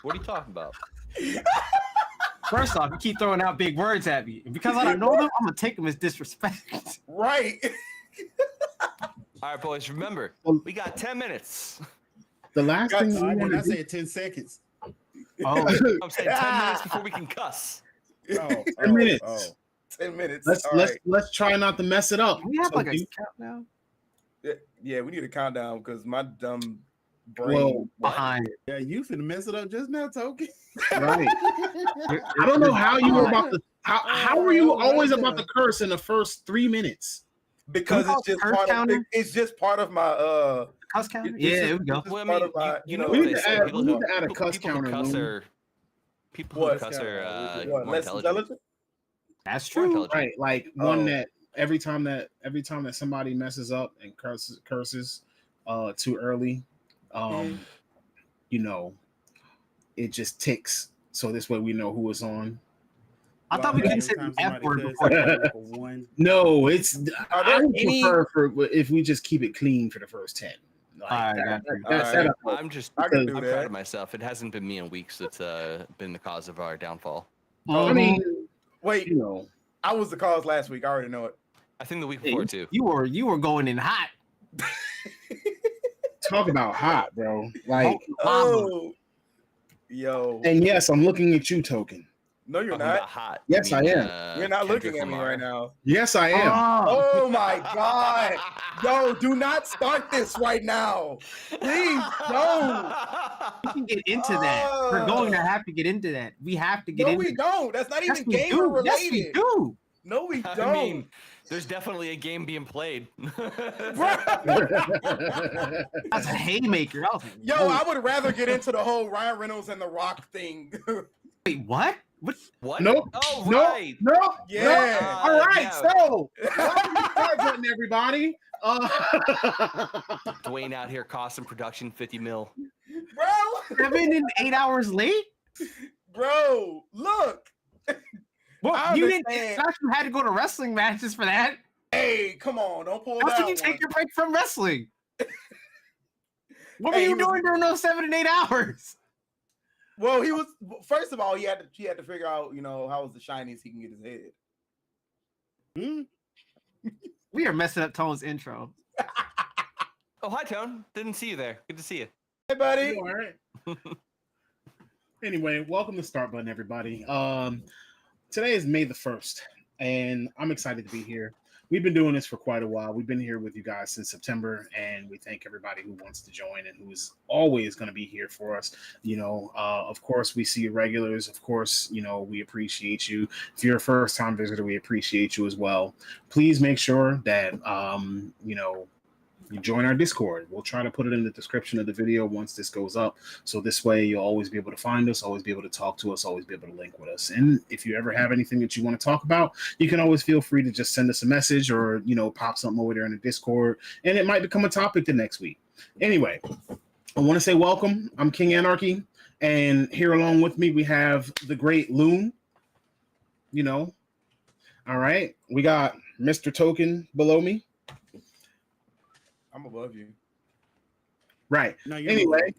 What are you talking about? First off, you keep throwing out big words at me. And because I don't know them, I'm gonna take them as disrespect. Right. All right, boys. Remember, we got 10 minutes. The last thing I said 10 seconds. Oh, I'm saying 10 minutes before we can cuss. 10 minutes. 10 minutes. Let's try not to mess it up. we have like a countdown. Yeah, we need a countdown because my dumb brain behind. Yeah, you finna mess it up just now, Token. Right. I don't know how you were about to. How were you always about to curse in the first 3 minutes? Because it's just part of my cuss counter. Yeah, there we go. Well, I mean, you know, we need to add a cuss counter. People who cuss are more intelligent. That's true. Right, like one that every time that somebody messes up and curses too early, you know, it just ticks. So this way we know who is on. I thought we couldn't say the F word before. No, it's. I would prefer if we just keep it clean for the first 10. I'm proud of myself. It hasn't been me in weeks that's been the cause of our downfall. I mean, wait, I was the cause last week. I already know it. I think the week before too. You were going in hot. Talk about hot, bro. Like, yo. And yes, I'm looking at you, Token. No, you're not. Hot. Yes, I am. You're not looking at me right now. Yes, I am. Oh my God. Yo, do not start this right now. Please don't. We can get into that. We're going to have to get into that. We have to get into it. No, we don't. That's not even game related. Yes, we do. No, we don't. I mean, there's definitely a game being played. That's a haymaker. Yo, I would rather get into the whole Ryan Reynolds and The Rock thing. Wait, what? What? Nope. Oh, right. Nope. Yeah. Nope. All right. Yeah. So, welcome everybody. Dwayne out here costing production $50 million. Bro. 7 and 8 hours late. Bro, look. Well, you didn't. You had to go to wrestling matches for that. Hey, come on! Don't pull that. How did you take your break from wrestling? What were you doing during those 7 and 8 hours? Well, he was. First of all, he had to figure out, how was the shiniest he can get his head. We are messing up Tone's intro. Oh, hi, Tone. Didn't see you there. Good to see you. Hey, buddy. All right. Anyway, welcome to Start Button, everybody. Today is May the 1st, and I'm excited to be here. We've been doing this for quite a while. We've been here with you guys since September, and we thank everybody who wants to join and who is always going to be here for us. Of course, we see you regulars. Of course, we appreciate you. If you're a first-time visitor, we appreciate you as well. Please make sure that, you join our Discord. We'll try to put it in the description of the video once this goes up. So this way you'll always be able to find us, always be able to talk to us, always be able to link with us. And if you ever have anything that you want to talk about, you can always feel free to just send us a message or, pop something over there in the Discord, and it might become a topic the next week. Anyway, I want to say welcome. I'm King Anarchy, and here along with me, we have the great Loon. All right. We got Mr. Token below me. I'm above you. Right. No, you're anyway.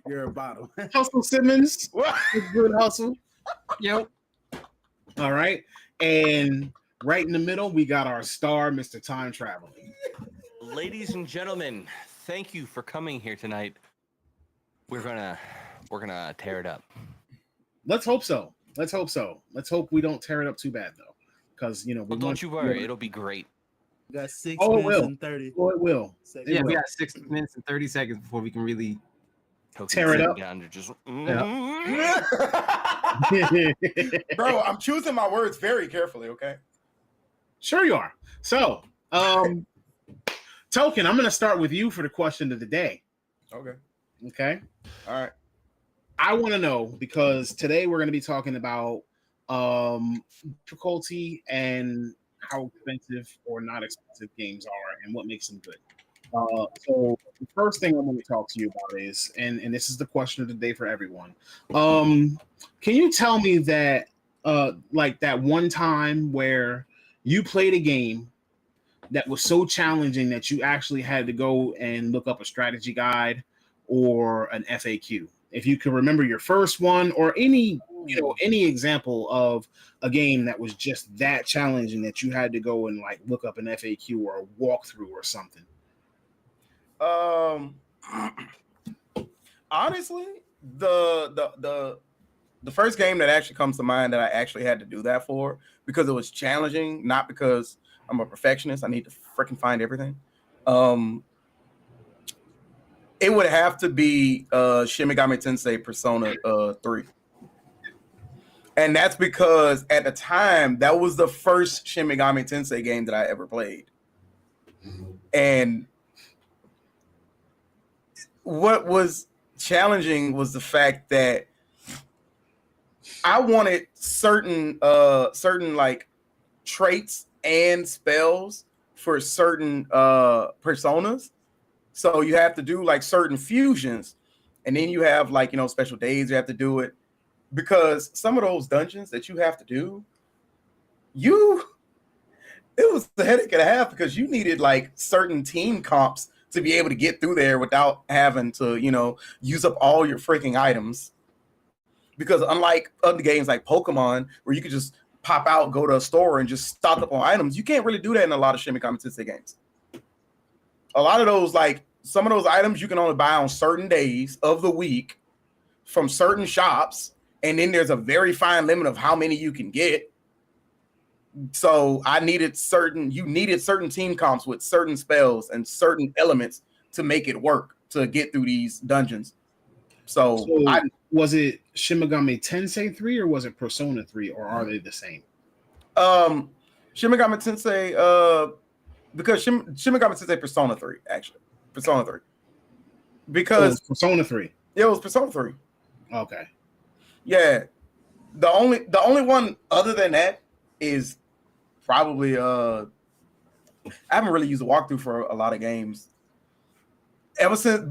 You're a bottom. Hustle Simmons. Good hustle. Yep. All right. And right in the middle, we got our star, Mr. Time Traveling. Ladies and gentlemen, thank you for coming here tonight. We're gonna tear it up. Let's hope so. Let's hope we don't tear it up too bad though. Because don't you worry, it'll be great. We got 6 minutes and 30. Oh, it will. Yeah, we got 6 minutes and 30 seconds before we can really tear it up. Down to just... Bro, I'm choosing my words very carefully. Okay. Sure you are. So, Token, I'm going to start with you for the question of the day. Okay. All right. I want to know, because today we're going to be talking about difficulty and how expensive or not expensive games are and what makes them good. So the first thing I'm going to talk to you about is, and this is the question of the day for everyone. Can you tell me that like that one time where you played a game that was so challenging that you actually had to go and look up a strategy guide or an FAQ. If you can remember your first one or any example of a game that was just that challenging that you had to go and like look up an FAQ or a walkthrough or something. Honestly, the first game that actually comes to mind that I actually had to do that for because it was challenging, not because I'm a perfectionist. I need to freaking find everything. It would have to be Shin Megami Tensei Persona 3. And that's because at the time, that was the first Shin Megami Tensei game that I ever played. And what was challenging was the fact that I wanted certain like traits and spells for certain personas. So you have to do like certain fusions, and then you have like, special days you have to do it, because some of those dungeons that you have to do, it was a headache and a half because you needed like certain team comps to be able to get through there without having to, use up all your freaking items. Because unlike other games like Pokemon, where you could just pop out, go to a store, and just stock up on items, you can't really do that in a lot of Shin Megami Tensei games. A lot of those, like some of those items, you can only buy on certain days of the week from certain shops, and then there's a very fine limit of how many you can get. So you needed certain team comps with certain spells and certain elements to make it work to get through these dungeons. So was it Shin Megami Tensei 3 or was it Persona 3, or are they the same? Shin Megami Tensei, because Shin Megami Tensei Persona 3, actually. Persona 3. Because Persona 3. Yeah, it was Persona 3. Okay. Yeah. The only one other than that is probably I haven't really used a walkthrough for a lot of games. Ever since,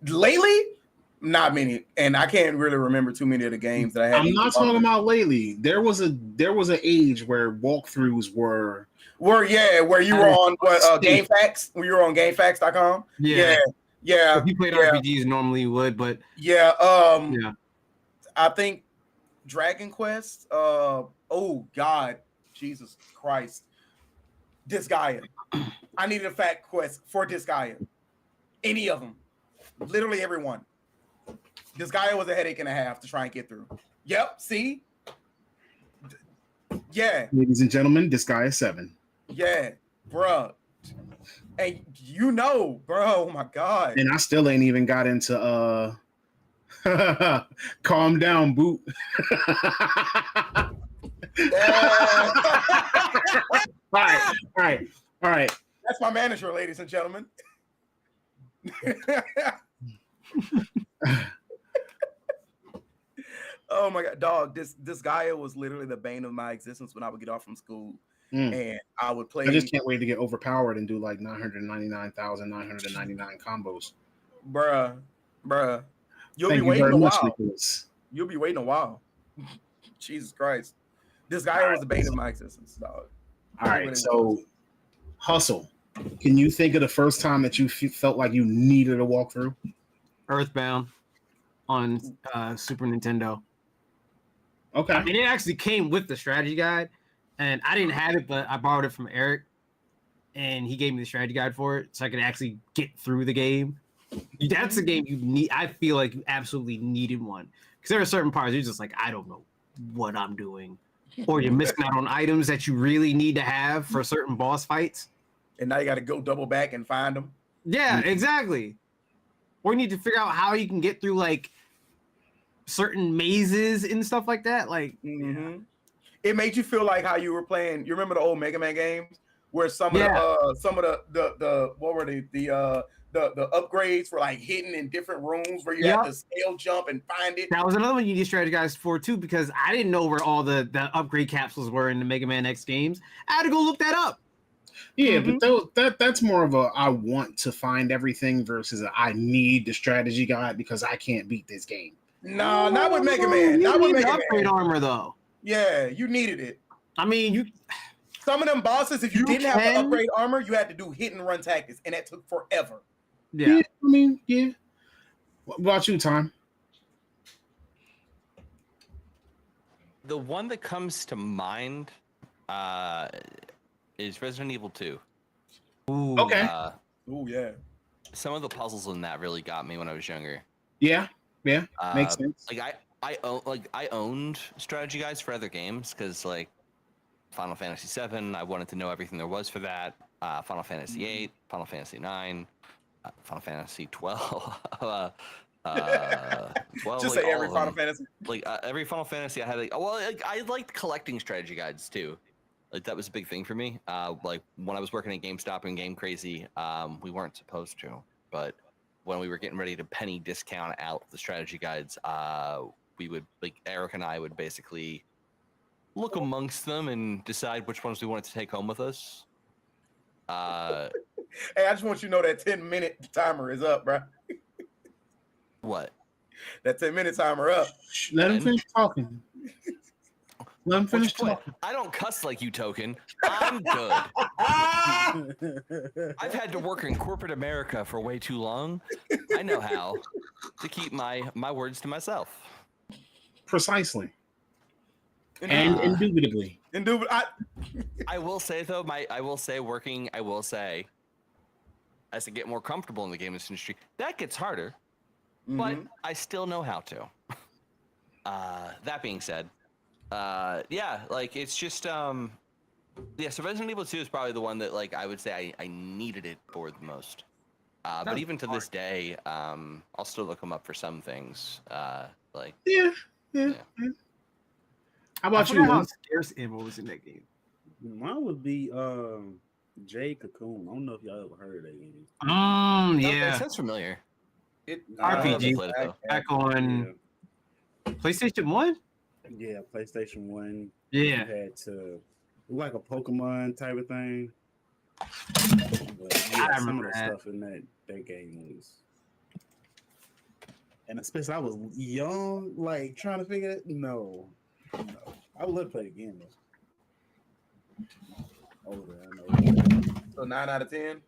lately, not many, and I can't really remember too many of the games that I had. I'm not talking about lately. There was an age where walkthroughs were where you were on GameFAQs, when you were on GameFAQs.com. Yeah. If you played RPGs, normally you would, but I think Dragon Quest. Oh God, Jesus Christ, Disgaea. I needed a fact quest for Disgaea. Any of them, literally everyone. Disgaea was a headache and a half to try and get through. Yep. See. Yeah. Ladies and gentlemen, Disgaea 7. Yeah, bruh. And bro, oh my God. And I still ain't even got into calm down, boot. All right. That's my manager, ladies and gentlemen. Oh my God, dog! Disgaea was literally the bane of my existence when I would get off from school, and I would play. I just can't wait to get overpowered and do like 999,999 combos. Bruh. You'll be waiting a while. You'll be waiting a while. Jesus Christ. Disgaea was the bane of my existence, dog. All right, so Hustle. Can you think of the first time that you felt like you needed a walkthrough? Earthbound on Super Nintendo. Okay. I mean, it actually came with the strategy guide, and I didn't have it, but I borrowed it from Eric, and he gave me the strategy guide for it, so I could actually get through the game. That's a game you need. I feel like you absolutely needed one, because there are certain parts you're just like, I don't know what I'm doing, or you're missing out on items that you really need to have for certain boss fights. And now you got to go double back and find them. Yeah, exactly. Or you need to figure out how you can get through like certain mazes and stuff like that. Like, It made you feel like how you were playing. You remember the old Mega Man games where some of the what were the upgrades were like hidden in different rooms where you had to scale jump and find it. That was another one you need strategy guys for too, because I didn't know where all the upgrade capsules were in the Mega Man X games. I had to go look that up. Yeah, but that's more of a I want to find everything versus a I need the strategy guide because I can't beat this game. No, not with Mega Man. You not with need Mega upgrade Man. armor though. Yeah, you needed it. I mean, some of them bosses, if you didn't have the upgrade armor, you had to do hit and run tactics, and that took forever. Yeah. I mean, yeah. What about you, Tom? The one that comes to mind is Resident Evil 2. Ooh, Okay. Oh yeah. Some of the puzzles in that really got me when I was younger. Yeah, makes sense. Like I owned strategy guides for other games because like Final Fantasy VII, I wanted to know everything there was for that. Final Fantasy VIII, Final Fantasy IX, Final Fantasy 12. 12 Just like, say all every of Final them. Fantasy. Like every Final Fantasy I had like, well, like, I liked collecting strategy guides too. Like that was a big thing for me. Like when I was working at GameStop and Game Crazy, we weren't supposed to, but when we were getting ready to penny discount out the strategy guides, we would like Eric and I would basically look amongst them and decide which ones we wanted to take home with us. Hey, I just want you to know that 10-minute timer is up, bro. What? That 10-minute timer up. Let him And- finish talking. Let him finish Which point? talking. I don't cuss like you, Token. I'm good. I've had to work in corporate America for way too long. I know how to keep my words to myself. Precisely. And indubitably. I will say though, I will say, as I get more comfortable in the game industry, that gets harder, but I still know how to. That being said, yeah, like it's just yeah. So Resident Evil 2 is probably the one that like I would say I needed it for the most. But even to this day, I'll still look them up for some things. Like Yeah. How about I you? forgot how Luke? scarce ammo was in that game. Mine would be Jade Cocoon. I don't know if y'all ever heard of that game. that Yeah. sounds familiar. RPG. Played it, though. Back on PlayStation 1? Yeah, PlayStation 1. Yeah. You had to like a Pokemon type of thing. But yeah, I some of remember the that. stuff in that game was, and especially I was young, like trying to figure it. No. I would love to play the game though. Older, I know. So 9 out of 10.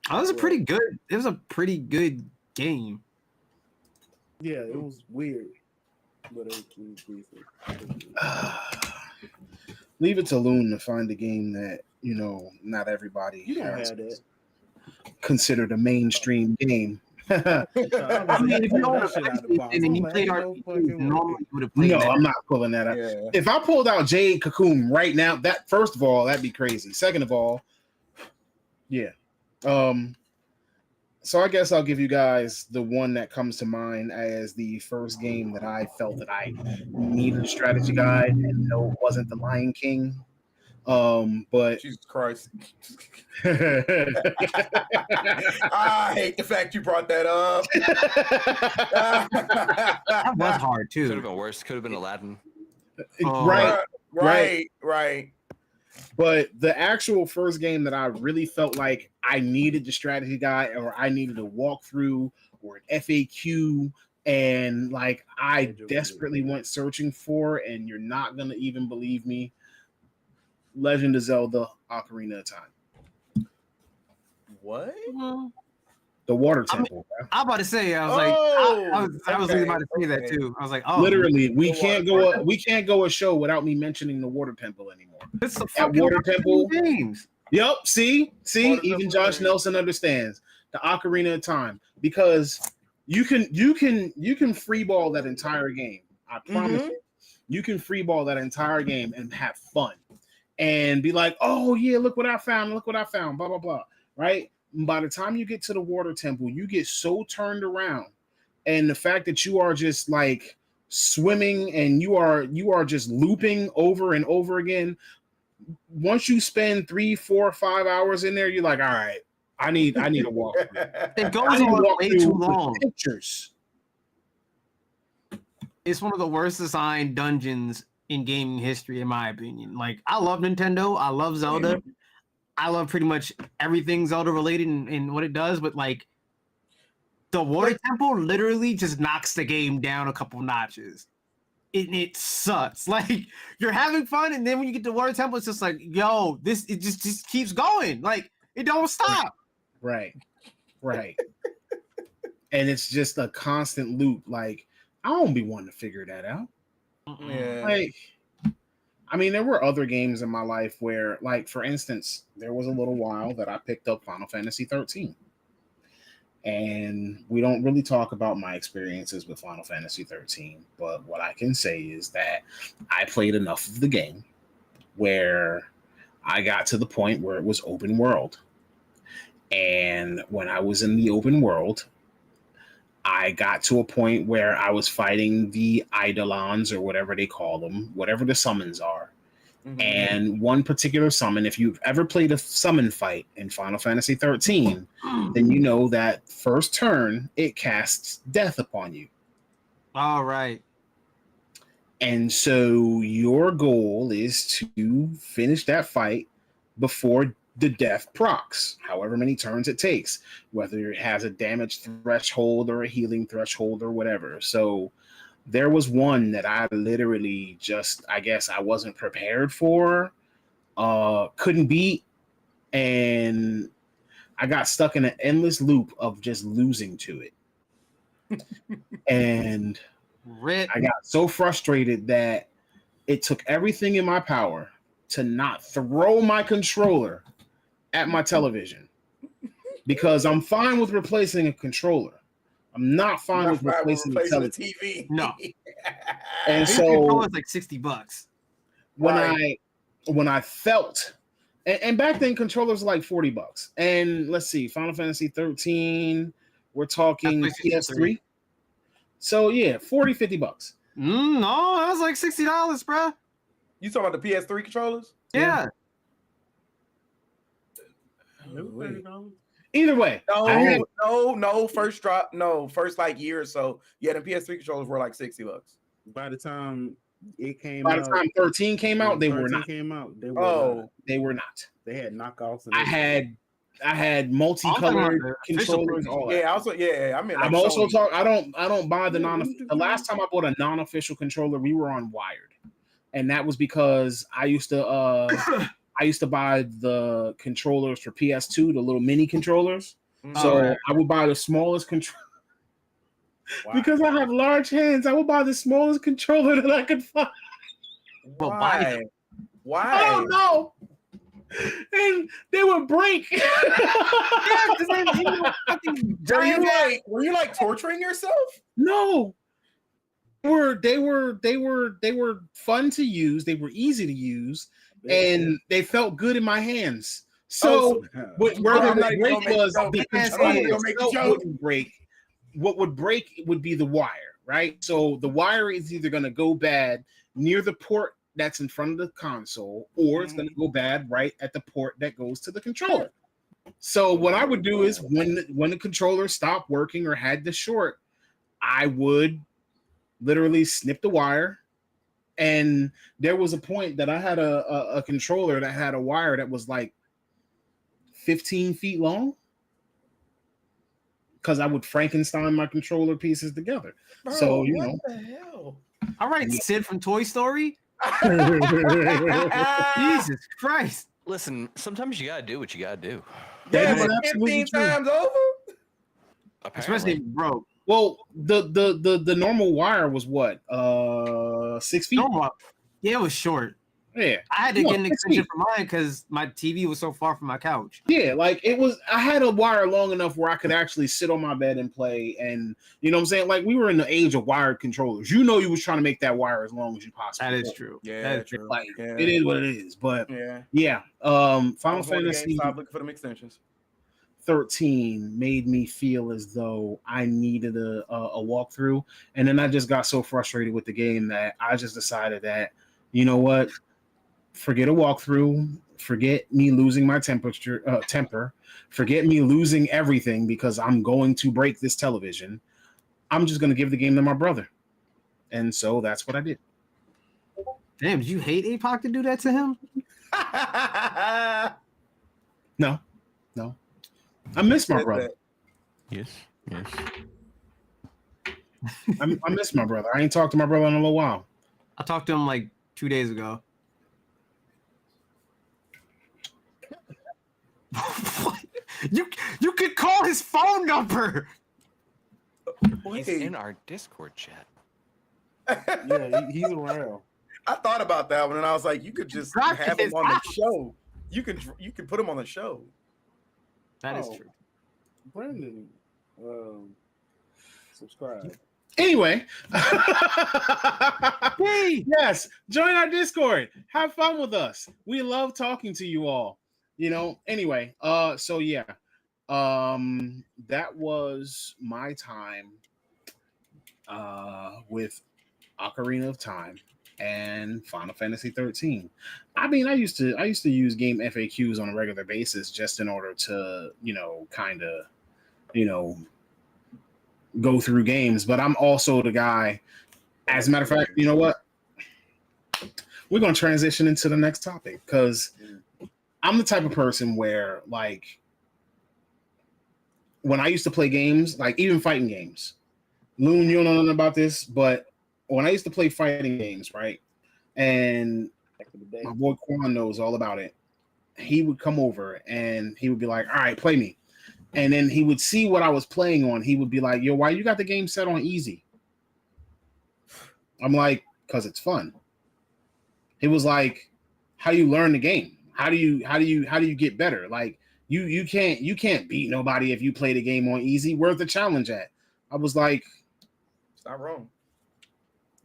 Oh, it was a pretty good. It was a pretty good game. Yeah, it was weird, but it was decent. Leave it to Loon to find a game that, not everybody You don't has have that. considered a mainstream game. I mean, if you own a PlayStation and you played RPG, normally you would have played No, that. I'm not pulling that up. Yeah. If I pulled out Jade Cocoon right now, that first of all, that'd be crazy. Second of all, yeah. So I guess I'll give you guys the one that comes to mind as the first game that I felt that I needed a strategy guide, and no, it wasn't The Lion King. But Jesus Christ. I hate the fact you brought that up. That was hard Could have too. been worse. Could have been Aladdin. right. But the actual first game that I really felt like I needed the strategy guide, or I needed a walkthrough or an FAQ, and like I desperately went searching for, and you're not gonna even believe me. Legend of Zelda: Ocarina of Time. What? The water temple. bro. I'm about to say, I was like, I was really about to say that too. I was like, oh, Literally, we The can't go a show without me mentioning the water temple anymore. it's a At fucking Water Temple. games. Yep. See, Water even temple, Josh right. Nelson understands the Ocarina of Time, because you can freeball that entire game. I promise you can freeball that entire game and have fun and be like, oh yeah, look what I found, blah blah blah. Right? By the time you get to the water temple, you get so turned around, and the fact that you are just like swimming and you are just looping over and over again. Once you spend 3, 4, 5 hours in there, you're like, all right, I need a walk. It goes on way too long. Pictures. It's one of the worst designed dungeons in gaming history, in my opinion. Like, I love Nintendo. I love Zelda. I love pretty much everything Zelda related and what it does, but like the water temple literally just knocks the game down a couple notches. It sucks. Like, you're having fun, and then when you get to water temple, it's just like, yo, it just keeps going. Like, it don't stop. Right. and it's just a constant loop. Like, I don't be wanting to figure that out. Yeah. Like, I mean, there were other games in my life where, like, for instance, there was a little while that I picked up Final Fantasy 13. And we don't really talk about my experiences with Final Fantasy 13, but what I can say is that I played enough of the game where I got to the point where it was open world. And when I was in the open world, I got to a point where I was fighting the Eidolons or whatever they call them, whatever the summons are. Mhm. And one particular summon, if you've ever played a summon fight in Final Fantasy 13, then you know that first turn, it casts death upon you. All right. And so your goal is to finish that fight before the death procs, however many turns it takes, whether it has a damage threshold or a healing threshold or whatever. So there was one that I literally just, I guess I wasn't prepared for, couldn't beat, and I got stuck in an endless loop of just losing to it. And Rip. I got so frustrated that it took everything in my power to not throw my controller at my television, because I'm fine with replacing a controller. I'm not fine with replacing the television. TV. No. And These so controllers like $60. when I felt, and back then controllers were like $40. And let's see, Final Fantasy 13, we're talking That's PS3. So yeah, $40-$50. No, that was like $60, bro. You talking about the PS3 controllers? Yeah. Either way, I had- No. First drop, no. First like year or so. Yeah, the PS3 controllers were like $60. By the time it came by out, the time 13 came out, they were 13 not. Came out, they were Oh, not. They were not. They had knockoffs. And I had multicolored the official controllers. All that. yeah. Also, yeah. I mean, like I'm also Sony. talking. I don't buy the non. you The last time I bought a non-official controller, we were on wired, and that was because I used to buy the controllers for PS2, the little mini controllers. Mhm. So right. I would buy the smallest controller Wow. because I have large hands. I would buy the smallest controller that I could find. Well, Why? I don't know. And they would break. Yeah, because they fucking Were you like torturing yourself? No. They were fun to use. They were easy to use, and they felt good in my hands. So where I'm the not even break gonna make was, a joke. the I'm not controller even gonna make a itself joke. wouldn't break. What would break would be the wire, right? So the wire is either going to go bad near the port that's in front of the console, or it's going to go bad right at the port that goes to the controller. So what I would do is when the controller stopped working or had the short, I would literally snip the wire. And there was a point that I had a controller that had a wire that was like 15 feet long, because I would Frankenstein my controller pieces together. Bro, So, you what know. the hell? All right, Sid from Toy Story. Jesus. Jesus Christ. Listen, sometimes you gotta do what you gotta do. Yeah, That is but absolutely 15 true. times over? Especially if Apparently. you broke. Well, the normal wire was what? 6 feet? No, yeah, it was short. Yeah. I had to No, get an 6 extension feet. for mine because my TV was so far from my couch. Yeah, like it was. I had a wire long enough where I could actually sit on my bed and play, and you know what I'm saying. Like we were in the age of wired controllers. You know, you was trying to make that wire as long as you possibly. That is could. true. Yeah, That is true. Like Yeah. it is what it is. But Yeah. yeah, I Final was on the Fantasy GameStop looking for them extensions. 13 made me feel as though I needed a walkthrough, and then I just got so frustrated with the game that I just decided that, you know what, forget a walkthrough, forget me losing my temper, forget me losing everything because I'm going to break this television. I'm just going to give the game to my brother, and so that's what I did. Damn, did you hate APOC to do that to him? No, I miss my Said brother. that. Yes. Yes. I miss my brother. I ain't talked to my brother in a little while. I talked to him like 2 days ago. What? You could call his phone number. He's Wait. in our Discord chat. Yeah, he's around. I thought about that one, and I was like, you could just Rock have his him on the house. show. You can put him on the show. That is Oh. true. Brandon, subscribe. Anyway, Hey, yes, join our Discord. Have fun with us. We love talking to you all. Anyway, so yeah. That was my time with Ocarina of Time and Final Fantasy 13. I mean, I used to use game FAQs on a regular basis just in order to, kind of, go through games, but I'm also the guy. As a matter of fact, you know what? We're going to transition into the next topic because I'm the type of person where, like, when I used to play games, like even fighting games, Loon, you don't know nothing about this, but when I used to play fighting games, right? And Back in the day. my boy Quan knows all about it. He would come over and he would be like, all right, play me. And then he would see what I was playing on. He would be like, yo, why you got the game set on easy? I'm like, because it's fun. He was like, how do you learn the game? How do you get better? Like you can't beat nobody if you play the game on easy. Where's the challenge at? I was like, It's not wrong.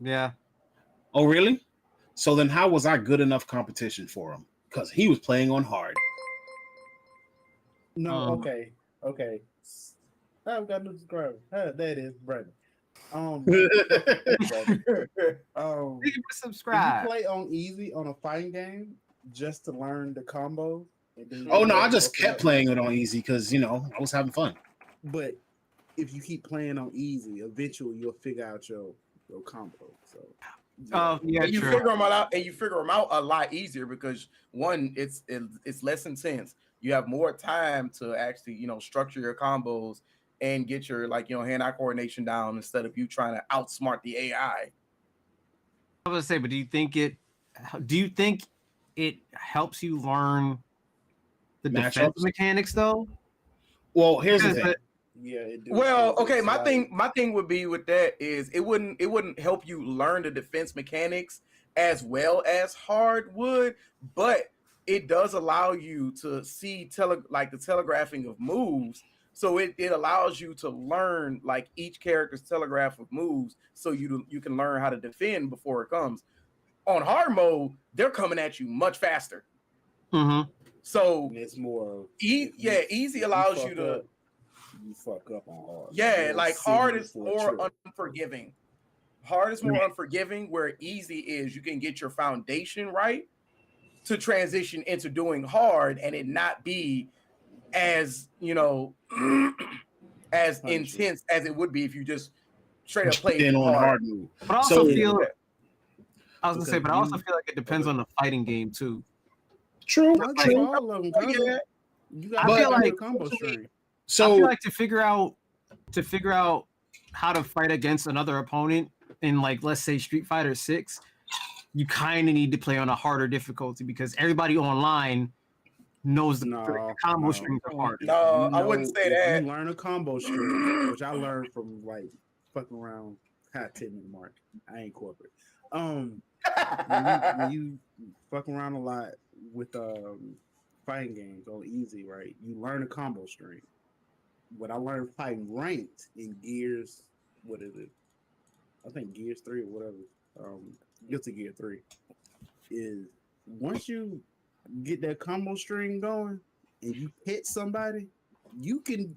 yeah. oh really? So then how was I good enough competition for him? Because he was playing on hard. No, okay. I've got no subscriber. That is Brandon. You can If you subscribe. play on easy on a fighting game just to learn the combo. And then Oh no, I just kept playing it on easy because I was having fun. But if you keep playing on easy, eventually you'll figure out your combo. So Oh, yeah, And you true. figure them out, and you figure them out a lot easier because one, it's less intense. You have more time to actually structure your combos and get your hand-eye coordination down instead of you trying to outsmart the AI. I was gonna say, but do you think it helps you learn the defense Matchups? mechanics though? Well, here's the Because thing. yeah, it do. Well, okay, It's my like- thing would be with that is it wouldn't help you learn the defense mechanics as well as hard would, but it does allow you to see the telegraphing of moves. So it allows you to learn like each character's telegraph of moves, so you can learn how to defend before it comes. On hard mode, they're coming at you much faster. Mm-hmm. So And it's more easy allows you to. You fuck up on hard. Yeah, More like hard serious is for a more trip. unforgiving. Hard is more unforgiving, where easy is you can get your foundation right to transition into doing hard and it not be as as Punchy. intense as it would be if you just straight up played In on hard. hard move. But I also So- feel I was gonna say, Because but I also you- feel like it depends on the fighting game too. True. Not True. all of them, Oh, yeah. You I got feel to like- combo string. I So feel like to figure out how to fight against another opponent in, like, let's say Street Fighter 6, you kind of need to play on a harder difficulty because everybody online knows the No, combo no. strings are hard. No, I wouldn't say if that. You learn a combo string, which I learned from like fucking around at 10-minute mark. I ain't corporate. When you fuck around a lot with fighting games on easy, right? You learn a combo string. What I learned fighting ranked in Gears, what is it? I think Gears 3 or whatever. Guilty Gear 3 is once you get that combo string going and you hit somebody, you can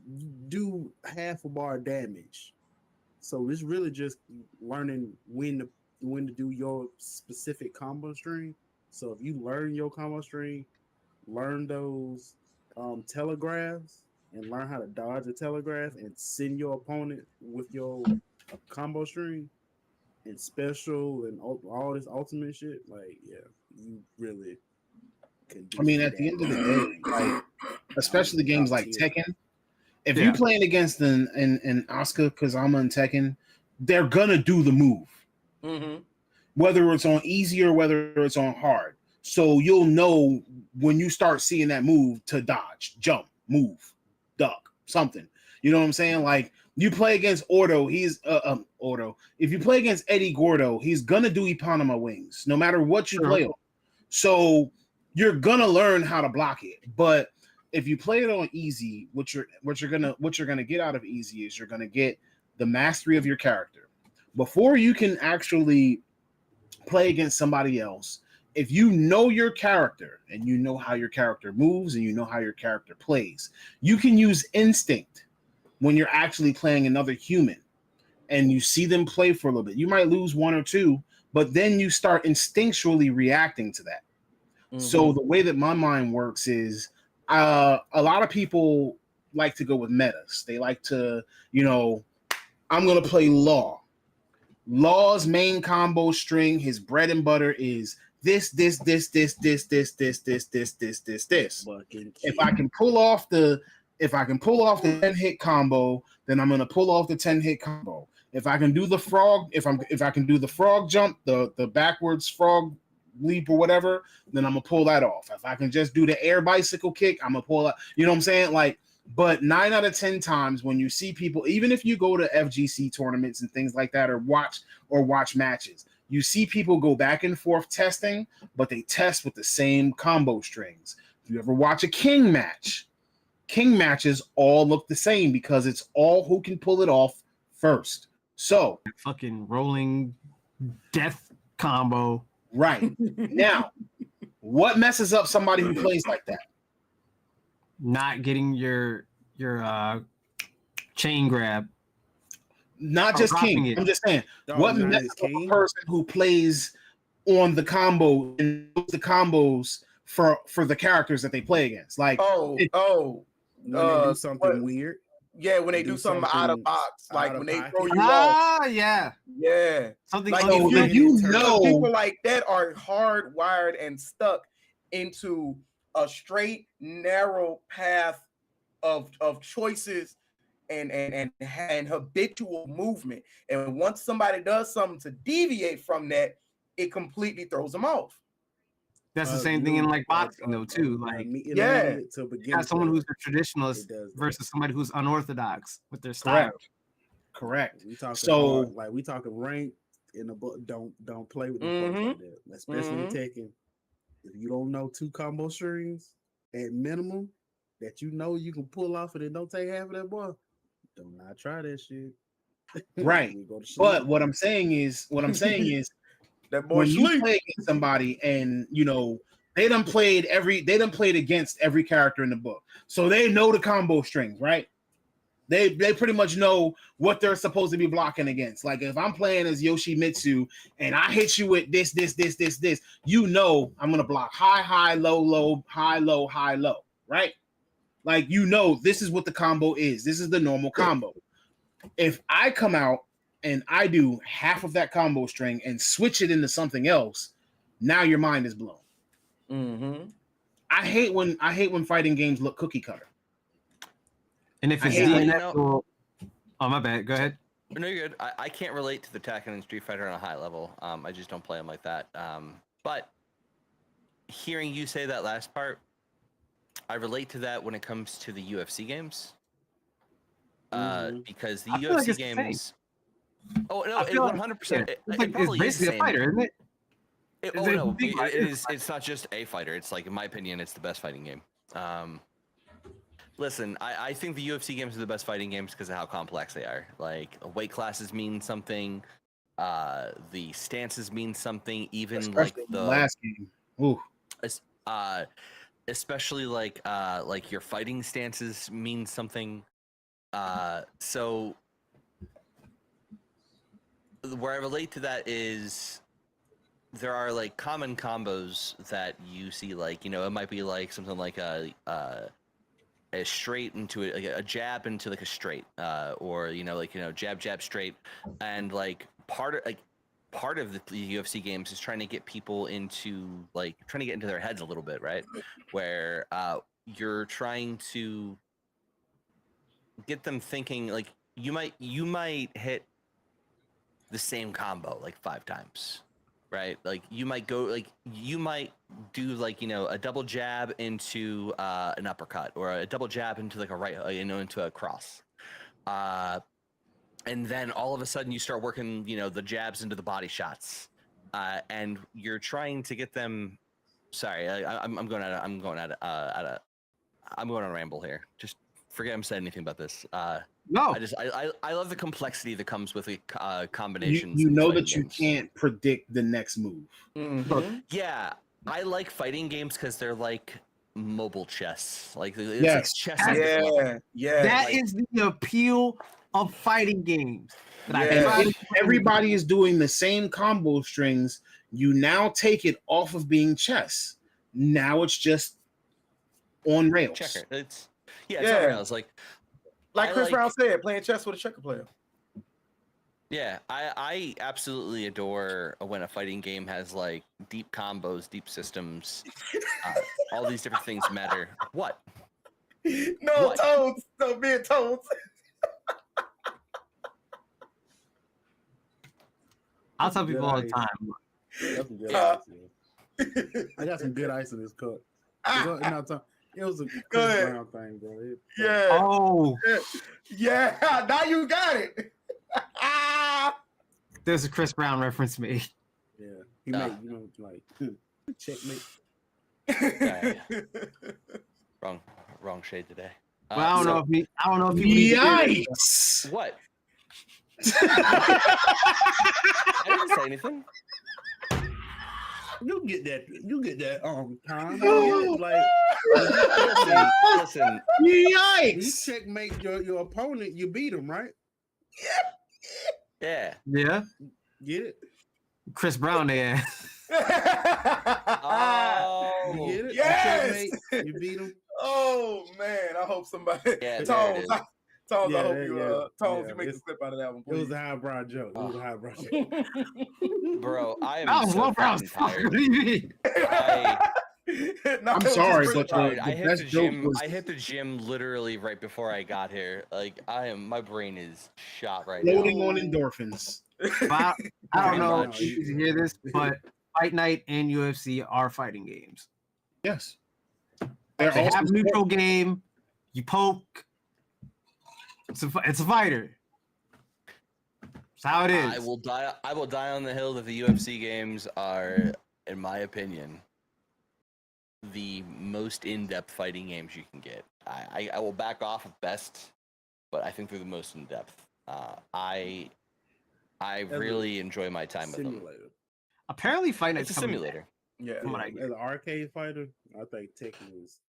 do half a bar damage. So it's really just learning when to do your specific combo string. So if you learn your combo string, learn those telegraphs and learn how to dodge a telegraph and send your opponent with your combo string and special and all this ultimate shit, like you really can do I mean, some at the end of the damage. day, like especially games like Tekken, if Yeah. you're playing against an Asuka, Kazama, and Tekken, they're gonna do the move, Mm-hmm. whether it's on easy or whether it's on hard. So you'll know when you start seeing that move to dodge, jump, move, duck, something. You know what I'm saying? Like You play against Ordo, he's Ordo. If you play against Eddie Gordo, he's gonna do Eponema wings, no matter what you play on. So you're gonna learn how to block it. But if you play it on easy, what you're gonna get out of easy is you're gonna get the mastery of your character. Before you can actually play against somebody else, if you know your character and you know how your character moves and you know how your character plays, you can use instinct when you're actually playing another human and you see them play for a little bit. You might lose one or two, but then you start instinctually reacting to that. Mm-hmm. So the way that my mind works is a lot of people like to go with metas. They like to, I'm going to play Law. Law's main combo string, his bread and butter is this. If I can pull off the 10-hit combo, then I'm gonna pull off the 10-hit combo. If I can do the frog, if I can do the frog jump, the backwards frog leap or whatever, then I'm gonna pull that off. If I can just do the air bicycle kick, I'm gonna pull out. You know what I'm saying? Like, but 9 out of 10 times when you see people, even if you go to FGC tournaments and things like that, or watch matches, you see people go back and forth testing, but they test with the same combo strings. If you ever watch a King match, King matches all look the same because it's all who can pull it off first. So fucking rolling death combo. Right. Now, what messes up somebody who plays like that? Not getting your chain grab. Not just King. I'm just saying, what messes up a person who plays on the combo and the combos for the characters that they play against? Like, when they do something weird. Yeah, when they do something out of box, like when they throw you off. Yeah. Something like if people like that are hardwired and stuck into a straight, narrow path of choices and habitual movement. And once somebody does something to deviate from that, it completely throws them off. That's the same thing in like boxing though too. Like you got someone who's a traditionalist versus somebody who's unorthodox with their style. Correct. We talking we talking rank in the book. Don't play with the like that, especially Tekken. If you don't know 2 combo strings at minimum that you can pull off and it don't take half of that, boy, do not try that shit. Right. But what I'm saying is that boy when you play against somebody and they done played against every character in the book, so they know the combo strings, right? They pretty much know what they're supposed to be blocking against. Like if I'm playing as Yoshimitsu and I hit you with this, I'm gonna block high, low, high, low, right? Like this is what the combo is. This is the normal combo. If I come out and I do half of that combo string and switch it into something else, now your mind is blown. Mm-hmm. I hate when fighting games look cookie cutter. And if it's oh my bad, go ahead. No, you're good. I can't relate to the Tekken and Street Fighter on a high level. I just don't play them like that. But hearing you say that last part, I relate to that when it comes to the UFC games. Because the UFC games. Oh no, 100%. It's basically a fighter, isn't it? It is. It's not just a fighter. It's like, in my opinion, it's the best fighting game. Listen, I think the UFC games are the best fighting games because of how complex they are. Like weight classes mean something. The stances mean something. Even especially like the last game. Ooh. Especially like your fighting stances mean something. So where I relate to that is there are like common combos that you see, like, it might be like something like a straight into it, like a jab into like a straight, or jab straight, and like part of the UFC games is trying to get people into their heads a little bit, right? Where you're trying to get them thinking, like you might hit the same combo like 5 times, right? Like you might do like a double jab into an uppercut, or a double jab into like a right, into a cross. and then all of a sudden you start working, the jabs into the body shots, and you're trying to get them. Sorry, I'm going on a ramble here. Just forget I'm saying anything about this. No, I love the complexity that comes with the combinations. You in know fighting that you games. can't predict the next move. Mhm. Yeah, I like fighting games because they're like mobile chess. Like it's Yes. like chess. at this level. Yeah. that like- is the appeal of fighting games. That I Yeah. try to- Everybody is doing the same combo strings. You now take it off of being chess. Now it's just on rails. Checker. It's on Yeah. rails. Like Like I Chris like- Brown said, playing chess with a checker player. yeah, I absolutely adore when a fighting game has like deep combos, deep systems. All these different things matter. What? No, What? Toads. No, being Toads. I'll tell people all the Good time. That's some good Uh, ice. Man. I got some good ice in this cup. It was a Chris ahead. Brown thing, bro. Yeah. Oh, Yeah. Now you got it. there's a Chris Brown reference made. Yeah. He made, like, checkmate. Wrong shade today. But I don't know if he. I don't know if he. Yikes! What? I didn't say anything. You get that time. Oh. Like Listen. you Yikes! checkmate your opponent, you beat him, right? Yeah. Yeah, Get it? Chris Brown there. You Oh. get it? Yes! You checkmate, you beat him. Oh man, I hope somebody. Yeah, there it Tones, is. Tones, Yeah, I hope yeah, you, yeah. Tones, Yeah, you make a it's- clip out of that one, It was please. a highbrow joke. It was a highbrow joke. Bro, I am That was so low brow. fucking What tired. do you mean? No, I'm it was sorry, just but pretty I hit best the joke gym. was- I hit the gym literally right before I got here. Like my brain is shot right now. Floating on endorphins. I don't know Pretty if you can hear this, but Fight Night and UFC are fighting games. Yes. They're They also have neutral game. You poke. It's a fighter. That's how it is. I will die. I will die on the hill that the UFC games are, in my opinion, the most in-depth fighting games you can get. I will back off at best, but I think they're the most in-depth. I really enjoy my time with them. Simulator. Apparently, Fight It's Night's a coming simulator. Yeah. From what I As get. an arcade fighter, I think Tekken is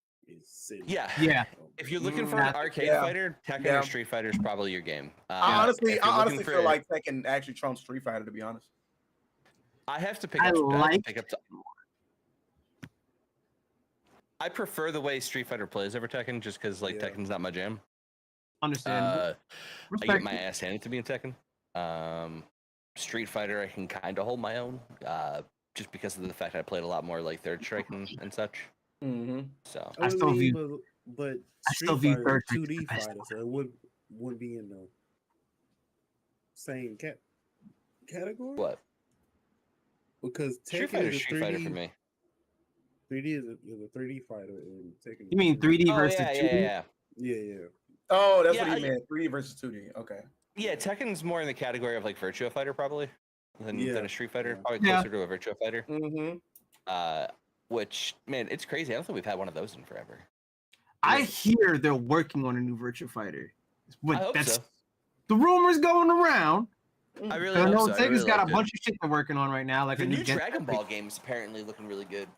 city. Yeah. Yeah. If you're looking for an arcade Yeah. fighter, Tekken Yeah. or Street Fighter is probably your game. I honestly if you're looking feel for- like Tekken actually trumps Street Fighter, to be honest. I have to pick I up. like pick up. I prefer the way Street Fighter plays over Tekken, just because like Yeah. Tekken's not my jam. Understandable. I Respect get my it. ass handed to me in Tekken. Street Fighter, I can kind of hold my own, just because of the fact I played a lot more like Third Strike and such. Mm-hmm. So I still view- but I Street still view Fighter Third is Strike as 2D the best fighter, so it would be in the same category. what? Because Street Tekken Fighter, is a Street Fighter 3D. for me. 3D is a 3D fighter, and Tekken. You mean 3D Oh versus yeah, 2D? yeah. Yeah. Oh, that's Yeah, what he meant. 3D versus 2D. Okay. Yeah, Tekken's more in the category of like Virtua Fighter probably than Yeah. a Street Fighter. Yeah. Probably Yeah. closer to a Virtua Fighter. Mm-hmm. Which man, it's crazy. I don't think we've had one of those in forever. I hear they're working on a new Virtua Fighter. But I hope that's so. the rumors going around. I really I hope know so. I Tega's really got like a it. bunch of shit they're working on right now, like The a new Gen- Dragon Ball game is apparently looking really good.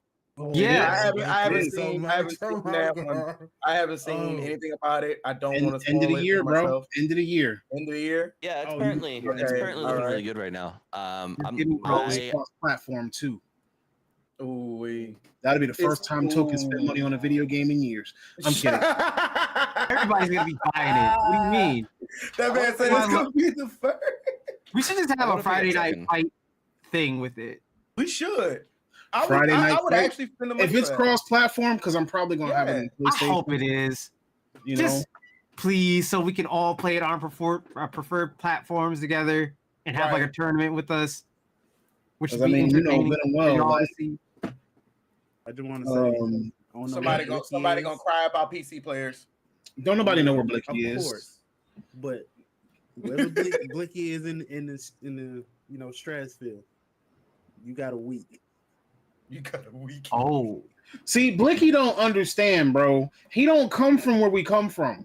Oh, Yeah. I haven't It's so seen much. that Oh, one. God. I haven't seen Oh. anything about it. I don't End, want to end of spoil the it year, for bro. myself. End of the year. End of the year. Yeah, it's Oh, apparently okay, looking alright. really good right now. Just give me Probably I, cross platform too. Ooh. That'll be the It's first time Token spent money on a video game in years. I'm kidding. Everybody's gonna be buying it. What do you mean? That man said it's gonna be the first. We should just I have wanna a play Friday that night Tekken. fight thing with it. We should. I would, Friday I night would fight? actually spend the money If it's for that. cross-platform, because I'm probably gonna have it on I PlayStation. hope it is. You know, Just please, so we can all play it on our preferred platforms together and have like a Right. tournament with us. Which 'Cause would I be mean, you know entertaining good and for well, y'all to like, see. I just want to say, I don't know Somebody what gonna Ricky somebody is. gonna cry about PC players. don't nobody know where Of Blicky is. course, but Wherever Blicky is in the stratosphere, you got a week. You got a week. Oh, See, Blicky don't understand, bro. He don't come from where we come from.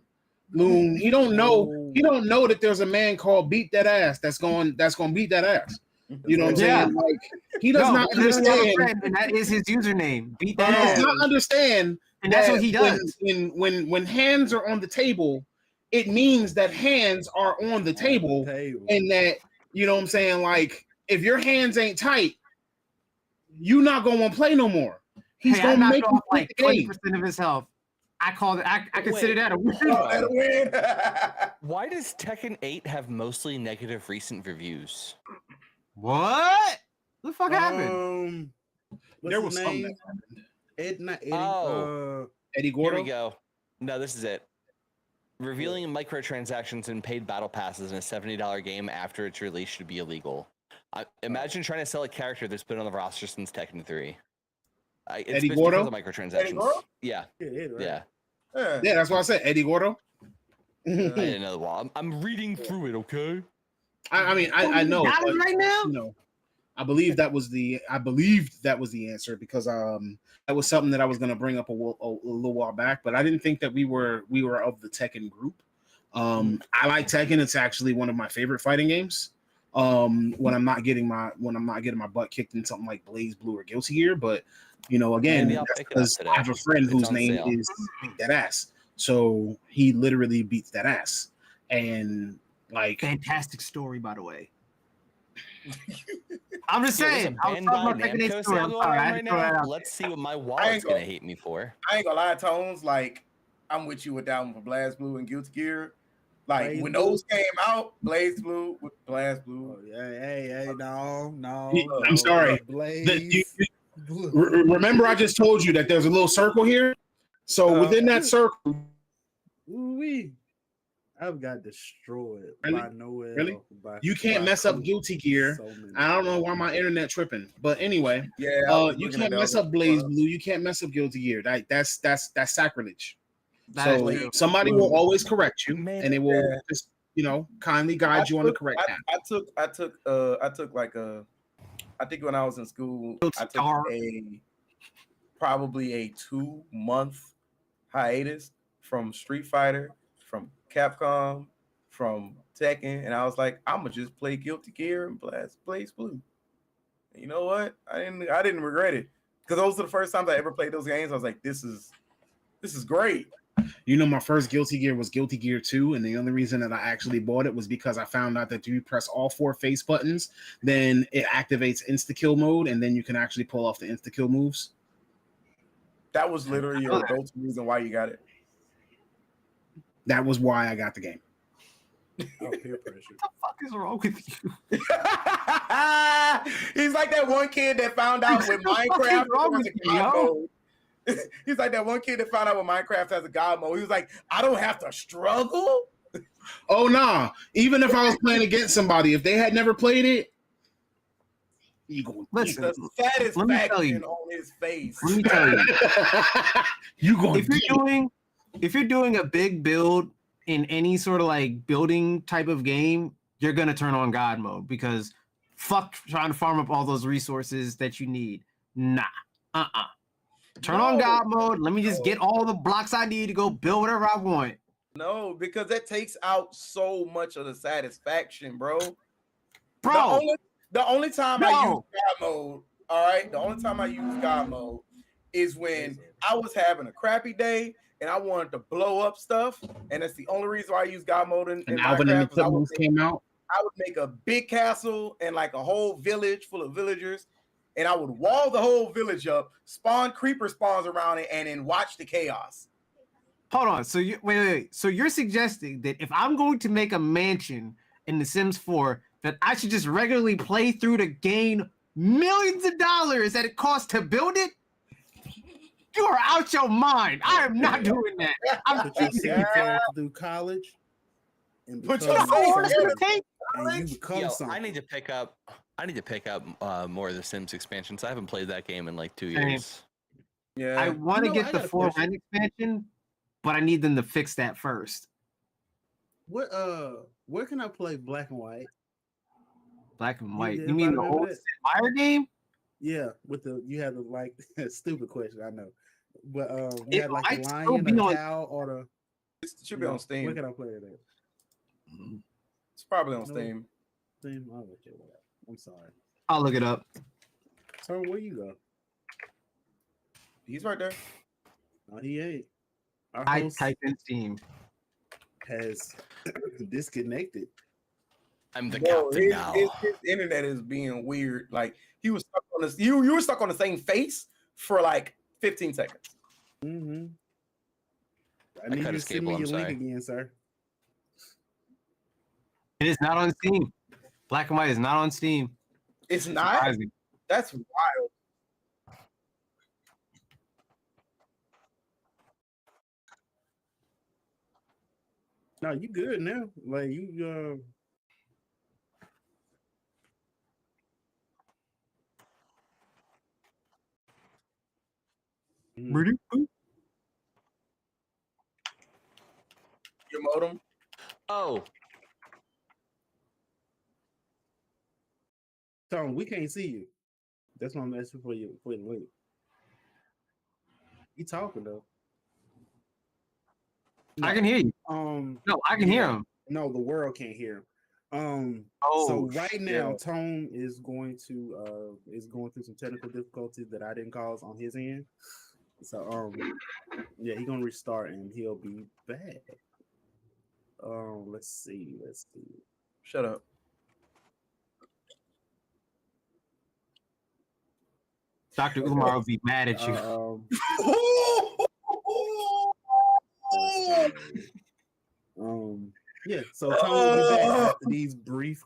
Loon, he don't know. He don't know that there's a man called Beat That Ass that's going beat that ass. You know what I'm Yeah. saying? Like he does not he doesn't have a understand. friend, and that is his username. Beat He that does ass. not understand And that's that what he does. When hands are on the table, it means that hands are on the table, and that you know what I'm saying. Like if your hands ain't tight, you not gonna want to play no more. He's I gonna knocked make you off quit like the 20% game. of his health. I called it. I consider that a win. Oh, that a win. Why does Tekken 8 have mostly negative recent reviews? What? What the fuck happened? What's There his was something name? that happened. Eddie. Oh. Eddie Here Gordo. we go. No, this is it. Revealing microtransactions in paid battle passes in a $70 game after its release should be illegal. Imagine trying to sell a character that's been on the roster since Tekken 3. It's Eddie because Gordo? of microtransactions. Eddie Gordo? Yeah, Yeah, right. yeah. Yeah. Yeah, that's what I said. Eddie Gordo. I didn't know the wall. I'm reading through it, okay? I mean, I know. Got it But, right now? you know, I believed that was the answer because that was something that I was going to bring up a little while back, but I didn't think that we were of the Tekken group. I like Tekken. It's actually one of my favorite fighting games. When I'm not getting my butt kicked in something like Blaze Blue or Guilty Gear, but you know, again, Maybe I'll that's pick it up because today. I have a friend It's whose on name sale. is Beat That Ass, so he literally beats that ass, and like Fantastic story, by the way. I'm just Yeah, there's saying. a I was Bandai talking about Tekken 8 Namco story. sale I'm going sorry. I on had right to throw that now. out. Let's see what my I wallet's ain't gonna gonna- hate me for. I ain't gonna lie, Tones. Like, I'm with you with that one for Blast Blue and Guilty Gear. Like, Blaze when Blue? those came out, Blaze Blue with Blast Blue. Oh, yeah, hey, no. I'm sorry. Blaze. Remember, I just told you that there's a little circle here. So within that circle, Ooh-wee. I've got destroyed Really? by Noel. Really? by- you can't by mess up Coop. Guilty Gear. So many I don't know times. why my internet tripping, but anyway, Yeah, I was you looking can't at mess the up other- Blaze Blue. You can't mess up Guilty Gear. That's sacrilege. That So is true. somebody will always correct you, Man. and it will Yeah. just kindly guide you on the correct path. I took like I think when I was in school, I took Star. probably a 2-month hiatus from Street Fighter, from Capcom, from Tekken, and I was like, I'm gonna just play Guilty Gear and Blaze Blue. And you know what? I didn't regret it because those are the first times I ever played those games. I was like, this is great. You know, my first Guilty Gear was Guilty Gear 2, and the only reason that I actually bought it was because I found out that if you press all 4 face buttons, then it activates insta-kill mode, and then you can actually pull off the insta-kill moves. That was literally your go-to reason why you got it. That was why I got the game. Oh, peer pressure. What the fuck is wrong with you? He's like that one kid that found out with What the fuck is Minecraft wrong was with a you, god yo? mode. He's like that one kid that found out with Minecraft has a god mode. He was like, I don't have to struggle. Oh, nah. Even if I was playing against somebody, if they had never played it, you going Listen, The let me tell satisfaction you. on his face. Let me tell you. you going If you're doing a big build in any sort of like building type of game, you're gonna turn on God mode because fuck trying to farm up all those resources that you need. Nah. Turn on No. God mode. Let me just get all the blocks I need to go build whatever I want. No, because that takes out so much of the satisfaction, bro. Bro, The only time I use No. God mode, all right, the only time I use God mode is when I was having a crappy day and I wanted to blow up stuff, and that's the only reason why I use God mode in and Alvin Minecraft. and the is Clippers came out. I would make a big castle and like a whole village full of villagers, and I would wall the whole village up, spawn creeper spawns around it, and then watch the chaos. hold on. So you wait. So you're suggesting that if I'm going to make a mansion in The Sims 4, that I should just regularly play through to gain millions of dollars that it costs to build it? You are out your mind. I am not doing that. I'm Put yourself through college and Put become yourself all it's gonna something. take. And you become Yo, something. I need to pick up more of the Sims expansions. I haven't played that game in like 2 Same. years. Yeah, I want to You know, get I the got a 4 question. expansion, but I need them to fix that first. What Where can I play Black and White? Black and white. Yeah, You mean the remember old that? Sid Meier game? Yeah, with the you had the like stupid question, I know, but you It had like might the still lion, be a on- cow, or the. It should be on Where Steam. can I play it at? It's probably on No. Steam. Steam. I'll look it up. I'm sorry. I'll look it up. So where you go? He's right there. No, he ain't. Our I host typed in Steam. has disconnected. I'm the Bro, captain now. his internet is being weird. Like he was stuck on this. You were stuck on the same face for like 15 seconds. Mm-hmm. I I need cut you his to send me cable, your I'm link sorry. again, sir. It is not on Steam. Black and white is not on Steam. It's not. Surprising. That's wild. No, you good now. Like you Your modem. Oh, Tom, we can't see you. That's why I'm asking for you for the link. You talking though? I can hear you. No, I can hear him. No, the world can't hear him. Oh, So right now, shit. Tone is going through some technical difficulties that I didn't cause on his end. So yeah, he's gonna restart and he'll be back. Let's see. Shut up. Dr. Umar will be mad at you. Yeah, so Tone will be back after these brief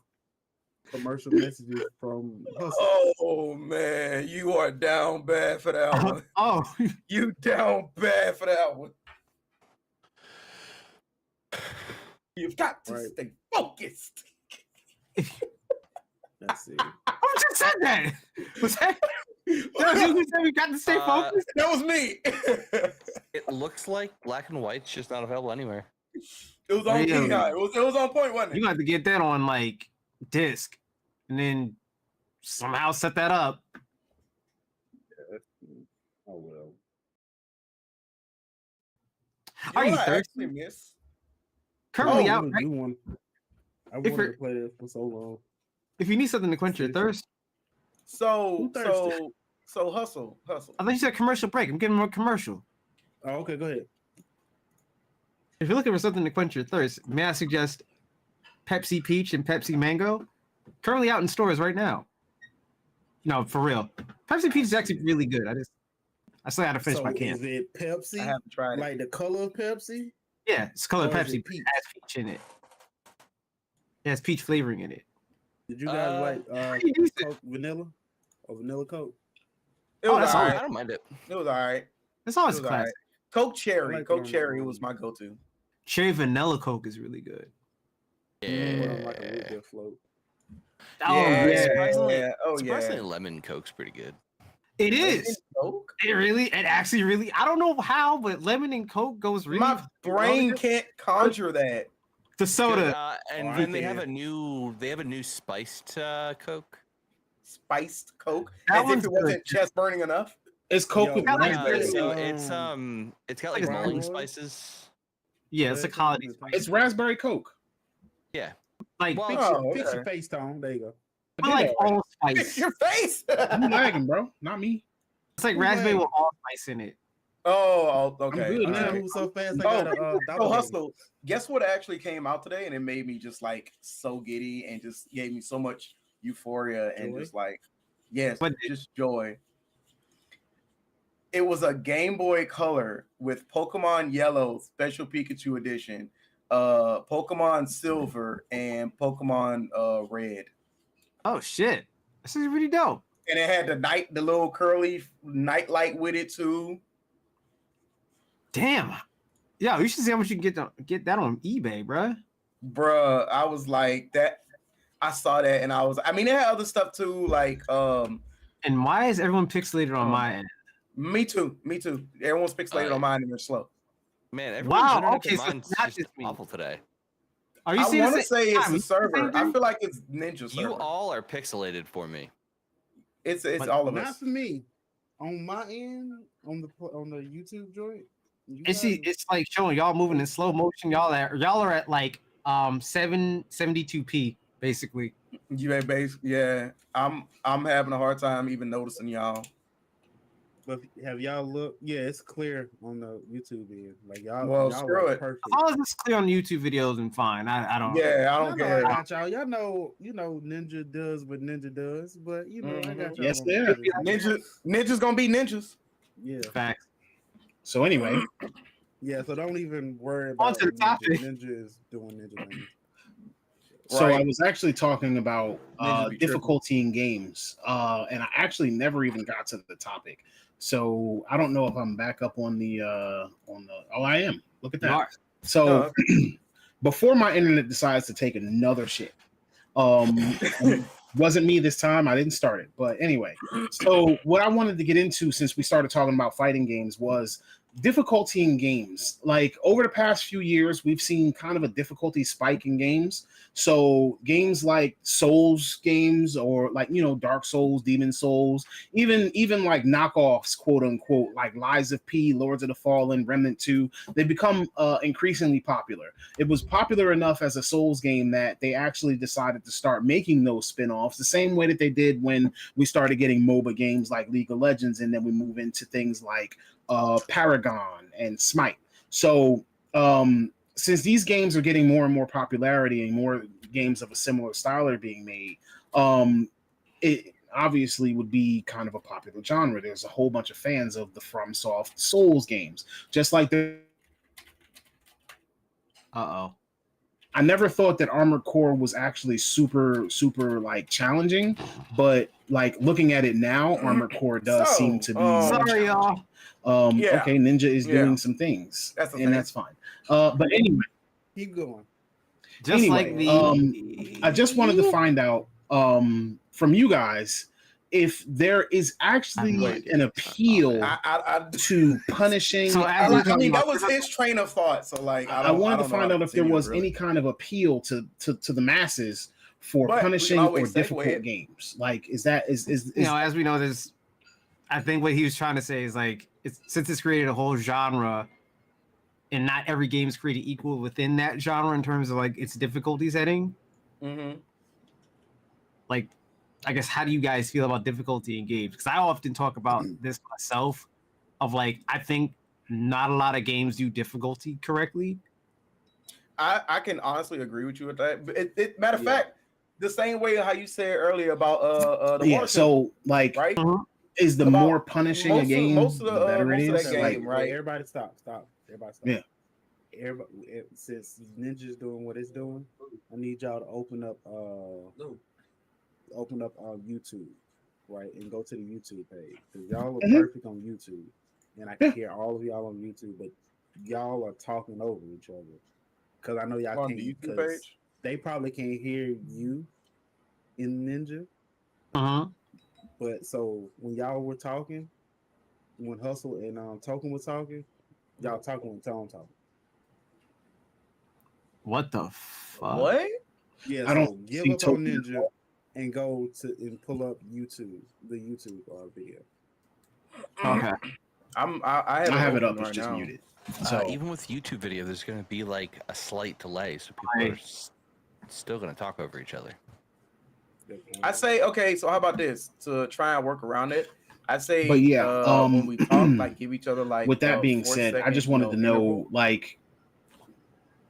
commercial messages from Hustle. Oh man, you are down bad for that one. Oh, You down bad for that one. You've got to Right. stay focused. Let's see. who just said that? Was that you who said we got to stay focused? That was me. it looks like Black and White's just not available anywhere. It was on Damn. PI. It was on point, wasn't You it? have to get that on like disc, and then somehow set that up. Oh well. Are know you what I thirsty? actually miss? Currently I out. wanna Right? do one. I If wanted to you're- play this for so long. If you need something to quench your thirst, So I'm thirsty. hustle. I thought you said commercial break. I'm getting more commercial. Oh, okay, go ahead. If you're looking for something to quench your thirst, may I suggest Pepsi Peach and Pepsi Mango? Currently out in stores right now. No, for real. Pepsi Peach is actually really good. I still gotta finish So my is can. it Pepsi? I haven't tried it. Like the color of Pepsi? Yeah, it's colored Or is Pepsi. it But it peach? has peach in it. It has peach flavoring in it. Did you guys like you use it? Coke vanilla or vanilla Coke? It Oh, was that's all all I right. don't mind it. It was all right. It's always It a was all right. classic. Coke Cherry. I like Coke it on Cherry the- was my go-to. Cherry vanilla Coke is really good. Or Yeah. like a root beer float. Oh yeah. yeah, Surprisingly- Oh Surprisingly, yeah. lemon Coke's pretty good. it Lemon is. Coke? It actually really. I don't know how, but lemon and Coke goes really. My brain can't conjure that. The soda. And Oh, I then they have can. a new spiced Coke. Spiced Coke. That As if one's it wasn't good. chest burning enough. It's Coke Yo, with I like raspberry. that. So it's got like Like a mulling Royal? spices. Yeah, it's a holiday. It's raspberry Coke. Yeah. Like, Well, Fix, Oh, your, fix your okay. face, Tom. There you go. I like allspice. Fix your face. You lagging, bro? Not me. It's like Who raspberry made with allspice in it. Oh, okay. I'm good all now. right. Moving so fast. I Oh, got a So dollar. hustle. Guess what actually came out today, and it made me just like so giddy and just gave me so much euphoria and Joy? just like yes, What- just joy. It was a Game Boy Color with Pokemon Yellow Special Pikachu Edition, Pokemon Silver, and Pokemon Red. Oh shit, this is really dope. And it had the little curly night light with it too. Damn. Yo, you should see how much you can get that on eBay, bruh. Bruh, I was like that. I saw that and I mean, it had other stuff too, like And why is everyone pixelated on my end? me too. Everyone's pixelated on mine and they're slow. Man, Wow, everyone's internet okay, so mine's it's not just just me. awful today. Are you I seeing want to this? say it's Tom, a you see the server. same I thing? feel like it's Ninja server. You all are pixelated for me. It's But all of Not us. for me. On my end, on the YouTube joint, you It's guys, it's like showing y'all moving in slow motion. Y'all are at like 772p basically. Yeah. I'm having a hard time even noticing y'all. but have y'all looked? Yeah, it's clear on the YouTube end. Like Well, y'all screw are it. perfect. As long as it's clear on YouTube videos, then fine. I don't. Yeah, I Y'all don't know I care. got y'all. Y'all know, Ninja does what Ninja does, but I got y'all. Yes, on they are. the- Ninjas gonna be ninjas. Yeah, Facts. So anyway, yeah. So don't even worry On about to the Ninja. topic. Ninja is doing Ninja things. so I Right. was actually talking about Ninja be tripping. difficulty in games, and I actually never even got to the topic. So I don't know if I'm back up on the. Oh, I am. Look at You that. are. So before my internet decides to take another shit, wasn't me this time. I didn't start it, but anyway. So what I wanted to get into since we started talking about fighting games was difficulty in games. Like over the past few years, we've seen kind of a difficulty spike in games. So games like Souls games, or like Dark Souls, Demon Souls, even like knockoffs, quote unquote, like Lies of P, Lords of the Fallen, Remnant 2, they become increasingly popular. It was popular enough as a Souls game that they actually decided to start making those spin-offs the same way that they did when we started getting MOBA games like League of Legends, and then we move into things like Paragon and Smite. So since these games are getting more and more popularity and more games of a similar style are being made, it obviously would be kind of a popular genre. There's a whole bunch of fans of the FromSoft Souls games, just like I never thought that Armored Core was actually super like challenging, but like looking at it now, Armored Core does seem to be more Sorry, challenging. y'all. Yeah. Okay, Ninja is Yeah. doing some things, That's the and thing. that's fine. But anyway, Keep going. Just Anyway, like the. I just wanted to find out from you guys if there is actually Wait. an appeal I to punishing. So as we're I talking mean, that about was his train of thought. So like, I wanted to don't know find how out if there continue it, was really. any kind of appeal to the masses for But we can punishing or always segue difficult it. games. Like, is as we know, there's. I think what he was trying to say is like, since it's created a whole genre, and not every game is created equal within that genre in terms of like its difficulty setting. Mhm. Like, I guess, how do you guys feel about difficulty in games? Because I often talk about this myself, of like, I think not a lot of games do difficulty correctly. I can honestly agree with you with that. But matter of Yeah. fact, the same way how you said earlier about the yeah? water So like, right? is the About more punishing a game, most of the better it most of is? that Like, game, right? Everybody stop. Everybody stop. Yeah. Everybody, since Ninja's doing what it's doing, I need y'all to open up YouTube, right, and go to the YouTube page, because y'all are perfect on YouTube, and I can hear all of y'all on YouTube, but y'all are talking over each other, because I know y'all On can't. the YouTube 'Cause page. they probably can't hear you in Ninja, but so when y'all were talking, when Hustle and Token was talking, y'all talking when Tone talking. What the fuck? What? Yeah, I so don't give see up on Token. Ninja and go to and pull up YouTube, the YouTube video. Okay. I I have it open up. It's right just now. muted. So Even with YouTube video, there's going to be like a slight delay, so people Right. are still going to talk over each other. I say okay. So how about this to try and work around it? I say, But yeah, when we talk, like give each other like. with that being 4 said, I second, just wanted to know, interval. like,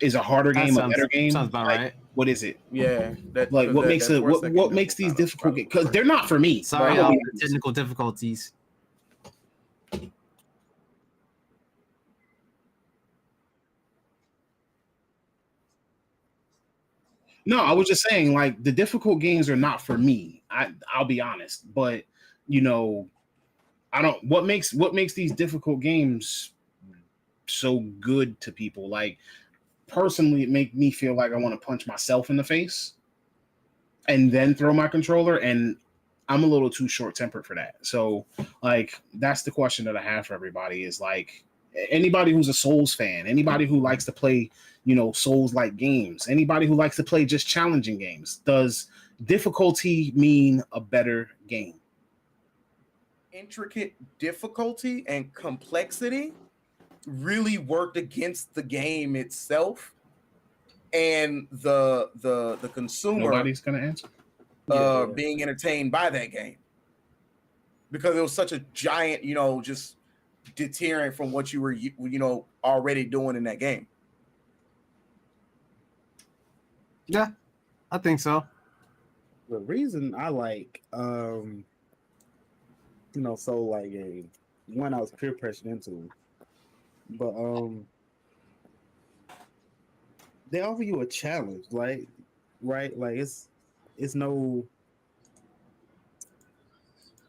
is a harder That game a sounds, better game? sounds about Like, right. what is it? Yeah, that Like, what that- makes that it 4 what second what interval makes these kinda difficult rather- because they're not for me. Sorry, I'm y'all. gonna be The honest. technical difficulties. No, I was just saying, like, the difficult games are not for me. I'll be honest, but I don't. What makes these difficult games so good to people? Like, personally, it make me feel like I want to punch myself in the face and then throw my controller, and I'm a little too short tempered for that. So, like, that's the question that I have for everybody: is like, anybody who's a Souls fan, anybody who likes to play, Souls-like games, anybody who likes to play just challenging games, does difficulty mean a better game? Intricate difficulty and complexity really worked against the game itself and the consumer. Nobody's gonna answer. Being entertained by that game, because it was such a giant, just deterrent from what you were, already doing in that game. Yeah, I think so. The reason I like, soul-like games, one, I was peer pressured into them, but they offer you a challenge, right? Like it's no,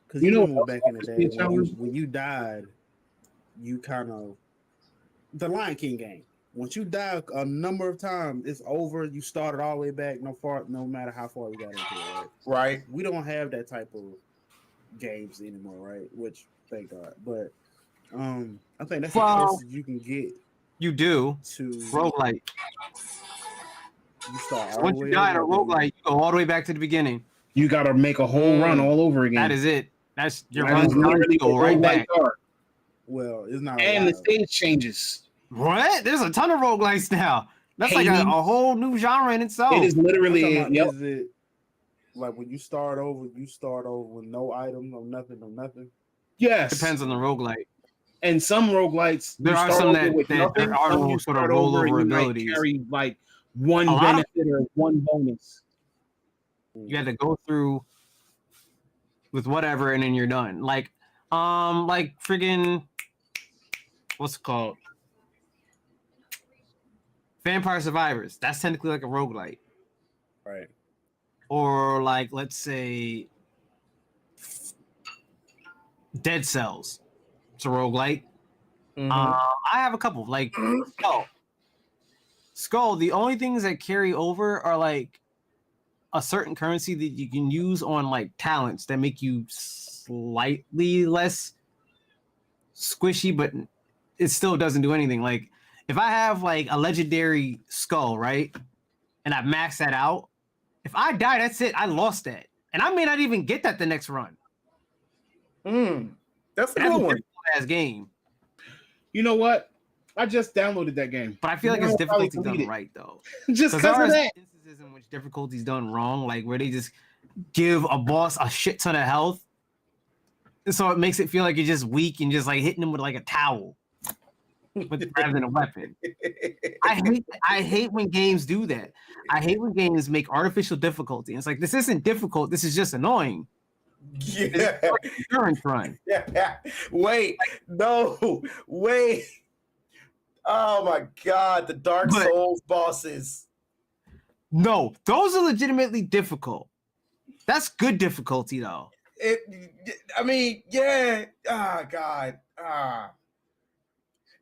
because back in the day when you died, you kind of the Lion King game. Once you die a number of times, it's over. You started all the way back, no matter how far we got into it. Right? Right. We don't have that type of games anymore, right? Which thank God. But I think that's the closest you can get. You do to roguelike. You start Once you die in a roguelike, you go all the way back to the beginning. You got to make a whole run all over again. That is it. That's your That run. is literally Go what right roguelike back. are. Well, it's not. And the stage changes. What? There's a ton of roguelikes now. That's like a Hades. whole new genre in itself. It is literally. Is it like when you start over with no items, no nothing? Yes. Depends on the roguelike. And some roguelites, There are some that there are no sort of rollover abilities. Carry like one A lot of- benefit or one bonus. You had to go through with whatever, and then you're done. Like friggin' what's it called? Vampire Survivors. That's technically like a roguelike. Right. Or like, let's say, Dead Cells. It's a roguelike. Mhm. I have a couple. Like Skull. The only things that carry over are like a certain currency that you can use on like talents that make you slightly less squishy, but it still doesn't do anything. Like if I have like a legendary skull, right, and I max that out, if I die, that's it. I lost that, and I may not even get that the next run. That's a That's good a one. difficult ass game, You know what? I just downloaded that game. but I feel like Now it's I'll probably difficulty done delete it. right though. Just Because because there of are that. instances in which difficulty's done wrong, like where they just give a boss a shit ton of health, and so it makes it feel like you're just weak and just like hitting them with like a towel, rather than a weapon. I hate when games do that. I hate when games make artificial difficulty. It's like, this isn't difficult. This is just annoying. Yeah. Endurance run. Wait. Oh my God, the Dark But- Souls bosses. No, those are legitimately difficult. That's good difficulty though. Yeah. Oh God.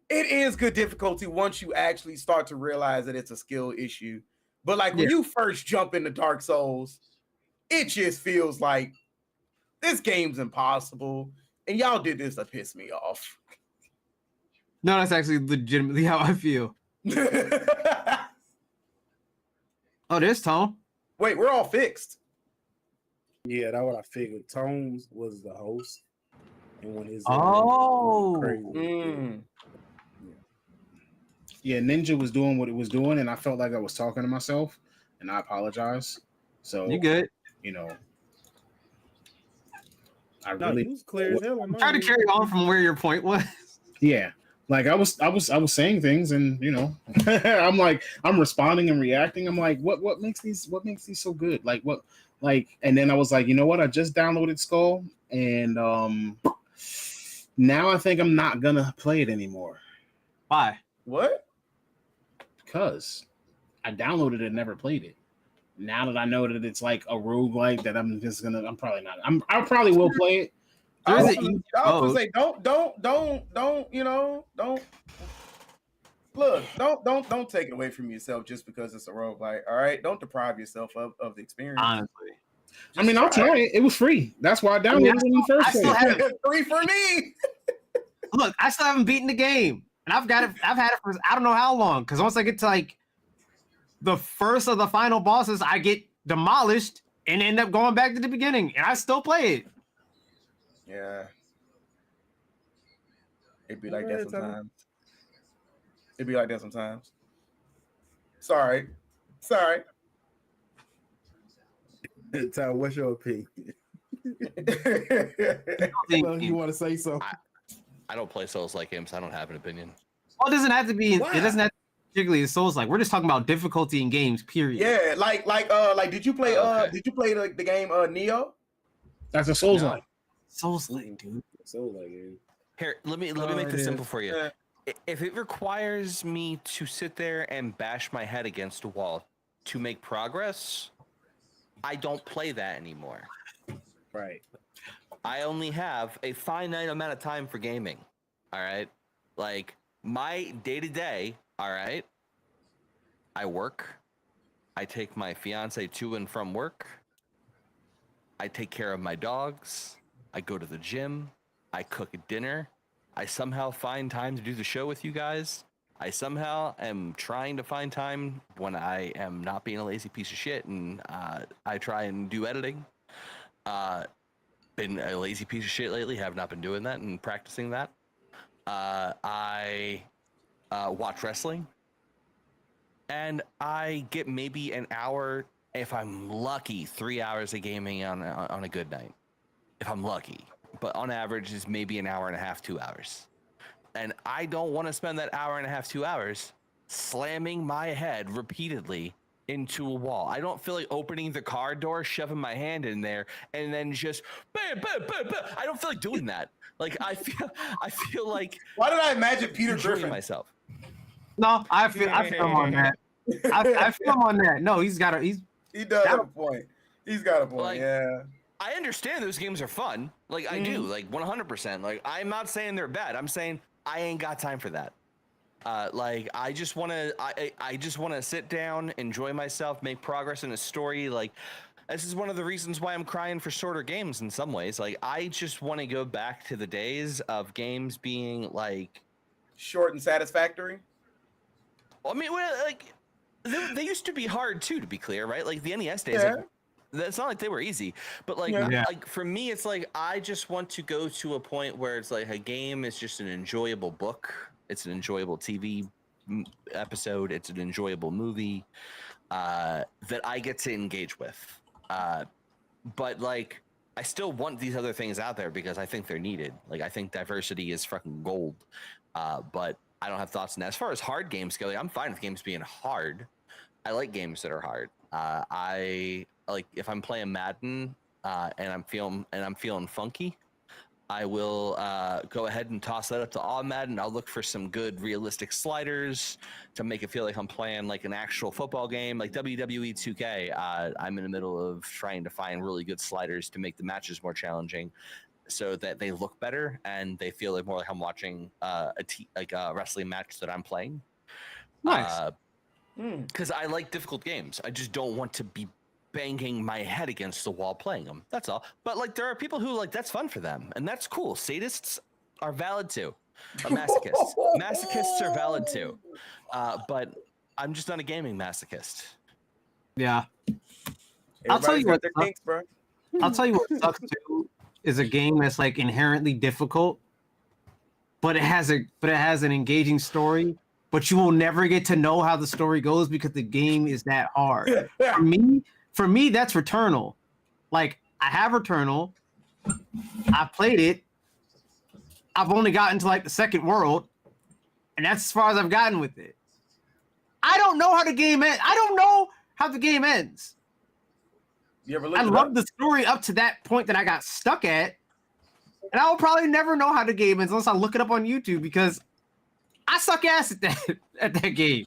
It is good difficulty once you actually start to realize that it's a skill issue. But like when you first jump into Dark Souls, it just feels like this game's impossible. And y'all did this to piss me off. No, that's actually legitimately how I feel. Oh, there's Tone. Wait, we're all fixed. Yeah, that's what I figured. Tones was the host, and when his Oh. crazy. Yeah, Ninja was doing what it was doing, and I felt like I was talking to myself, and I apologize. So You good? No, I really he was clear as hell. Try to carry on from where your point was. Yeah, like I was saying things, and I'm responding and reacting. I'm like, what makes these so good? And then I was like, you know what? I just downloaded Skull, and now I think I'm not gonna play it anymore Why? What? because I downloaded it and never played it. Now that I know that it's like a roguelike, that I probably will play it. There is I an was easy gonna mode. say, don't take it away from yourself just because it's a roguelike. All right, don't deprive yourself of the experience. Honestly, I mean, I'll try it. It was free. That's why I downloaded it when you first I still said it. have- Free for me. look, I still haven't beaten the game. and I've got it. I've had it for I don't know how long. Because once I get to like the first of the final bosses, I get demolished and end up going back to the beginning, and I still play it. Yeah. It'd be like that sometimes. It'd be like that sometimes. Sorry. Tyler, what's your opinion? Well, you want to say so? I don't play Souls-like games. I don't have an opinion. Well, it doesn't have to be. Why? It doesn't have to be particularly Souls like. We're just talking about difficulty in games. Period. Yeah, like did you play Okay. did you play the game Neo? That's a Souls like. Souls like, dude. So like, Here, let me make this simple for you. If it requires me to sit there and bash my head against a wall to make progress, I don't play that anymore. right. I only have a finite amount of time for gaming. All right. Like my day to day. All right. I work. I take my fiance to and from work. I take care of my dogs. I go to the gym. I cook dinner. I somehow find time to do the show with you guys. I somehow am trying to find time when I am not being a lazy piece of shit, and I try and do editing. Been a lazy piece of shit lately. Have not been doing that and practicing that. I watch wrestling, and I get maybe an hour, if I'm lucky, 3 hours of gaming on a good night, if I'm lucky. But on average, it's maybe an hour and a half, 2 hours. And I don't want to spend that hour and a half, 2 hours slamming my head repeatedly into a wall. I don't feel like opening the car door, shoving my hand in there, and then just bam, bam, bam, bam. I don't feel like doing that. Like I feel like Why did I imagine Peter enjoying Griffin? myself. No, I feel him on that. I feel him on that. No, he does have a point. He's got a point. Like, yeah. I understand those games are fun. Like I do, like 100%. Like I'm not saying they're bad. I'm saying I ain't got time for that. Like I just want to sit down, enjoy myself, make progress in a story. Like this is one of the reasons why I'm crying for shorter games in some ways. Like I just want to go back to the days of games being like Short and satisfactory. I mean, well, like they used to be hard too, to be clear, right? Like the NES days, Yeah. like, it's not like they were easy, but like, Yeah. like for me, it's like I just want to go to a point where it's like a game is just an enjoyable book, it's an enjoyable TV episode, it's an enjoyable movie that I get to engage with. But like, I still want these other things out there because I think they're needed. Like, I think diversity is fucking gold. But I don't have thoughts on that. As far as hard games go, like, I'm fine with games being hard. I like games that are hard. I like if I'm playing Madden and I'm feeling funky, I will go ahead and toss that up to all Madden. I'll look for some good realistic sliders to make it feel like I'm playing like an actual football game, like WWE 2K. I'm in the middle of trying to find really good sliders to make the matches more challenging, so that they look better and they feel like more like I'm watching a wrestling match that I'm playing. nice. Because I like difficult games. I just don't want to be banging my head against the wall playing them. That's all. But like, there are people who like that's fun for them, and that's cool. Sadists are valid too. Or masochists. Masochists are valid too. But I'm just not a gaming masochist. Yeah. I'll tell Everybody's you got what their sucks. kinks, bro. I'll tell you what sucks too is a game that's like inherently difficult, but it has an engaging story, but you will never get to know how the story goes because the game is that hard. For me, that's Returnal. Like, I have Returnal. I played it. I've only gotten to like the second world, and that's as far as I've gotten with it. I don't know how the game ends. I don't know how the game ends. You ever looked I it love up? the story up to that point that I got stuck at, and I will probably never know how the game ends unless I look it up on YouTube because I suck ass at that game.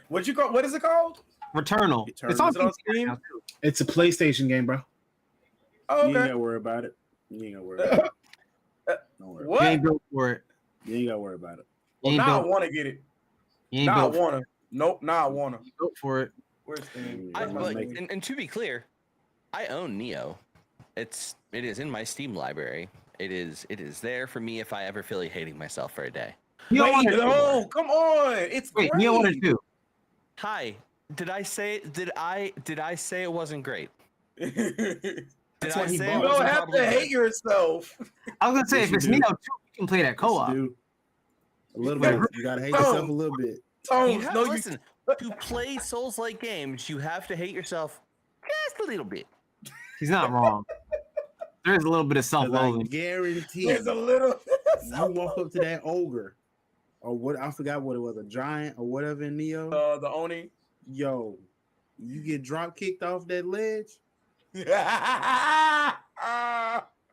What is it called? Returnal. Returnal. It's on Is it on PC Steam? now, too. It's a PlayStation game, bro. Oh, You ain't okay. gotta worry about it. You ain't gotta worry about it. Don't worry. You What? ain't built for it. You ain't gotta worry about it. You Well, ain't now I built, want to get it. you ain't Now I built, want to. Nope. Now I want to. built for it. Where's Steam? I- Where's my But, Steam? and to be clear, I own Neo. It is in my Steam library. It is there for me if I ever feel like hating myself for a day. Neo Wait, 1 or 2? no, come on. It's Wait, great. Neo 1 or 2? Hi. Did I say it wasn't great? Did That's I why he say You it bought don't wasn't have probably to hate good? yourself. I was gonna say Yes, if you it's do. Neo 2, you can play that Yes, co-op. you do. A little Yeah, bit. You gotta hate bro. yourself a little bit. Tones, no, you. Listen, to play Souls-like games, you have to hate yourself just a little bit. He's not wrong. There is a little bit of 'Cause I self-loathing. guarantee There's a little. you walk up to that ogre or what I forgot what it was, a giant or whatever in Neo. The Oni. Yo, you get drop kicked off that ledge,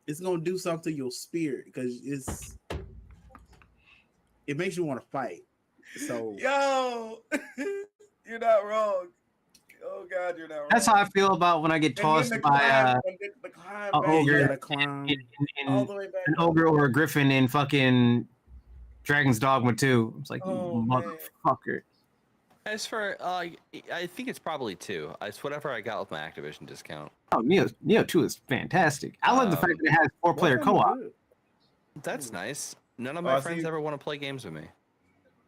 it's gonna do something to your spirit because it makes you want to fight. So Yo, you're not wrong. Oh God, you're not wrong. That's how I feel about when I get tossed by the climb a back, you ogre. gotta climb. all in the way back. an ogre or a griffin in fucking Dragon's Dogma 2. It's like, Oh, you man. motherfucker. As for, I think it's probably 2. It's whatever I got with my Activision discount. Oh, Neo 2 is fantastic. I love the fact that it has 4-player Both of them co-op. good. That's nice. None of Oh, my I friends see. ever want to play games with me.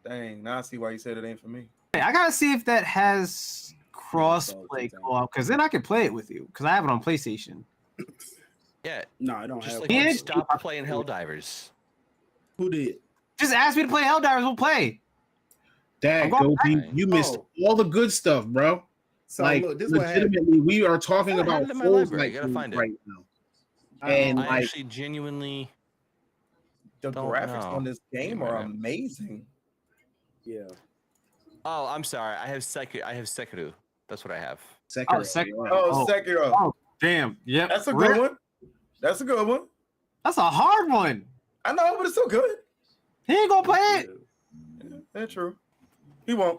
Dang, now I see why you said it ain't for me. Hey, I gotta see if that has cross-play co-op, because then I can play it with you, because I have it on PlayStation. Yeah, No, I don't just have. like Yeah. stop playing Helldivers. Who did? Just ask me to play Helldivers, we'll play. Dad, I'm going Gopi, back. you missed Oh. all the good stuff, bro. So Like look, this is what happened. legitimately, we are talking I had about it in my Souls library. like You gotta find it. right now. I And I like, actually genuinely The Don't graphics know. on this game Wait a are minute. amazing. Yeah. Oh, I'm sorry. I have Sekiro. That's what I have. Sekiro. Oh, Sekiro. yeah. Oh, Sekiro. Oh, damn. Yep. That's a good one. That's a good one. That's a hard one. I know, but it's still good. He ain't gonna play it. Yeah, that's true. He won't.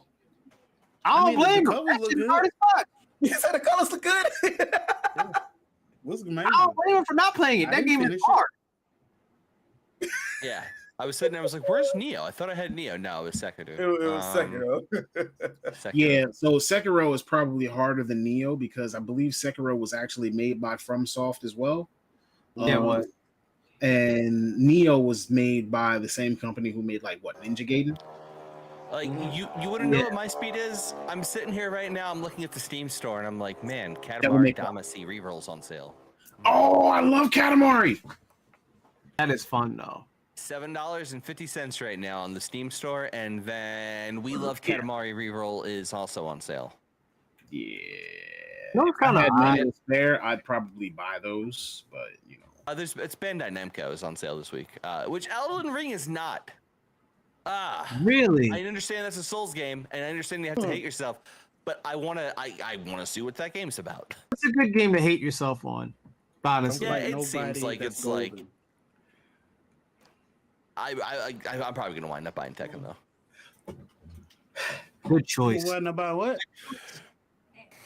I don't mean, the blame him. colors That look shit's good. hard as fuck. You said the colors look good. What's I amazing? don't blame him for not playing it. I That didn't game is finish it. hard. Yeah. I was sitting there. I was like, "Where's Neo? I thought I had Neo. No, it was Sekiro. It was Sekiro. Sekiro. Yeah, so Sekiro is probably harder than Neo because I believe Sekiro was actually made by FromSoft as well. Yeah, it was. And Neo was made by the same company who made like what, Ninja Gaiden? Like you want to know what my speed is? I'm sitting here right now. I'm looking at the Steam store, and I'm like, man, Devil May Katamari Cry. Damacy rerolls on sale. Oh, I love Katamari. That is fun though. $7.50 right now on the Steam store, and then We Love Yeah. Katamari reroll is also on sale. Yeah. No, If kinda I had odd. money to spare, I'd probably buy those, but you know. It's Bandai Namco is on sale this week, which Elden Ring is not. Really? I understand that's a Souls game, and I understand you have to hate yourself, but I wanna see what that game's about. It's a good game to hate yourself on. Honestly. Yeah, Like it nobody seems like that's it's like- golden. I'm probably gonna wind up buying Tekken though. Good choice. What about what?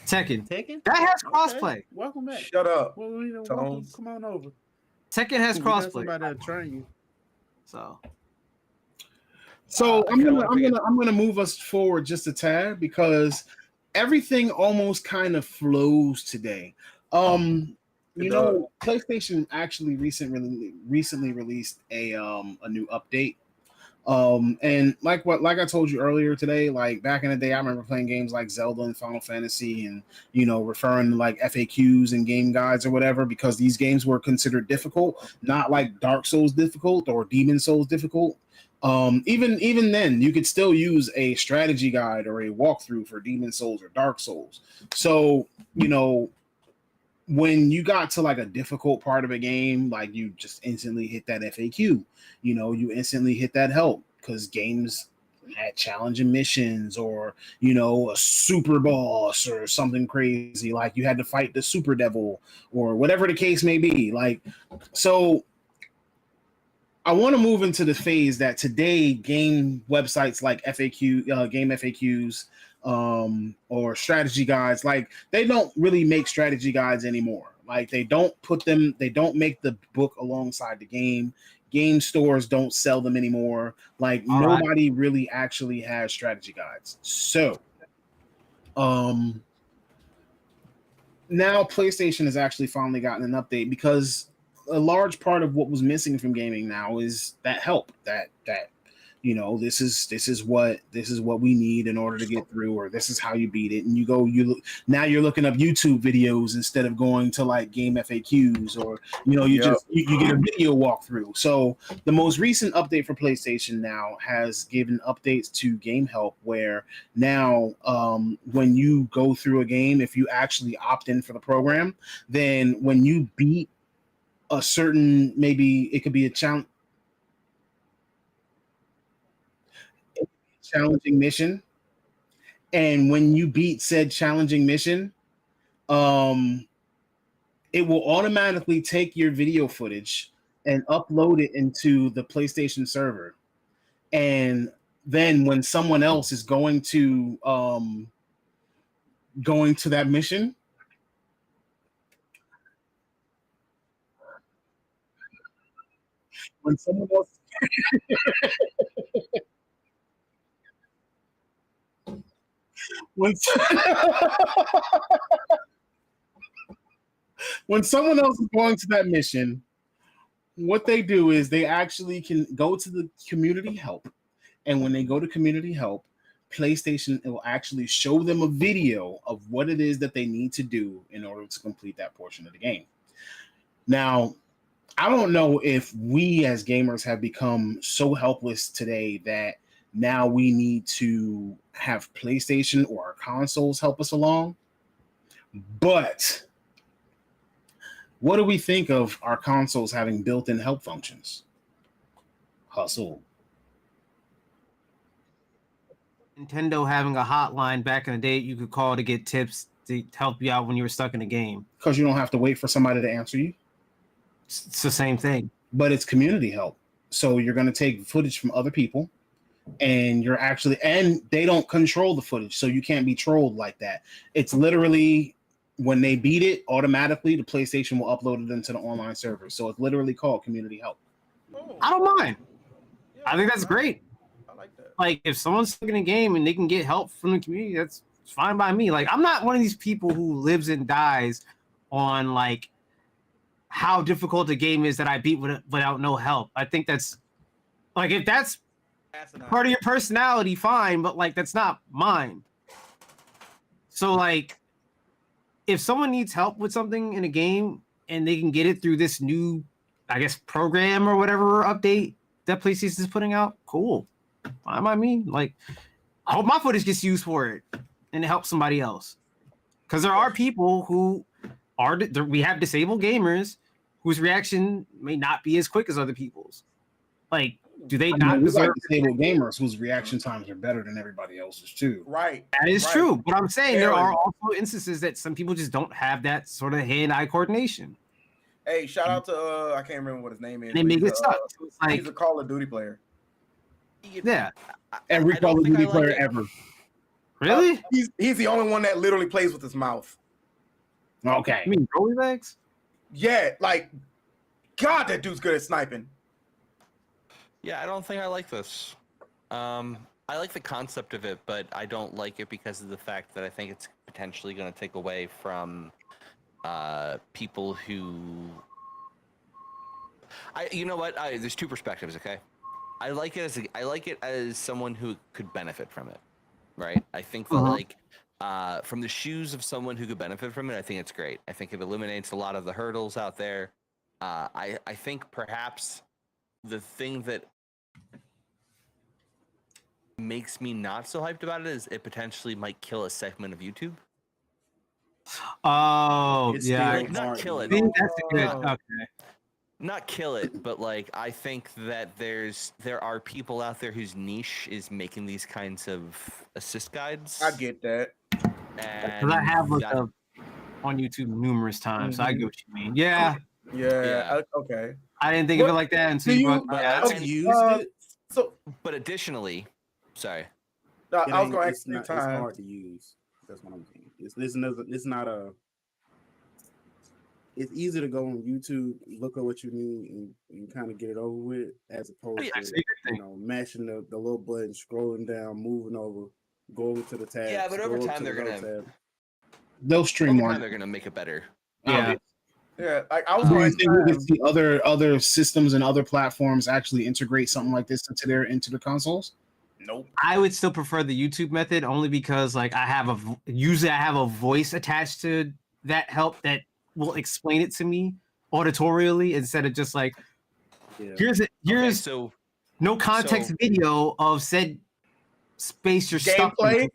Tekken. Tekken? That has Okay. crossplay. Welcome back. Shut up. Well, welcome. Tones. Come on over. Tekken has We got crossplay. somebody to train you. So So I I'm kinda gonna wanna I'm gonna move us forward just a tad because everything almost kind of flows today. You It know, PlayStation actually recently released a new update. And like I told you earlier today, like back in the day, I remember playing games like Zelda and Final Fantasy, and you know, referring to like FAQs and game guides or whatever, because these games were considered difficult, not like Dark Souls difficult or Demon Souls difficult. Even then, you could still use a strategy guide or a walkthrough for Demon Souls or Dark Souls. So, you know, when you got to like a difficult part of a game, like you just instantly hit that FAQ, you know, you instantly hit that help because games had challenging missions or, you know, a super boss or something crazy. Like you had to fight the super devil or whatever the case may be. Like, so I want to move into the phase that today game websites like game FAQs, or strategy guides, like they don't really make strategy guides anymore. Like they don't make the book alongside the game. Game stores don't sell them anymore. Like All right. nobody really actually has strategy guides. So, now PlayStation has actually finally gotten an update because a large part of what was missing from gaming now is that help, that you know, this is what we need in order to get through, or this is how you beat it. And now you're looking up YouTube videos instead of going to like game FAQs, or you get a video walkthrough. So the most recent update for PlayStation now has given updates to Game Help, where now when you go through a game, if you actually opt in for the program, then when you beat a certain, maybe it could be a challenging mission, and when you beat said challenging mission, it will automatically take your video footage and upload it into the PlayStation server. And then when someone else is going to that mission, when someone else when, when someone else is going to that mission, what they do is they actually can go to the community help. And when they go to community help, PlayStation will actually show them a video of what it is that they need to do in order to complete that portion of the game. Now, I don't know if we as gamers have become so helpless today that now we need to have PlayStation or our consoles help us along. But what do we think of our consoles having built-in help functions? Hustle. Nintendo having a hotline back in the day you could call to get tips to help you out when you were stuck in a game. Because you don't have to wait for somebody to answer you. It's the same thing. But it's community help. So you're going to take footage from other people, and they don't control the footage, so you can't be trolled like that. It's literally, when they beat it, automatically the PlayStation will upload it into the online server. So it's literally called community help. I don't mind. I think that's great. I like that. Like, if someone's stuck in a game and they can get help from the community, that's fine by me. Like, I'm not one of these people who lives and dies on like how difficult a game is that I beat without no help. I think that's like, if that's part of your personality, fine, but like that's not mine. So like, if someone needs help with something in a game and they can get it through this new, I guess, program or whatever update that PlayStation is putting out, cool. I mean, like, I hope my footage gets used for it and it helps somebody else. Because there are people who we have disabled gamers whose reaction may not be as quick as other people's. Like, do they not deserve disabled gamers whose reaction times are better than everybody else's too? Right. That is true. But I'm saying there are also instances that some people just don't have that sort of hand-eye coordination. Hey, shout out to I can't remember what his name is. And they make it stuck. So it's like, he's a Call of Duty player. yeah. Every Call of Duty player ever. Really? He's the only one that literally plays with his mouth. Okay. You mean Rolly Legs? Yeah, like, God, that dude's good at sniping. Yeah, I don't think I like this. I like the concept of it, but I don't like it because of the fact that I think it's potentially going to take away from people who. You know what? There's two perspectives. Okay, I like it as someone who could benefit from it, right? I think that like from the shoes of someone who could benefit from it, I think it's great. I think it eliminates a lot of the hurdles out there. I think perhaps the thing that makes me not so hyped about it is it potentially might kill a segment of YouTube. Oh, It's yeah. still Like, not kill it. I think that's a good. Okay. Not kill it, but like I think that there are people out there whose niche is making these kinds of assist guides. I get that. And Because I have looked that- up on YouTube numerous times, so I get what you mean. Yeah, Yeah. Okay. I didn't think of it like that until you brought that up. I've used it. So but additionally, sorry. I was It going to ain't- ask you it's time. hard to use. That's what I'm saying. It's not a. It's easy to go on YouTube, look at what you need, and kind of get it over with, as opposed Yeah, that's a to good thing. mashing the little button, scrolling down, moving over, go over to the tab. Yeah, but over time they're gonna They'll over streamline. time they're gonna make it better. Yeah. Yeah, like I was Do you going think we to could see other systems and other platforms actually integrate something like this into the consoles? Nope. I would still prefer the YouTube method only because like I have usually I have a voice attached to that help that will explain it to me auditorially instead of just like Yeah. here's Okay, so no context video of said space you're stuck Gameplay. in.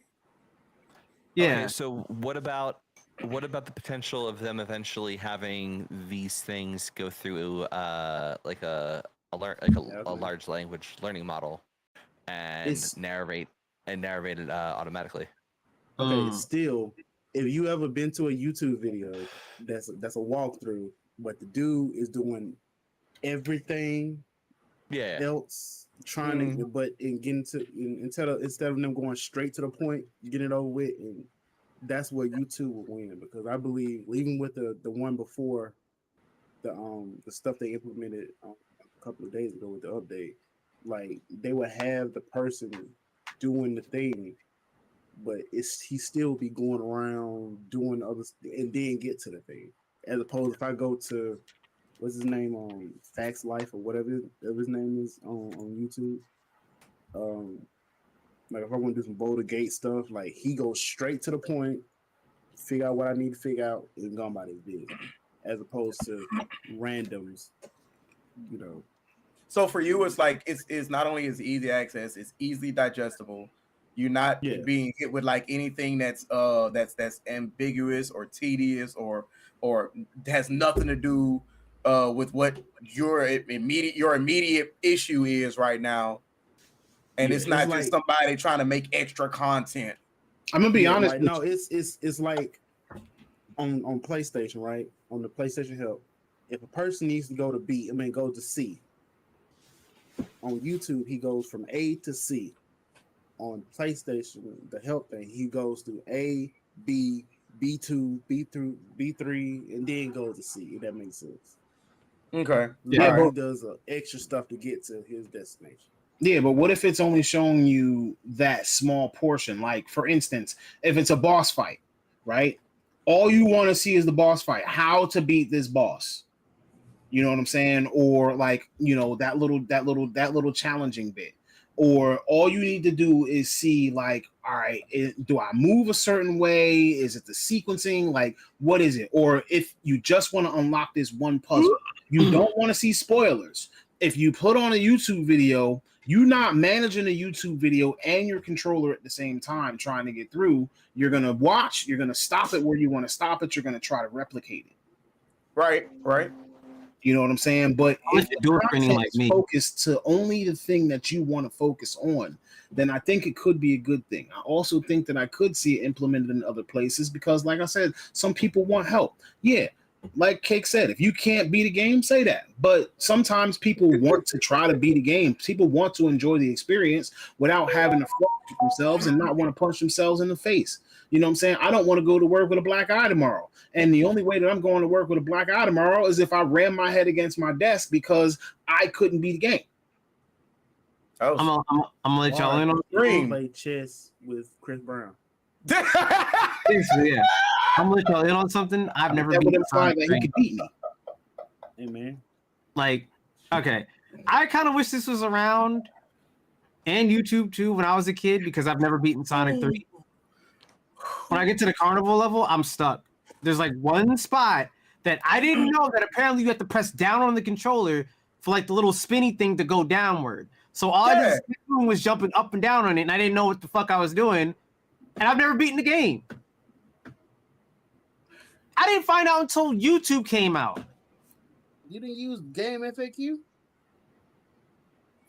Yeah. okay, so what about the potential of them eventually having these things go through like a large language learning model and It's- narrate it automatically? Okay, still, if you ever been to a YouTube video that's a walkthrough, but the dude is doing everything Yeah. else, trying to, but in getting to instead of them going straight to the point, get it over with, and that's where YouTube will win because I believe even with the one before the stuff they implemented a couple of days ago with the update, like they would have the person doing the thing, but he still be going around doing other and then get to the thing. As opposed if I go to what's his name on Facts Life or whatever his name is on YouTube. Like if I want to do some Boulder Gate stuff, like he goes straight to the point, figure out what I need to figure out, and gone by his business. As opposed to randoms, you know. So for you, it's like it's not only is easy access, it's easily digestible. You're not being hit with like anything that's ambiguous or tedious or has nothing to do with what your immediate issue is right now. And it's not just somebody trying to make extra content. I'm gonna be honest. Like, no, it's like on PlayStation, right? On the PlayStation Help, if a person needs to go to C. On YouTube, he goes from A to C. On PlayStation, the help thing, he goes through A, B, B2, B3, and then goes to C. If that makes sense. Okay. Yeah, he does extra stuff to get to his destination. Yeah, but what if it's only showing you that small portion? Like, for instance, if it's a boss fight, right? All you want to see is the boss fight, how to beat this boss. You know what I'm saying? Or like, you know, that little challenging bit. Or all you need to do is see like, all right, do I move a certain way? Is it the sequencing? Like, what is it? Or if you just want to unlock this one puzzle, you don't want to see spoilers. If you put on a YouTube video, you're not managing a YouTube video and your controller at the same time trying to get through. You're going to watch, you're going to stop it where you want to stop it. You're going to try to replicate it. Right. You know what I'm saying? But if you're doing like me, focused to only the thing that you want to focus on, then I think it could be a good thing. I also think that I could see it implemented in other places because, like I said, some people want help. Yeah, like Cake said, if you can't beat a game, say that. But sometimes people want to try to beat a game. People want to enjoy the experience without having to frustrate themselves and not want to punch themselves in the face. You know what I'm saying? I don't want to go to work with a black eye tomorrow. And the only way that I'm going to work with a black eye tomorrow is if I ram my head against my desk because I couldn't beat the game. Oh, I'm gonna let y'all in on Dream. Play chess with Chris Brown. seriously, yeah. I'm gonna let y'all in on something. I've never That would beaten imply Sonic that he 3. could beat me. Hey man. Like, okay, I kind of wish this was around and YouTube too when I was a kid because I've never beaten Sonic 3. When I get to the carnival level, I'm stuck. There's like one spot that I didn't know that apparently you have to press down on the controller for like the little spinny thing to go downward. So all I did was jumping up and down on it, and I didn't know what the fuck I was doing. And I've never beaten the game. I didn't find out until YouTube came out. You didn't use Game FAQ?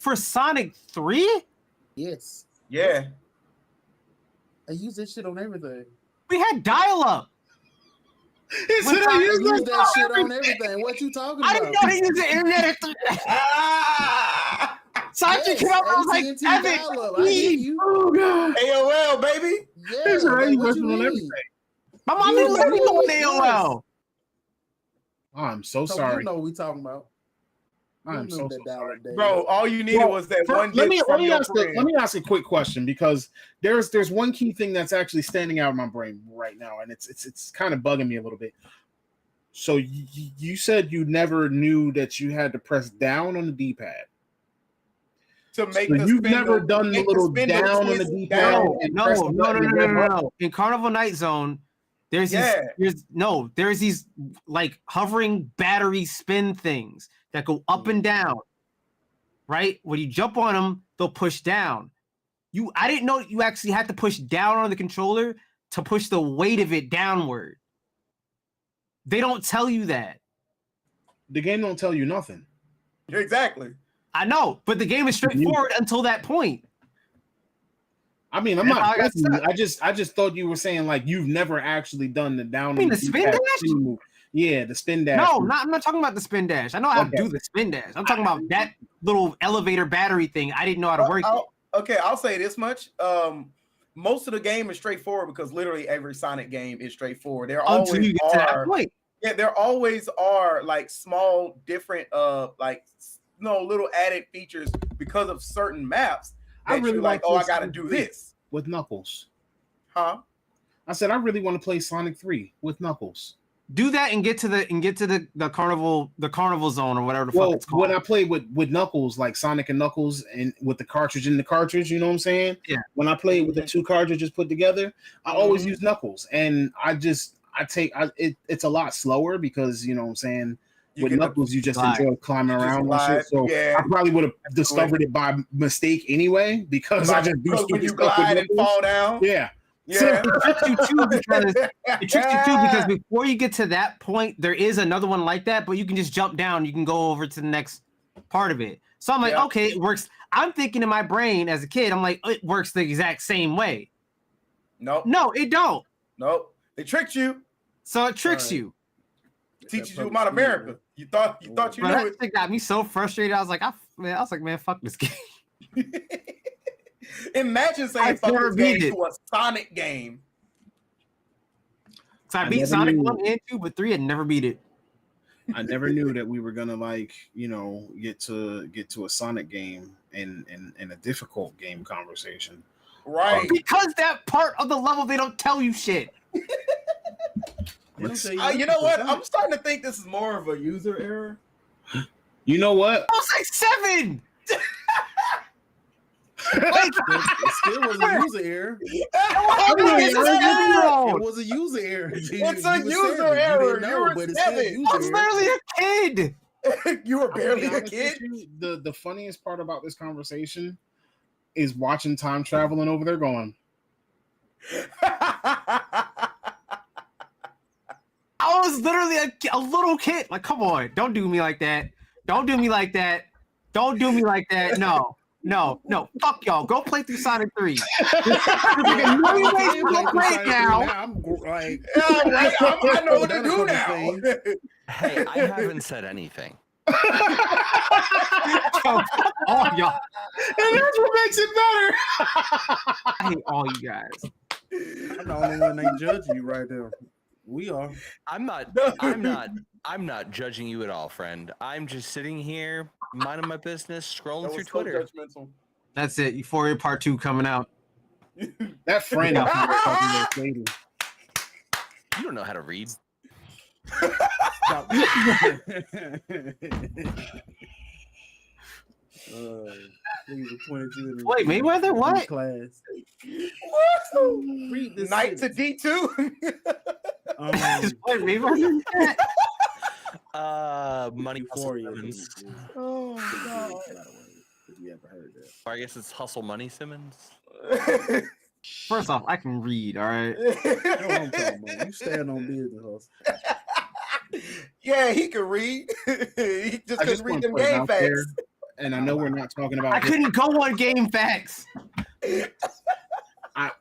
For Sonic 3? Yes. Yeah. I use that shit on everything. We had dial-up. He said I use use that shit on everything. What you talking I about? didn't know how to use the internet. Sonic came out, I was like, Epic. I hear you. Oh god. AOL, baby. Yeah, He said I like, use what that you on mean? everything. My mom You didn't let me know go on it, AOL. I'm so So sorry. you know what we talking about. I'm so that sorry. Bro, all you needed was that one Let me gift from your ask friend. let me ask a quick question because there's one key thing that's actually standing out in my brain right now, and it's kind of bugging me a little bit. So you said you never knew that you had to press down on the D-pad. To make So the you've spindle, never done the make little spindle down on the twist D-pad down. and press the button and rev up? No. In Carnival Night Zone, there's these like hovering battery spin things that go up and down. Right? When you jump on them, they'll push down. I didn't know you actually had to push down on the controller to push the weight of it downward. They don't tell you that. The game don't tell you nothing. Exactly. I know, but the game is straightforward until that point. I mean, I'm not. I just thought you were saying like you've never actually done the down. I mean, the spin dash. Move. Yeah, the spin dash. No, I'm not talking about the spin dash. I know how to do the spin dash. I'm talking about that little elevator battery thing. I didn't know how to work it. Okay, I'll say this much. Most of the game is straightforward because literally every Sonic game is straightforward. There always Until you get to that point. Yeah, there always are like small, different, little added features because of certain maps. I really like, I got to do this with Knuckles. Huh? I said I really want to play Sonic 3 with Knuckles. Do that and get to the carnival zone or whatever the fuck it's called. When I play with Knuckles, like Sonic and Knuckles, and with the cartridge in the cartridge, you know what I'm saying? Yeah. When I play with the two cartridges put together, I always use Knuckles, and it's a lot slower because you know what I'm saying. With Knuckles, you just enjoy climbing around and shit. So I probably would have discovered it by mistake anyway because I just do stupid stuff glide and fall down. Yeah. Yeah. It tricks you too because before you get to that point, there is another one like that, but you can just jump down. You can go over to the next part of it. So I'm like, okay, it works. I'm thinking in my brain as a kid, I'm like, it works the exact same way. Nope. No, it don't. Nope. They tricked you. So it tricks you. Teaches you about America. You thought you knew it. It got me so frustrated. I was like, man, fuck this game. Imagine saying fuck this game to a Sonic game. So I beat Sonic 1 and 2, but 3 had never beat it. I never knew that we were gonna get to a Sonic game in a difficult game conversation. Right. Because that part of the level they don't tell you shit. You know what? I'm starting to think this is more of a user error. You know what? I was like 7. It still was a user error. It was a user error. It's a user error. You were 7. I was barely a kid. You were barely a kid. The funniest part about this conversation is watching time traveling over there going. I was literally a little kid. Like, come on, don't do me like that. Don't do me like that. Don't do me like that. No. Fuck y'all. Go play through Sonic 3. There's like a million ways to go play it now. I'm like, I know what to do now. Hey, I haven't said anything. All y'all. And that's what makes it better. I hate all you guys. I'm the only one that judging you right there. We are. I'm not judging you at all, friend. I'm just sitting here, minding my business, scrolling through Twitter. That's it. Euphoria Part 2 coming out. That friend out there fucking You don't know how to read. Wait, Mayweather, what? Class. Read this Knight to D2. Wait, Mayweather? Money Euphoria. Oh God. You ever heard that? Or I guess it's Hustle Money Simmons. First off, I can read, all right? You stand on business, Hustle. Yeah, he can read. He just couldn't read them game facts. And I know we're not talking about. I couldn't go on Game Facts.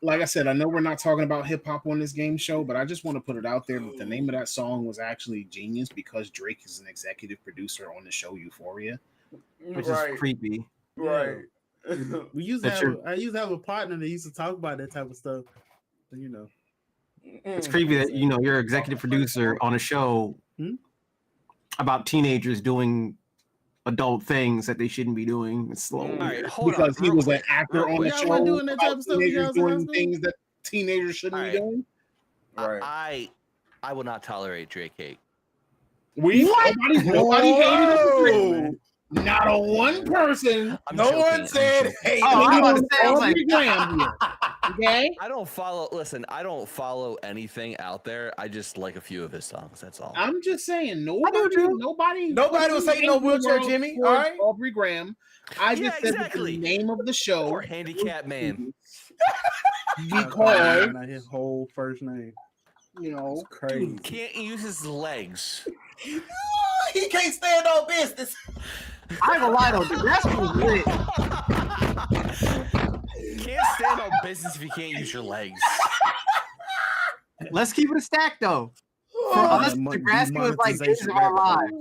Like I said, I know we're not talking about hip hop on this game show, but I just want to put it out there that the name of that song was actually genius because Drake is an executive producer on the show Euphoria, which is creepy. Right. I used to have a partner that used to talk about that type of stuff. You know, it's creepy that you're executive producer on a show about teenagers doing adult things that they shouldn't be doing. It's slow. Right, because he was an actor on the show doing that type of stuff. Doing things that teenagers shouldn't be doing. Right. I will not tolerate Drake hate. Nobody hated Whoa. it. Not a one person. I'm No joking, one I'm said, joking. hey, Oh, I was about to say, I was like, Aubrey Graham here. Okay? I don't follow. Listen, I don't follow anything out there. I just like a few of his songs. That's all. I'm just saying, do. nobody was hating on Wheelchair Jimmy, all right? Aubrey Graham. I Yeah, just said exactly. the name of the show Poor handicapped man. because Not his whole first name. you know It's crazy. Dude can't use his legs. he can't stand on business. I ain't gonna lie though, Degrassi was lit. Can't stand on business if you can't use your legs. Let's keep it a stack though. For Oh, us, Degrassi was like Days of Our Lives.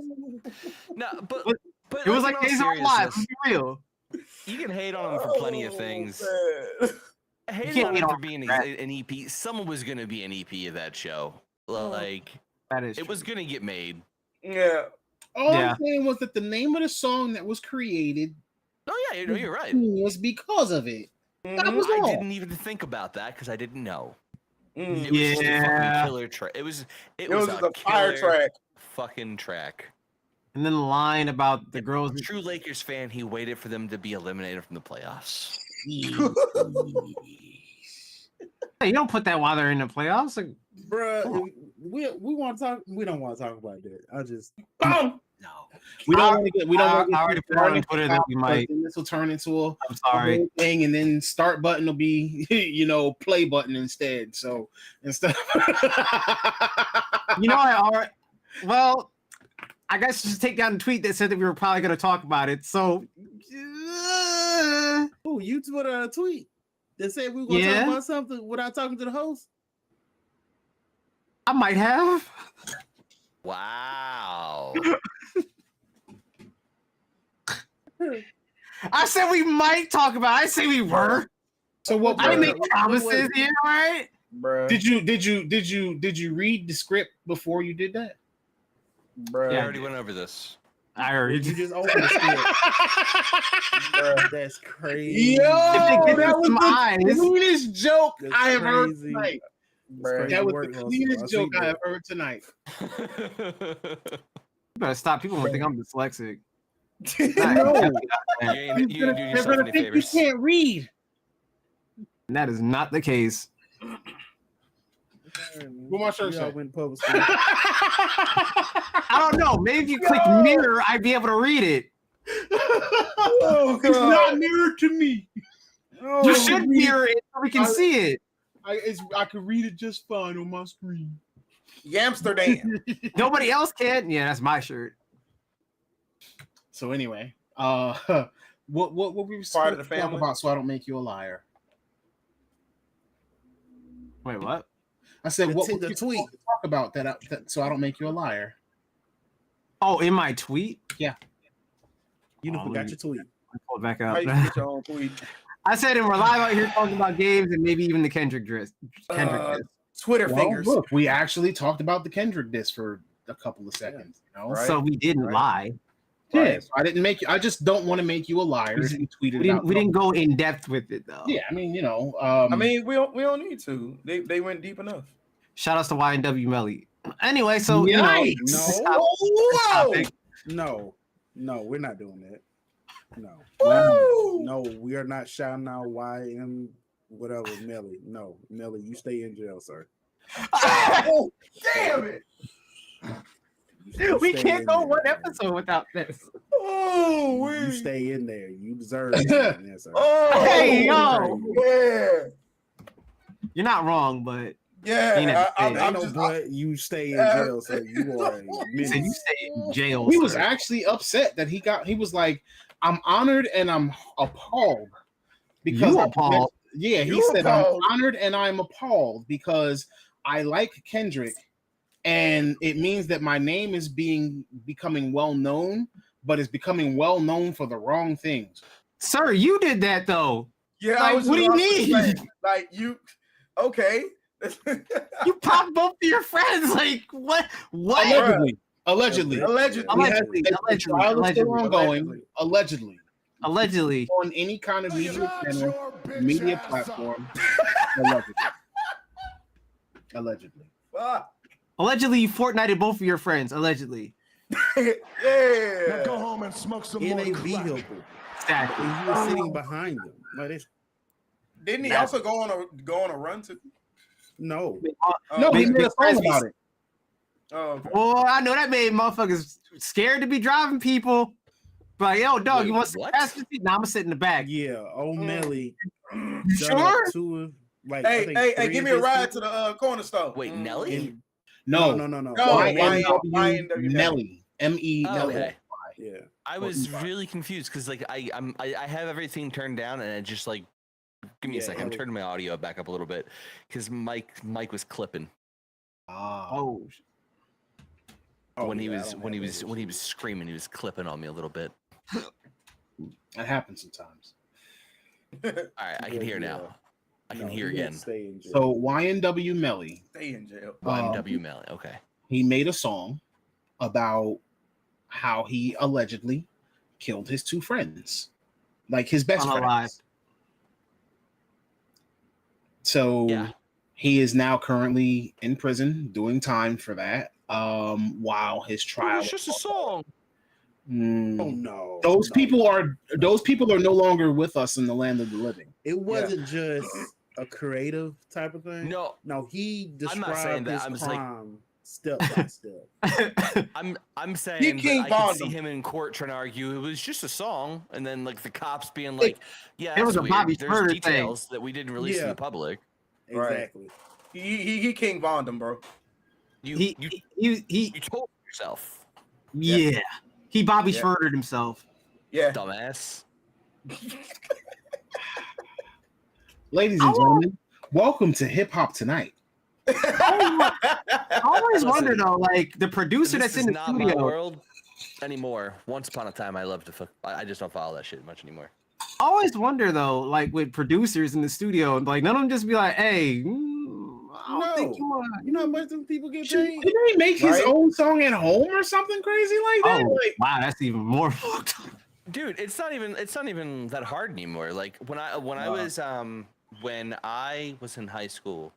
No, but It was like in all Days of Our Lives. seriousness, Let's be real. You can hate on him for plenty of things. man. Hating can't on hate him for on being that. an EP. Someone was gonna be an EP of that show. Like That is it was gonna get made. Yeah. all Yeah. I'm saying was that the name of the song that was created Oh yeah, you're right. was because of it. That was I all. didn't even think about that because I didn't know. Mm. It was just a Yeah. fucking killer track. It was just a fire killer track. fucking track. And then the line about the girls. True Lakers fan, he waited for them to be eliminated from the playoffs. Hey, you don't put that while they're in the playoffs. Like, Bruh, we want to talk. We don't want to talk about that. I just Boom. No. We don't want to get. We don't I want to already put on Twitter that we might. This will turn into a I'm sorry. whole thing, and then start button will be, play button instead. So instead, You know what? All right. Well, I guess just take down the tweet that said that we were probably going to talk about it. So, oh, you put a tweet that said we were going to Yeah. talk about something without talking to the host. I might have. Wow. I said we might talk about it. I say we were. so what? I didn't Bruh. make promises here, right? Bruh. Did you read the script before you did that? Bruh. I Yeah. already went over this. I heard. Did you just open the script? Bruh, that's crazy. If they Yo, give that us was some the eyes, cleanest joke That's I have heard crazy. tonight. Bruh. That was Work, the Hustle. cleanest I joke see I that. have heard tonight. you better stop. People will think I'm dyslexic. No. You They're ain't doing yourself gonna any think you favors. can't read. And that is not the case. What my shirt You say? all went public school. I don't know. Maybe if you click mirror, I'd be able to read it. Oh, It's God. not mirrored to me. You should mirror it so we can see it. I can read it just fine on my screen. Yamsterdam. Nobody else can. Yeah, that's my shirt. So anyway, what we were Part of the talking family. about? So I don't make you a liar. Wait, what? I said The what t- would the you tweet. talk about that so I don't make you a liar. Oh, in my tweet? You know Oh, who got your tweet. Pull it back How up. you get your own tweet? I said, and we're live out here talking about games and maybe even the Kendrick diss. Twitter Well, fingers. look, we actually talked about the Kendrick diss for a couple of seconds. Right. So we didn't Right. lie. Yeah, Right. so I didn't make you. I just don't want to make you a liar. We If you tweeted We didn't, out we didn't go in depth with it though. Yeah, I mean, I mean, we don't need to. They went deep enough. Shout outs to YNW Melly. Anyway, so Yikes. this No. topic- No, we're not doing that. No, Woo! no, we are not shouting out YM whatever Melly. No, Melly, you stay in jail, sir. Oh, damn it! we Stay can't in go there, one man. episode without this. Oh, You we. stay in there. You deserve it. Yes, sir. Oh, Hey, yo. Yeah, You're not wrong, but yeah. Ain't it I'm Ain't no just. but you stay in jail, sir. You are a you said you menace. stay in jail. he was sir. actually upset that he was like, I'm honored and I'm appalled because You appalled? Yeah, he You said appalled. I'm honored and I'm appalled because I like Kendrick and it means that my name is becoming well known, but it's becoming well known for the wrong things. Sir, you did that though. Yeah, Like, I was what do just you about to mean? say, like you, okay. You popped both of your friends. Like what? What? Allegedly. Allegedly. Allegedly. The trial is still ongoing. Allegedly. Allegedly. On any kind of media channel, media platform. Allegedly. Allegedly. Fuck. Allegedly, you Fortnited both of your friends. Allegedly. Yeah. Now go home and smoke some In more a crack. vehicle, Exactly. and he was sitting behind them. Like this. Didn't he also go on a run too? No, No, he okay. made a song about it. Oh, okay. Well, I know that made motherfuckers scared to be driving people. But like, yo, dog, Wait, you want to what? passenger seat? Nah, I'm gonna sit in the back. yeah, O'Malley. You done sure? up to, like, I Hey, think hey, 3 give of me a his ride people. to the corner store. Wait, Nelly? In- No, no. No, YNW YNW Melly. M-E Oh, Melly. okay. Yeah, I was really confused because like I have everything turned down and it just like give me a Yeah, second. I'm Ellie. turning my audio back up a little bit because Mike was clipping Oh, when he yeah, I was don't when he have was that when he issue. was screaming. He was clipping on me a little bit. That happens sometimes. All right, I can hear Yeah. now. I can No, hear he had again. to stay in jail. So YNW Melly, Stay in jail. YNW Melly. Okay. he made a song about how he allegedly killed his two friends, like his best Unalive. friends. So Yeah. he is now currently in prison doing time for that. While his trial. It's just a song. Mm. Oh no, Those no. people are no longer with us in the land of the living. It wasn't just a creative type of thing. No, No, he I'm not saying described that. his I'm just like- crime step by step. I'm saying King that I could Bond see him. him in court trying to argue it was just a song, and then like the cops being like, "Yeah, It that's was a weird. Bobby There's Shmurda thing." details that we didn't release to Yeah. the public." Right. Exactly. He King Bond him, bro. You he you told yourself, yeah. He Bobby Yeah. Shmurdered himself. Yeah. dumbass. Ladies and gentlemen, welcome to Hip Hop Tonight. I always Listen, wonder though, like the producer This that's is in the not my studio. world anymore. Once upon a time, I loved to fuck. I just don't follow that shit much anymore. I always wonder though, like with producers in the studio, like none of them just be like, "Hey, I don't think you want." You know how much them people get Didn't paid? he make his Right? own song at home or something crazy like that? Oh, Like, wow, that's even more fucked up. Dude, it's not even that hard anymore. Like when I was in high school,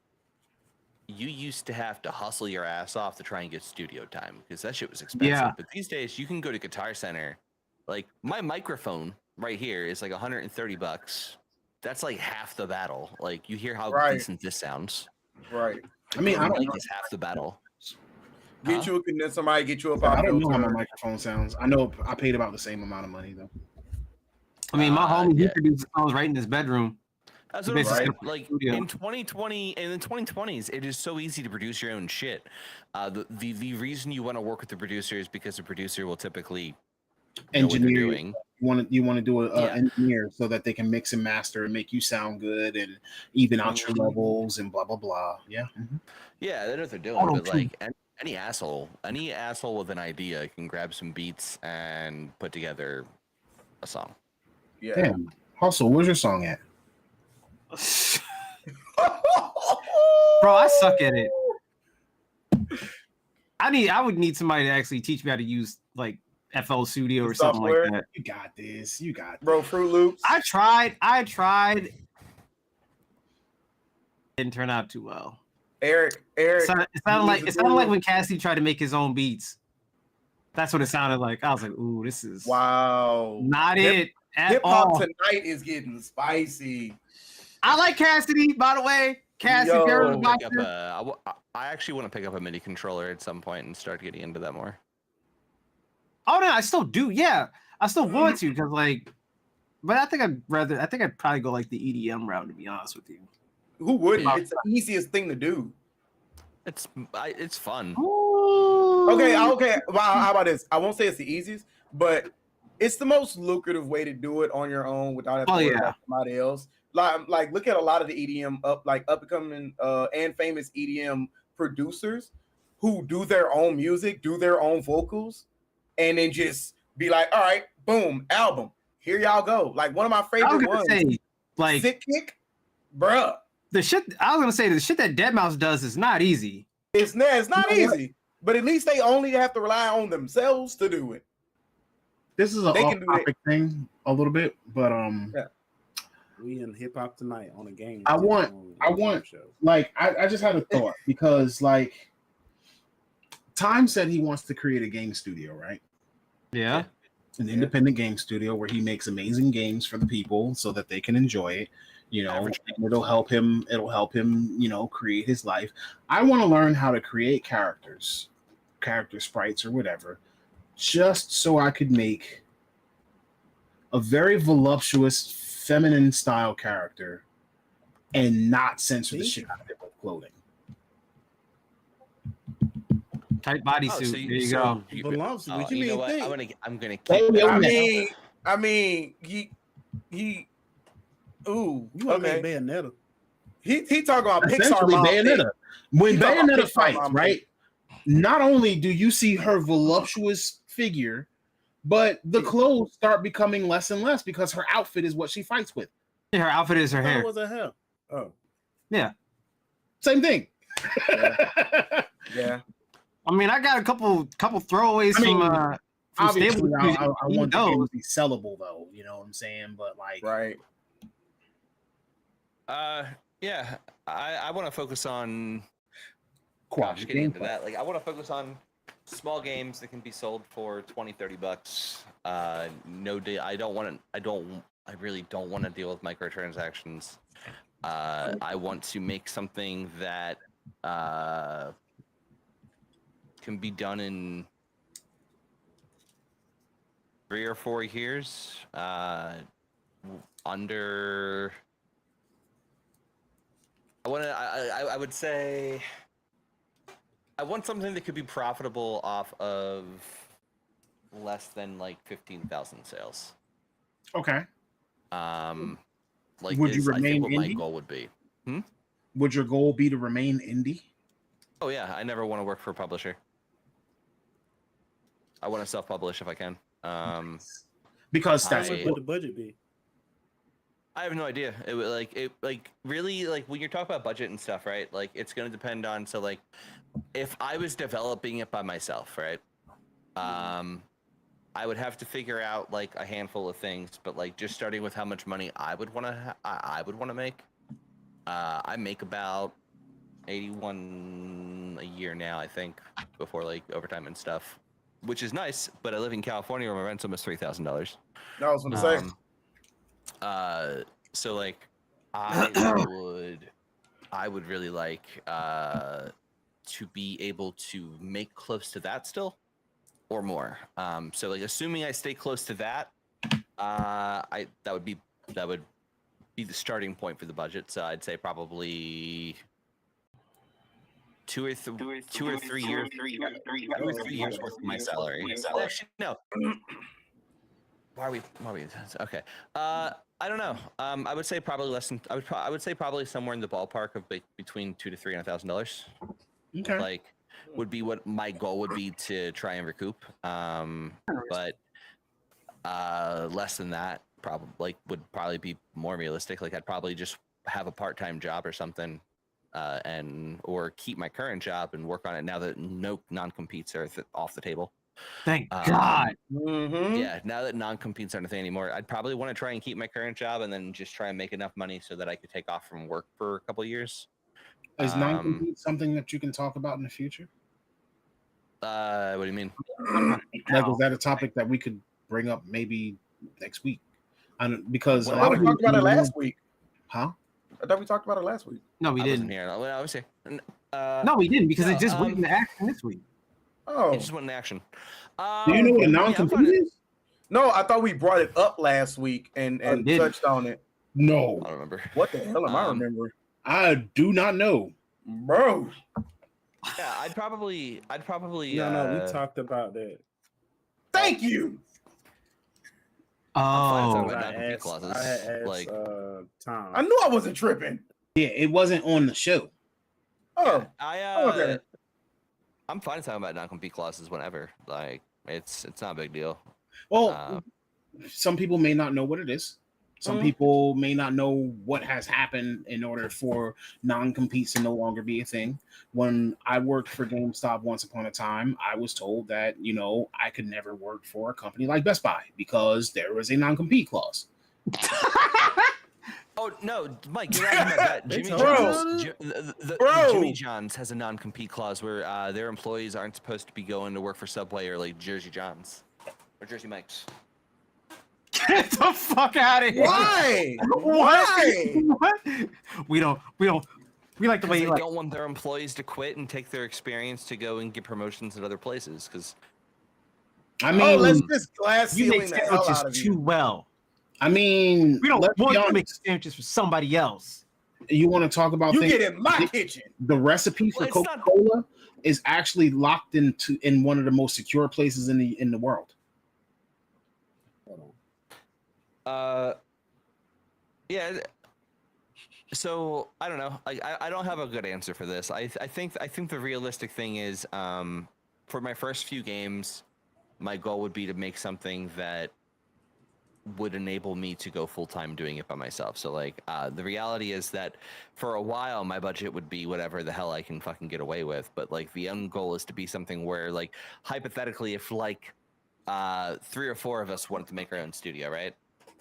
you used to have to hustle your ass off to try and get studio time because that shit was expensive. Yeah. But these days you can go to Guitar Center. Like my microphone right here is like $130. That's like half the battle. Like you hear how Right. decent this sounds. Right. I mean, I don't Like know. it's half the battle. Get you a condenser, somebody get you a pop I don't know how my filter. microphone sounds. I know I paid about the same amount of money though. I mean, my homie, he yeah. produces songs right in his bedroom. That's what I'm Right. saying. Like Studio. in 2020 and in the 2020s, it is so easy to produce your own shit. The reason you want to work with the producer is because the producer will typically know what they're Engineer, doing. you want to do a Yeah. engineer so that they can mix and master and make you sound good and even out your Mhm. levels and blah blah blah. Yeah. Mhm. Yeah, they know what they're doing. Auto-tune. But like any asshole with an idea can grab some beats and put together a song. Yeah. Damn. Hustle, where's your song at? Bro, I suck at it. I would need somebody to actually teach me how to use like FL Studio or something Software. like that. You got this. You got this. Bro, Fruit Loops. I tried. Didn't turn out too well. Eric. It sounded like Fruit when Cassie tried to make his own beats. That's what it sounded like. I was like, ooh, this is Wow. not Hip- it at Hip hop all. tonight is getting spicy. I like Cassidy, by the way. Cassie, Yo. if you're Pick watching- up I actually want to pick up a MIDI controller at some point and start getting into that more. Oh no, I still do. Yeah, I still want to because like, but I think I'd probably go like the EDM route to be honest with you. Who wouldn't? Yeah. It's the easiest thing to do. It's fun. Okay. Well, how about this? I won't say it's the easiest, but it's the most lucrative way to do it on your own without having to worry about somebody else. Like look at a lot of the EDM up and coming and famous EDM producers who do their own music, do their own vocals, and then just be like, all right, boom, album. Here y'all go. Like one of my I was favorite gonna ones, say, like Sick Kick, bruh. the shit. I was gonna say the shit that Deadmau5 does is not easy. It's not You know what? easy, but at least they only have to rely on themselves to do it. This is an They can do off-topic thing a little bit, but We in hip hop tonight on a game. I want- show. like I just had a thought because like Time said he wants to create a game studio, right? Yeah. An independent game studio where he makes amazing games for the people so that they can enjoy it. You know, Average. and it'll help him, you know, create his life. I want to learn how to create character sprites or whatever, just so I could make a very voluptuous feminine style character and not censor the See? shit out of it with clothing. Tight Oh, bodysuit. there you go. Belongs. What you you know mean? what? Think? I'm gonna Hey, keep yo, that. I mean, he. Ooh, You want to okay. make Bayonetta? He talking about Pixar Essentially, mom Bayonetta. thing. When You talking about Bayonetta Pixar fights, mom right? Not only do you see her voluptuous figure, but the clothes start becoming less and less because her outfit is what she fights with. Her outfit is her How hair. was a hell? Oh, Same thing. Yeah. I mean, I got a couple throwaways I mean, from Obviously, Stable I Diffusion. want the game Those. to be sellable, though. You know what I'm saying? But like, Right. Yeah, I want to focus on quality getting into gameplay. that. Like, I want to focus on small games that can be sold for $20-$30. No deal. I really don't want to deal with microtransactions. I want to make something that can be done in 3 or 4 years. Under. I would say I want something that could be profitable off of less than like 15,000 sales. Okay. Like Would you is, I remain think what my indie? goal would be. Would your goal be to remain indie? Oh yeah, I never want to work for a publisher. I want to self-publish if I can. Because that's I- what would the budget be? I have no idea. It would really like when you're talking about budget and stuff, right? Like it's going to depend on like if I was developing it by myself, right? I would have to figure out like a handful of things, but like just starting with how much money I would want to make. I make about 81 a year now, I think, before like overtime and stuff, which is nice. But I live in California where my rent's almost $3,000. I was gonna say. So like I would really like to be able to make close to that still or more. So like assuming I stay close to that, that would be the starting point for the budget. So I'd say probably 2 or 3 years worth of my salary. Actually, no. Why are we? Okay. I don't know. I would say probably less than. I would say probably somewhere in the ballpark of between $200,000 to $300,000. okay. Like, would be what my goal would be to try and recoup. But less than that would probably be more realistic. Like, I'd probably just have a part-time job or something, or keep my current job and work on it now that no non-competes are off the table. Thank God. Mm-hmm. Yeah, now that non-competes aren't a thing anymore, I'd probably want to try and keep my current job and then just try and make enough money so that I could take off from work for a couple of years. Is non-compete something that you can talk about in the future? What do you mean? Like, is that a topic that we could bring up maybe next week? Because I a thought lot we of talked about it people- last week. Huh? I thought we talked about it last week. No, we I wasn't didn't. here. I was here. No, we didn't because no, it just went into action this week. Oh It just went in action. Do you know what a yeah, I'm non-compete fine. is? no, I thought we brought it up last week and didn't. touched on it. No, I don't remember. What the hell am I Um, remembering, I do not know. bro? Yeah, I'd probably. No, we talked about that. Thank you. I'm fine Oh, with I non-compete asked, clauses, I had asked like- Tom. I knew I wasn't tripping. Yeah, it wasn't on the show. Oh, Okay. I'm fine talking about non-compete clauses whenever. Like, it's not a big deal. Well, Um, some people may not know what it is. Some Mhm. people may not know what has happened in order for non-competes to no longer be a thing. When I worked for GameStop once upon a time, I was told that, I could never work for a company like Best Buy because there was a non-compete clause. Oh no, Mike, you're right about that. Jimmy Bro. John's, Bro. Jimmy John's has a non-compete clause where their employees aren't supposed to be going to work for Subway or like Jersey John's or Jersey Mike's. Get the fuck out of here! Why? Why? What? We don't. We like the way They you like. don't want their employees to quit and take their experience to go and get promotions at other places. Because I Oh, mean, let's just glass You ceiling make the hell sandwiches out of too you. well. we We don't let's be want to honest. make sandwiches for somebody else. You want to talk about You things? get in my kitchen. The recipe for Well, it's not- Coca-Cola is actually locked in one of the most secure places in the world. Hold on. yeah. So I don't know. I don't have a good answer for this. I think the realistic thing is for my first few games, my goal would be to make something that would enable me to go full time doing it by myself. So like the reality is that for a while my budget would be whatever the hell I can fucking get away with. But like the end goal is to be something where like hypothetically if like 3 or 4 of us wanted to make our own studio, right?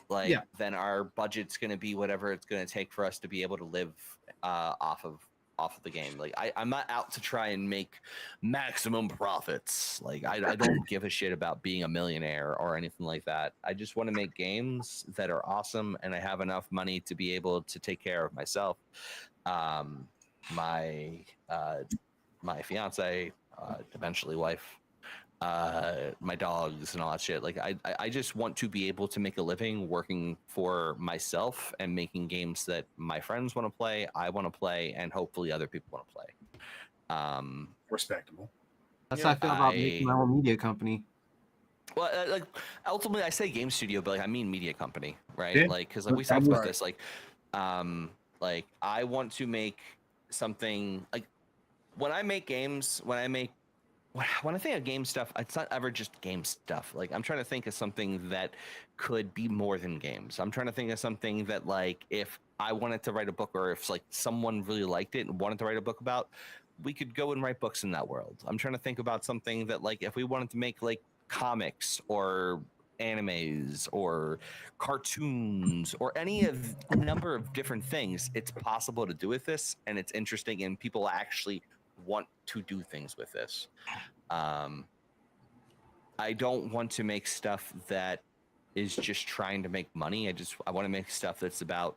Like Yeah. then our budget's gonna be whatever it's gonna take for us to be able to live off of the game. Like I'm not out to try and make maximum profits. Like I don't give a shit about being a millionaire or anything like that. I just want to make games that are awesome, and I have enough money to be able to take care of myself, my fiance, eventually wife, my dogs and all that shit. Like I just want to be able to make a living working for myself and making games that my friends want to play, I want to play, and hopefully other people want to play. Respectable. That's Yeah, how I feel about I- making my own media company. Well, like ultimately, I say game studio, but like I mean media company, right? Yeah. Like because like we I'm talked about right. this, like I want to make something like when I make games, when I think of game stuff, it's not ever just game stuff. Like I'm trying to think of something that could be more than games. I'm trying to think of something that like if I wanted to write a book or if like someone really liked it and wanted to write a book about, we could go and write books in that world. I'm trying to think about something that like if we wanted to make like comics or animes or cartoons or any of a number of different things, it's possible to do with this, and it's interesting, and people actually want to do things with this. I don't want to make stuff that is just trying to make money. I want to make stuff that's about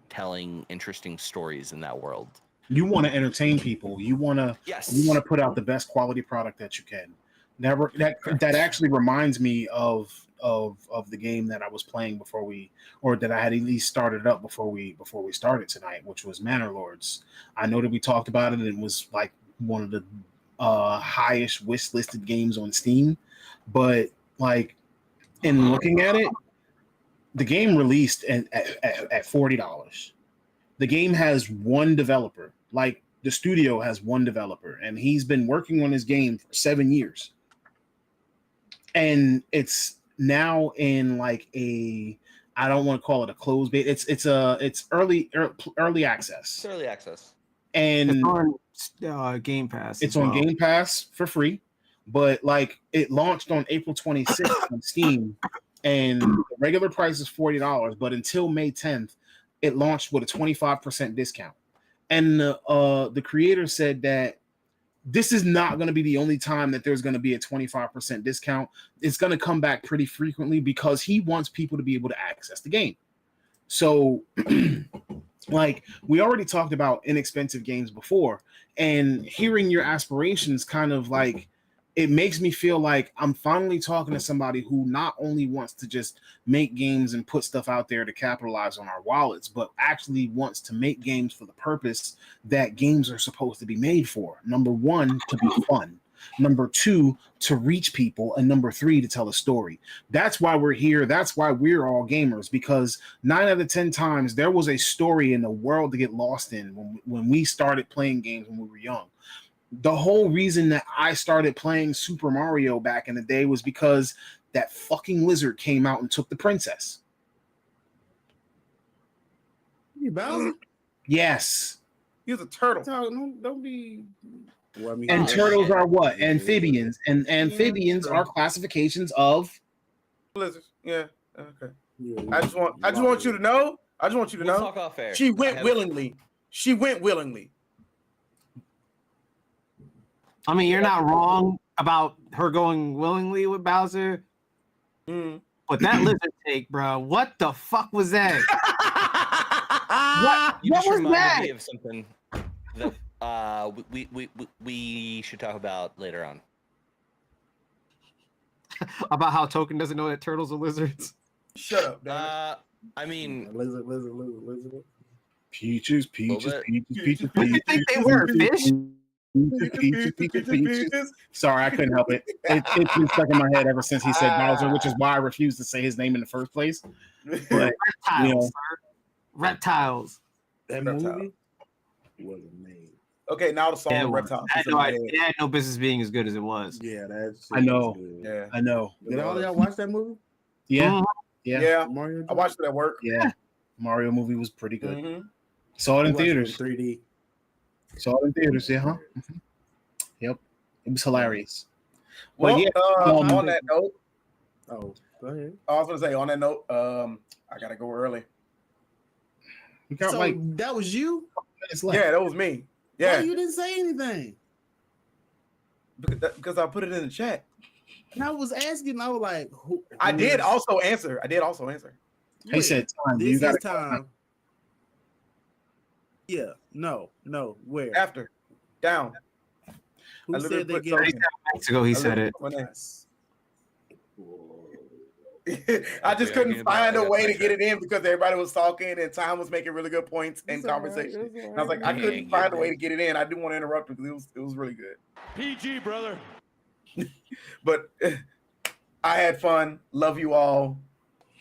telling interesting stories in that world. You want to entertain people. You want Yes. to put out the best quality product that you can. That actually reminds me of the game that I was playing that I had at least started up before we started tonight, which was Manor Lords. I know that we talked about it and it was like one of the highest wish listed games on Steam, but like in looking at it, the game released at $40. The game has one developer. Like the studio has one developer, and he's been working on his game for 7 years. And it's now in like I don't want to call it a closed beta. It's early access. It's early access. And It's on Game Pass. it's as on well. Game Pass for free, but like it launched on April 26th on Steam, and the regular price is $40. But until May 10th, it launched with a 25% discount. And the creator said that this is not going to be the only time that there's going to be a 25% discount. It's going to come back pretty frequently because he wants people to be able to access the game. So, like, we already talked about inexpensive games before, and hearing your aspirations kind of like, it makes me feel like I'm finally talking to somebody who not only wants to just make games and put stuff out there to capitalize on our wallets, but actually wants to make games for the purpose that games are supposed to be made for. Number one, to be fun. Number two, to reach people. And number three, to tell a story. That's why we're here. That's why we're all gamers, because 9 out of 10 times there was a story in the world to get lost in when we started playing games when we were young. The whole reason that I started playing Super Mario back in the day was because that fucking lizard came out and took the princess. You Bowser? Yes. He was a turtle. Don't be. Well, I mean, And Oh, turtles shit. are what? Amphibians. And amphibians true. are classifications of. Blizzard. Yeah. Okay. yeah, I just want you to know I just want you to We'll know. talk off air. She I went have- willingly. She went willingly. I mean, you're not wrong about her going willingly with Bowser, Mm. but that lizard take, bro, what the fuck was that? You What just was reminded that? me of something that we should talk about later on. About how Token doesn't know that turtles are lizards. Shut up, damn it. I mean, Lizard. Peaches, Little peaches. What do you think they were, fish? Peaches. Sorry, I couldn't help it. It's been stuck in my head ever since he said Bowser, which is why I refused to say his name in the first place. But Reptiles, Yeah. sir. Reptiles. That Reptile. movie wasn't made. Okay, now the song Yeah, it was. Reptile. It had no business being as good as it was. Yeah, that's. I know. Yeah. I know. Did all y'all watch that movie? Yeah, Yeah. yeah, Mario. I watched it at work. yeah. Mario movie was pretty good. Mhm. Saw it in I watched theaters. 3D. Saw it in theaters. Yeah, huh? Mhm. Yep. It was hilarious. Well, But yeah, on that note, Oh, go ahead. I was gonna say on that note, I gotta go early. we got So like that was you? minutes left. Yeah, that was me. Why Yeah, you didn't say anything? because I put it in the chat. And I was asking, I was like, who I did is- also answer. He Wait, said time. this You is got time. Yeah, no, where? After down. Who I literally said they put get 30 Weeks ago, he I said it. literally put my name. Yes. I just Yeah, couldn't I find a got way to pressure. get it in because everybody was talking and Tom was making really good points in conversation. And I was like, I couldn't Yeah, find a yeah. way to get it in. I didn't want to interrupt him because it was really good. PG, brother. But I had fun. Love you all.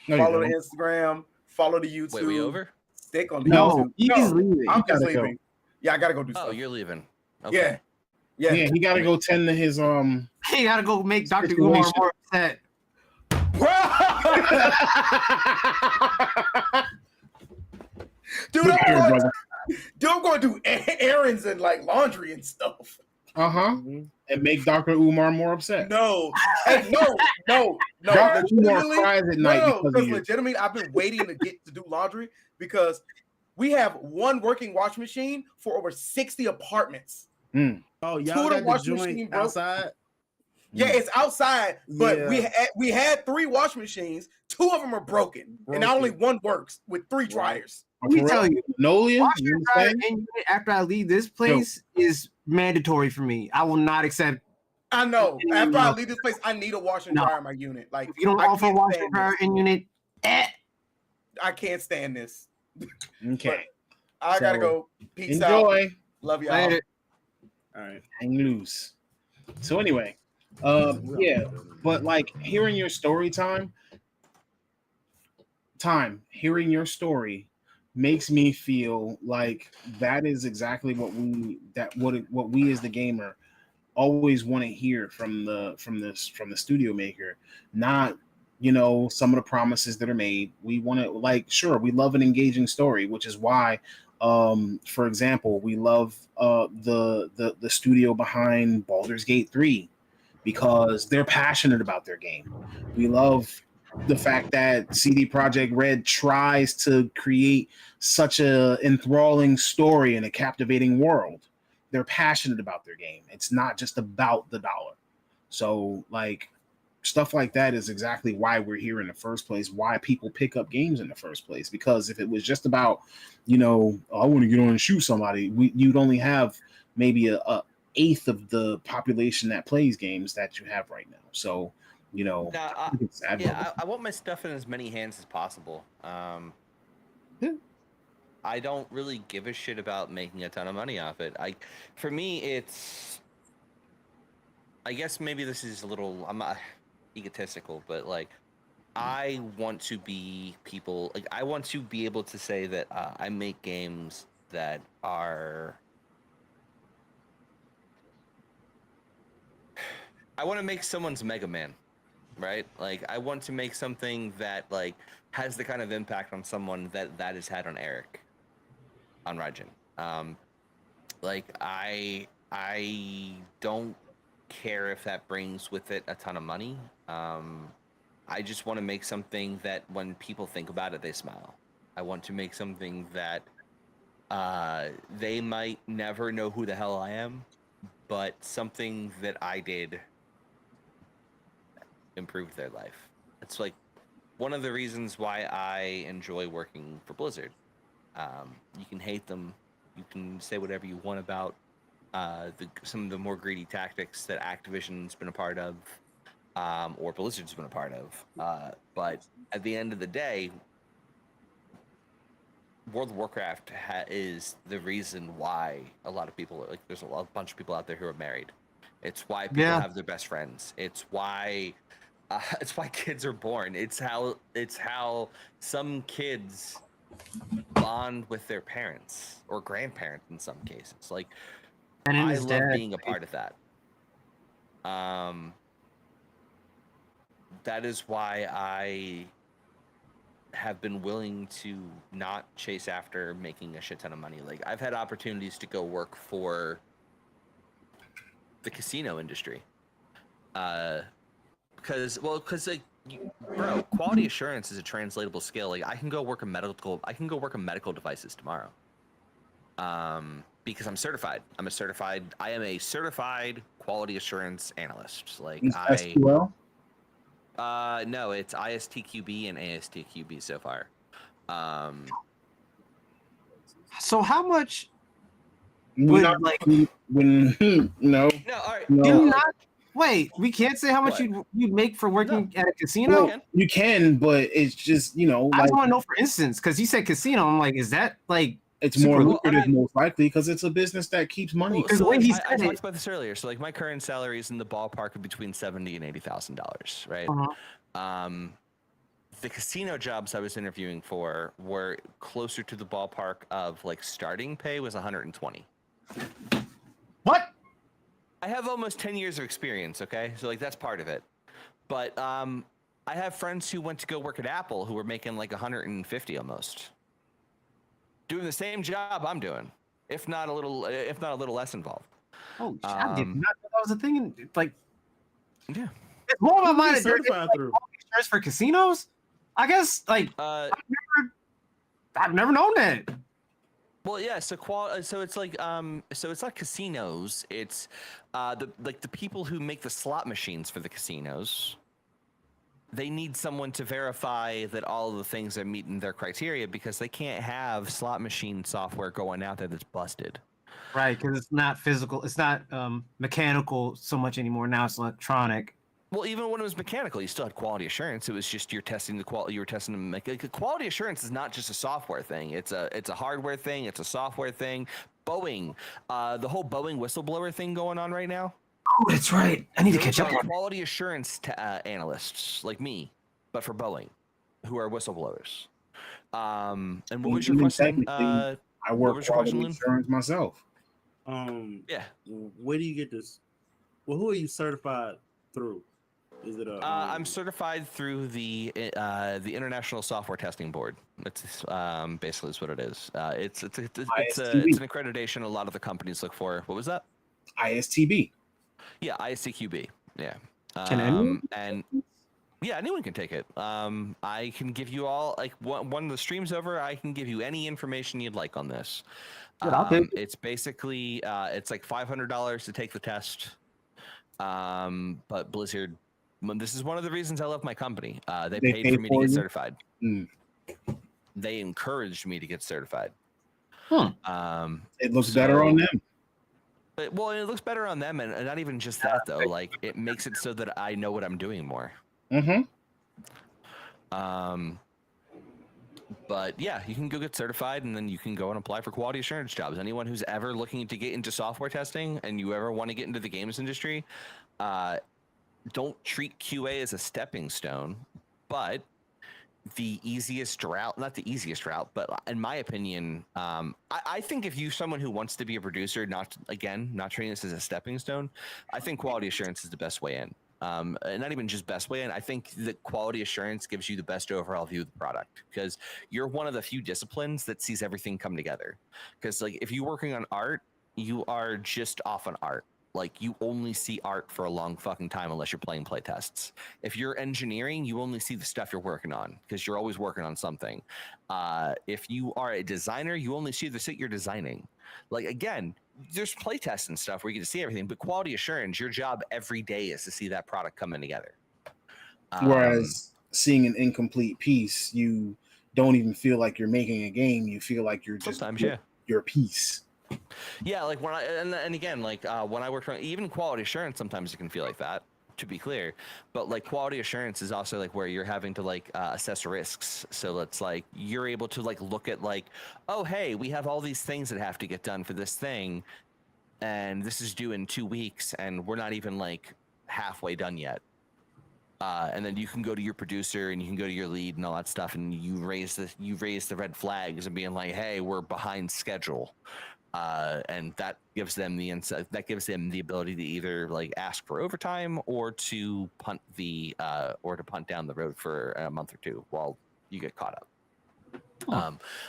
No, Follow you the Instagram. Follow the YouTube. wait, we over? Stick on the No, YouTube. he's leaving. I'm just gotta go. leaving. Yeah, I gotta go do Oh, stuff. you're leaving. Yeah. Yeah. Yeah, he got to go tend to his He gotta go make Dr. Situation. Umar more upset. Dude, Look here, I'm brother. going to do errands and like laundry and stuff. Uh huh. Mhm. And make Dr. Umar more upset. No, hey, no. Dr. Umar legitimately- cries at night No, because of because you. legitimately, I've been waiting to get to do laundry because we have one working washing machine for over 60 apartments. Oh, Two y'all of got the the washing machine joint broke. outside? Yeah, it's outside, but Yeah. we had 3 washing machines. 2 of them are broken, and now only one works with 3 dryers. Let me tell you, Nolan, washing you your dryer understand? in unit after I leave this place is mandatory for me. I will not accept. I know. No. After I leave this place, I need a washer and No. dryer in my unit. Like If you don't I offer can't washer stand dryer this. in unit, I can't stand this. Okay. I gotta So, go. Peace out. Enjoy. Love y'all. later. All right. Hang loose. So anyway, yeah, but like hearing your story hearing your story makes me feel like that is exactly what we as the gamer always want to hear from the studio maker, not some of the promises that are made. We want to, like, sure, we love an engaging story, which is why for example, we love the studio behind Baldur's Gate 3 because they're passionate about their game. We love the fact that CD Projekt Red tries to create such a enthralling story in a captivating world. They're passionate about their game. It's not just about the dollar. So like stuff like that is exactly why we're here in the first place, why people pick up games in the first place. Because if it was just about, I want to get on and shoot somebody, you'd only have maybe a eighth of the population that plays games that you have right now. So, Now, I think it's admirable. yeah, I want my stuff in as many hands as possible. Yeah. I don't really give a shit about making a ton of money off it. For me, it's. I guess maybe this is a little. I'm not egotistical, but like, I want to be people. Like, I want to be able to say that I make games that are. I want to make someone's Mega Man, right? Like, I want to make something that like has the kind of impact on someone that has had on Eric, on Raijin. Like, I don't care if that brings with it a ton of money. I just want to make something that when people think about it, they smile. I want to make something that they might never know who the hell I am, but something that I did improved their life. It's like one of the reasons why I enjoy working for Blizzard. You can hate them, you can say whatever you want about some of the more greedy tactics that Activision's been a part of, or Blizzard's been a part of. But at the end of the day, World of Warcraft is the reason why a lot of people like. There's a bunch of people out there who are married. It's why people have their best friends. It's why kids are born. It's how some kids bond with their parents or grandparents in some cases. Like I love being a part of that. That is why I have been willing to not chase after making a shit ton of money. Like I've had opportunities to go work for the casino industry. Because like, bro, quality assurance is a translatable skill. Like I can go work a medical devices tomorrow. Because I'm certified. I am a certified quality assurance analyst. Like SQL? No, it's ISTQB and ASTQB so far. So how much No. No, all right. No. wait, we can't say how much What? you'd make for working at a casino? Well, You can, but it's just, I just want to know, for instance, because you said casino. I'm like, is that like it's super more Well, lucrative alright. most likely because it's a business that keeps money. Well, so the way like, he I said talked it- about this earlier. So like my current salary is in the ballpark of between $70,000 and $80,000, right? The casino jobs I was interviewing for were closer to the ballpark of like starting pay was 120. what? I have almost 10 years of experience, okay? So like that's part of it. But I have friends who went to go work at Apple who were making like 150 almost. Doing the same job I'm doing, if not a little less involved. Oh, shit, I did not know that was a thing. Like, Yeah. it's more my Who mind. you certified through? Insurance for casinos? I guess like I've never known that. Well, yeah. So it's like so it's not casinos. It's the people who make the slot machines for the casinos. They need someone to verify that all of the things are meeting their criteria because they can't have slot machine software going out there that's busted. Right, because it's not physical. It's not mechanical so much anymore. Now it's electronic. Well, even when it was mechanical, you still had quality assurance. It was just you're testing the quality. You were testing the quality assurance is not just a software thing. It's a hardware thing. It's a software thing. Boeing, the whole Boeing whistleblower thing going on right now. Oh, that's right. I need to Those catch up are on. quality assurance analysts like me, but for Boeing, who are whistleblowers. And what was your Even question? technically, I what work was your quality question, Lynn? insurance myself. Yeah. Where do you get this? Well, who are you certified through? Is it a? I'm certified through the International Software Testing Board. That's basically is what it is. It's an accreditation a lot of the companies look for. What was that? ISTB. Yeah, ISTQB. Yeah. Can anyone? And yeah, anyone can take it. I can give you all like one of the streams over. I can give you any information you'd like on this. Good, I'll take it. It's basically it's like $500 to take the test. But Blizzard, this is one of the reasons I love my company. They paid for me to get certified. Mm. They encouraged me to get certified. It looks better on them. Well, it looks better on them, and not even just that though. Like it makes it so that I know what I'm doing more. Mm-hmm. But yeah, you can go get certified, and then you can go and apply for quality assurance jobs. Anyone who's ever looking to get into software testing, and you ever want to get into the games industry, don't treat QA as a stepping stone, but the easiest route, not the easiest route, but in my opinion, I think if you're someone who wants to be a producer, not treating this as a stepping stone, I think quality assurance is the best way in. And not even just best way in. I think that quality assurance gives you the best overall view of the product because you're one of the few disciplines that sees everything come together. Because like if you're working on art, you are just off on art. like you only see art for a long fucking time unless you're playing playtests. If you're engineering, you only see the stuff you're working on because you're always working on something. If you are a designer, you only see the shit you're designing. Like again, there's playtests and stuff where you get to see everything, but quality assurance, your job every day is to see that product coming together. Whereas seeing an incomplete piece, you don't even feel like you're making a game. You feel like you're just sometimes, yeah. your piece. Yeah, like when and again, like when I worked on even quality assurance, sometimes it can feel like that, to be clear. But like quality assurance is also like where you're having to like assess risks. So it's like you're able to like look at like, oh hey, we have all these things that have to get done for this thing, and this is due in 2 weeks, and we're not even like halfway done yet. And then you can go to your producer and you can go to your lead and all that stuff, and you raise the red flags and being like, hey, we're behind schedule. And that gives them the insight. That gives them the ability to either like ask for overtime or to punt down the road for a month or two while you get caught up.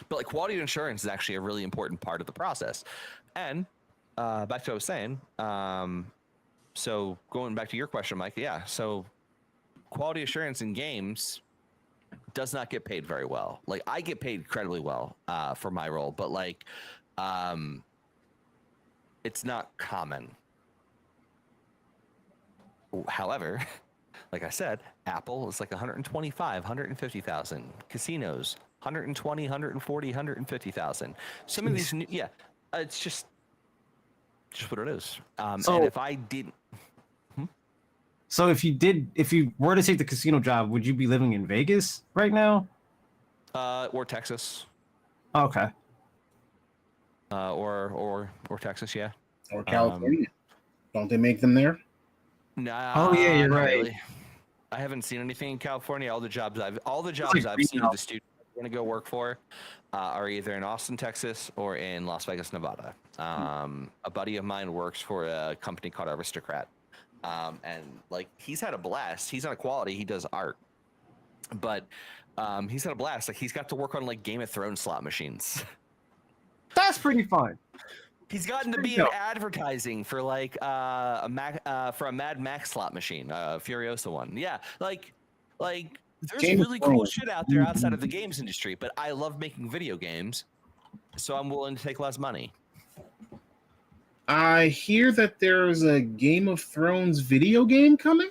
But like quality assurance is actually a really important part of the process. And back to what I was saying. So going back to your question, Mike. Yeah. So quality assurance in games does not get paid very well. Like I get paid incredibly well for my role, but like. It's not common. However, like I said, Apple is like 125, 150,000. Casinos, 120, 140, 150,000. Some of these, it's just what it is. And if I didn't, So if you were to take the casino job, would you be living in Vegas right now? Or Texas. Okay. Or Texas, yeah. Or California. Don't they make them there? Nah. Oh yeah, you're not right. really. I haven't seen anything in California. All the jobs I've like seen the students going to go work for are either in Austin, Texas, or in Las Vegas, Nevada. A buddy of mine works for a company called Aristocrat, and like he's had a blast. He's not quality. He does art, but he's had a blast. Like he's got to work on like Game of Thrones slot machines. That's pretty fun. He's gotten to be in advertising for like a Mad Max slot machine, Furiosa one. Yeah, like there's really cool shit out there outside of the games industry. But I love making video games, so I'm willing to take less money. I hear that there's a Game of Thrones video game coming.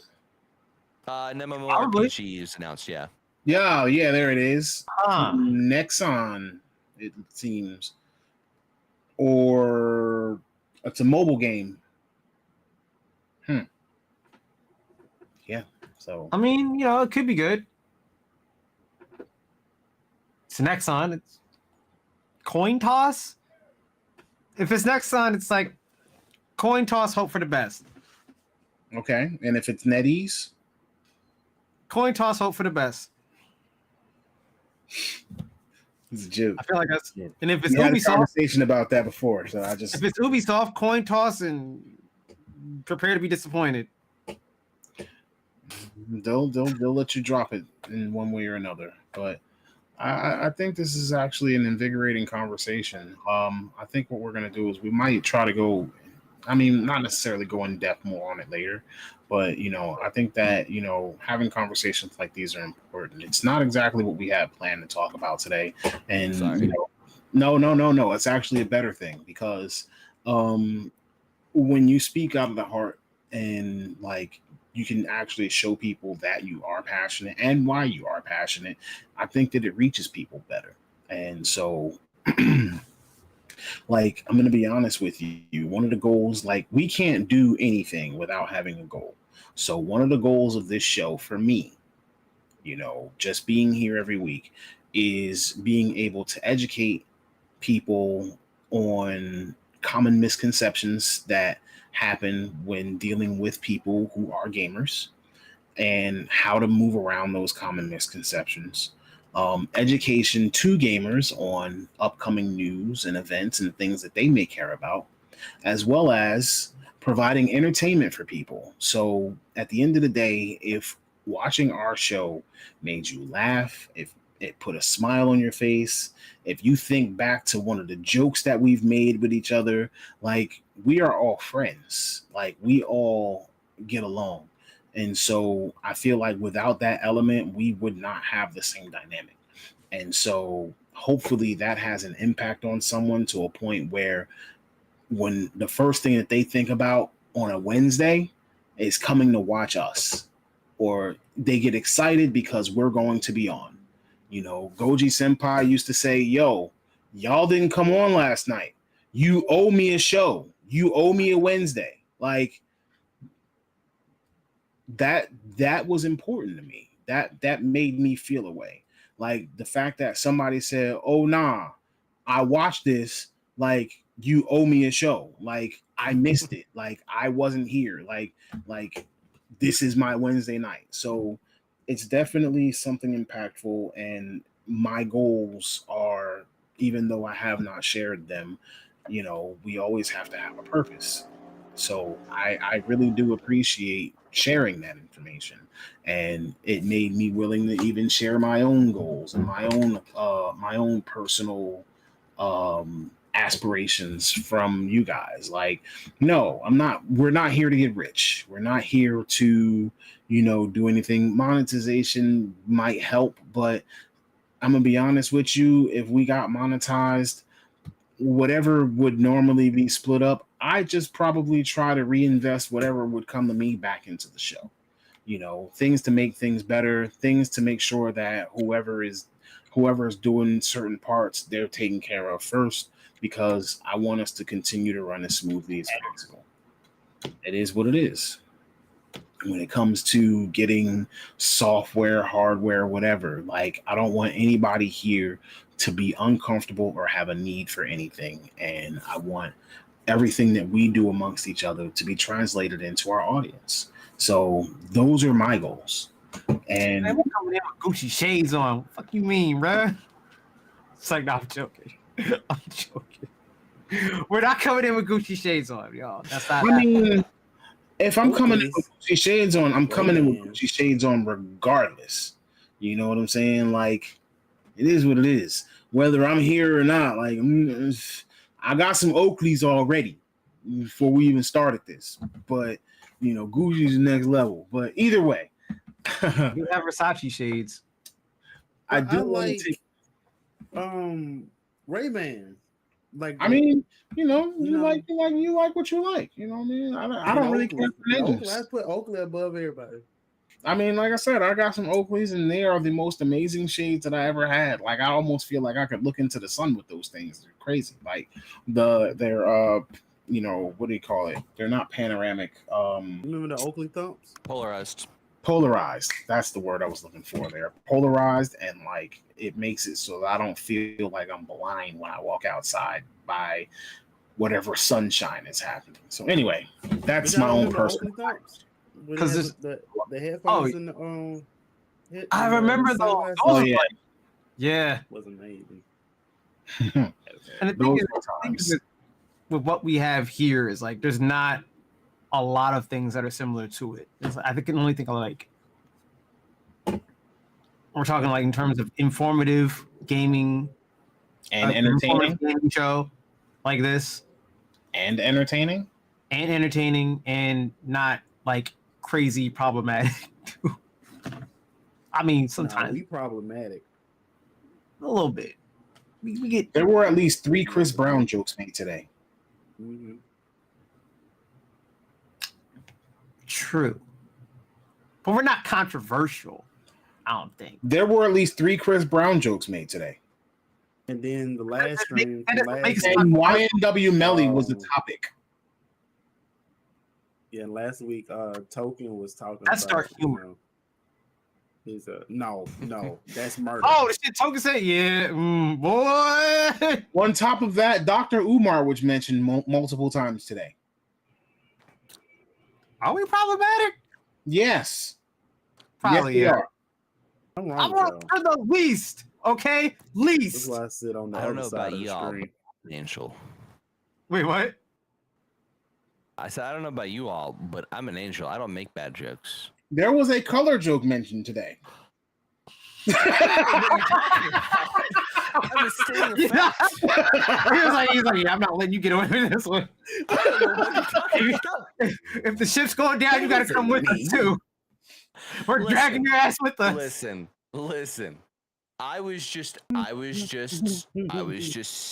An MMORPG is announced. Yeah. Yeah, there it is. Nexon, it seems. Or it's a mobile game. Yeah. So I mean, it could be good. It's Nexon. It's coin toss. If it's Nexon, it's like coin toss, hope for the best. okay, and if it's NetEase, Coin toss, hope for the best. it's a joke. I feel like that's. And if it's We had a Ubisoft, conversation about that before, so I just if it's Ubisoft, coin toss and prepare to be disappointed. they'll let you drop it in one way or another. But I think this is actually an invigorating conversation. I think what we're gonna do is we might try to go. I mean, not necessarily go in depth more on it later, but I think that having conversations like these are important. It's not exactly what we had planned to talk about today, and no, it's actually a better thing because when you speak out of the heart and like you can actually show people that you are passionate and why you are passionate, I think that it reaches people better. And so like, I'm going to be honest with you. One of the goals, like, we can't do anything without having a goal. So one of the goals of this show for me, just being here every week, is being able to educate people on common misconceptions that happen when dealing with people who are gamers and how to move around those common misconceptions. Education to gamers on upcoming news and events and things that they may care about, as well as providing entertainment for people. So at the end of the day, if watching our show made you laugh, if it put a smile on your face. If you think back to one of the jokes that we've made with each other, like we are all friends, like we all get along. And so I feel like without that element, we would not have the same dynamic. And so hopefully that has an impact on someone to a point where when the first thing that they think about on a Wednesday is coming to watch us, or they get excited because we're going to be on. You know, Goji Senpai used to say, yo, y'all didn't come on last night. You owe me a show. You owe me a Wednesday. Like that was important to me. That made me feel a way. Like the fact that somebody said, oh nah, I watched this, like you owe me a show. Like I missed it. Like I wasn't here. Like this is my Wednesday night. So it's definitely something impactful. And my goals are, even though I have not shared them, you know, we always have to have a purpose. So I really do appreciate sharing that information. And it made me willing to even share my own goals and my own personal aspirations from you guys. Like, no, we're not here to get rich. We're not here to, you know, do anything. Monetization might help, but I'm gonna be honest with you, if we got monetized, whatever would normally be split up, I just probably try to reinvest whatever would come to me back into the show. You know, things to make things better, things to make sure that whoever is doing certain parts, they're taken care of first, because I want us to continue to run as smoothly as possible. It is what it is. When it comes to getting software, hardware, whatever, like I don't want anybody here to be uncomfortable or have a need for anything. And I want everything that we do amongst each other to be translated into our audience. So those are my goals. And Man, we're coming in with Gucci shades on. Fuck you mean, bruh? It's like, no, I'm joking. I'm joking. We're not coming in with Gucci shades on, y'all. That's not. I mean, if I'm coming in with Gucci shades on, I'm coming in with Gucci shades on regardless. You know what I'm saying? Like, it is what it is. Whether I'm here or not, like, I got some Oakleys already before we even started this. But, you know, Gucci's the next level. But either way. You have Versace shades. I do like take... Ray-Ban. Like, I mean, you like what you like. You know what I mean? I don't really care for ninjas. I put Oakley above everybody. I mean, like I said, I got some Oakleys, and they are the most amazing shades that I ever had. Like, I almost feel like I could look into the sun with those things. They're crazy. Like, they're you know, what do you call it? They're not panoramic. Remember the Oakley thumps? Polarized. That's the word I was looking for there. Polarized, and like it makes it so that I don't feel like I'm blind when I walk outside by whatever sunshine is happening. So anyway, that's my own personal. Because the headphones in the I remember those. Oh yeah, yeah, was amazing. And the thing is with what we have here is like there's not a lot of things that are similar to it. I think the only thing I like, we're talking like in terms of informative gaming and entertaining gaming show like this, and entertaining and not like crazy problematic. I mean, sometimes we problematic a little bit. We get. There were at least 3 Chris Brown jokes made today. Mm-hmm. True, but we're not controversial. I don't think there were at least 3 Chris Brown jokes made today. And then the last stream, and YNW Melly was the topic. Yeah, last week, Token was talking. That's about, dark humor. He's no, that's murder. Oh, the shit Token said, yeah, boy. On top of that, Dr. Umar was mentioned multiple times today. Are we problematic? Yes. Probably, yes, yeah. I'm wrong for the least, okay? Least. That's why I sit on the other side of the screen. Angel. Wait, what? I said, I don't know about you all, but I'm an angel. I don't make bad jokes. There was a color joke mentioned today. I'm just stating a fact. He's like, yeah, I'm not letting you get away with this one. I don't know what you're talking about. If the ship's going down, you got to come with us too. We're Listen, dragging your ass with us. Listen. I was just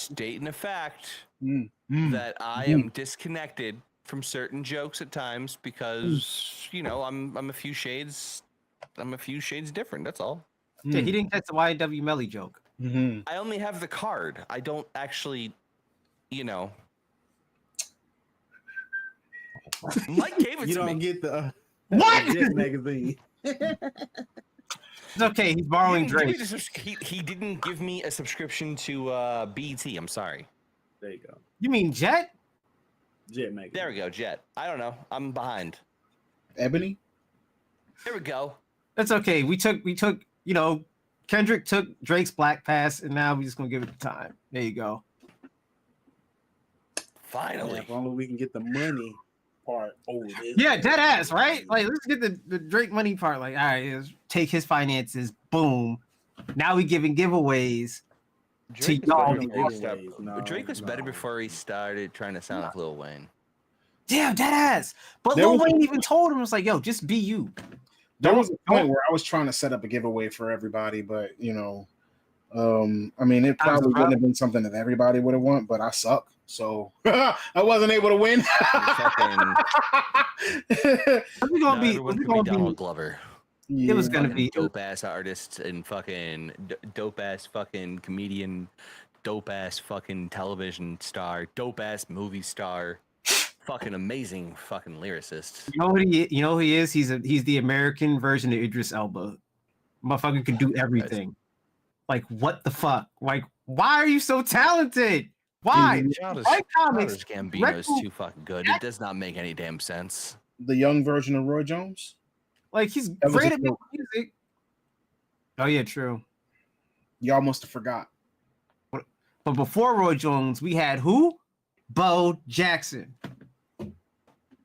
stating a fact that I am disconnected from certain jokes at times because I'm a few shades different. That's all. Yeah, he didn't catch the YNW Melly joke. I only have the card. I don't actually, Mike gave it You to don't me. get the What? Jet magazine. It's okay. He's borrowing Drake. He didn't give me a subscription to BT. I'm sorry. There you go. You mean Jet? Jet magazine. There we go, Jet. I don't know. I'm behind. Ebony. There we go. That's okay. We took. Kendrick took Drake's Black Pass, and now we're just gonna give it the time. There you go. Finally. If only we can get the money part over this. Yeah, dead ass, right? Like, let's get the Drake money part. Like, all right, let's take his finances. Boom. Now we giving giveaways. Drake y'all. Drake was better before he started trying to sound like Lil Wayne. Damn, dead ass. But There Lil was- Wayne even told him, it was like, yo, just be you. There was a point where I was trying to set up a giveaway for everybody, but it probably wouldn't have been something that everybody would have won, but I suck. So I wasn't able to win. We're gonna be, Everyone we're could gonna be be Donald Glover. it was gonna be Dope ass artists and fucking dope ass fucking comedian, dope ass fucking television star, dope ass movie star, fucking amazing fucking lyricist. You know who he is? He's the American version of Idris Elba. Motherfucker can do everything. Like, what the fuck? Like, why are you so talented? Why? Childish Write comics. Gambino is too fucking good. It does not make any damn sense. The young version of Roy Jones. Like, he's That was great a at making joke. music. Oh yeah, true. Y'all must have forgot. But before Roy Jones, we had who? Bo Jackson.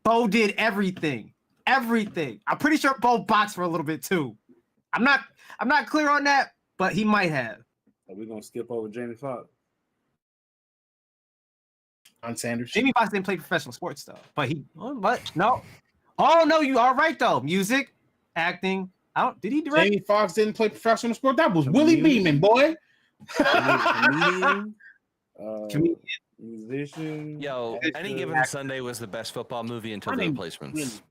Bo did everything. Everything. I'm pretty sure Bo boxed for a little bit too. I'm not clear on that, but he might have. Are we gonna skip over Jamie Foxx? On Sanders. Jamie Foxx didn't play professional sports though, but no. Oh no, you are right though. Music, acting. Did he direct? Jamie Foxx didn't play professional sport. That was Willie Beeman, boy. Comedian, Comedian. musician. Yo, Any Given Sunday was the best football movie until the replacements.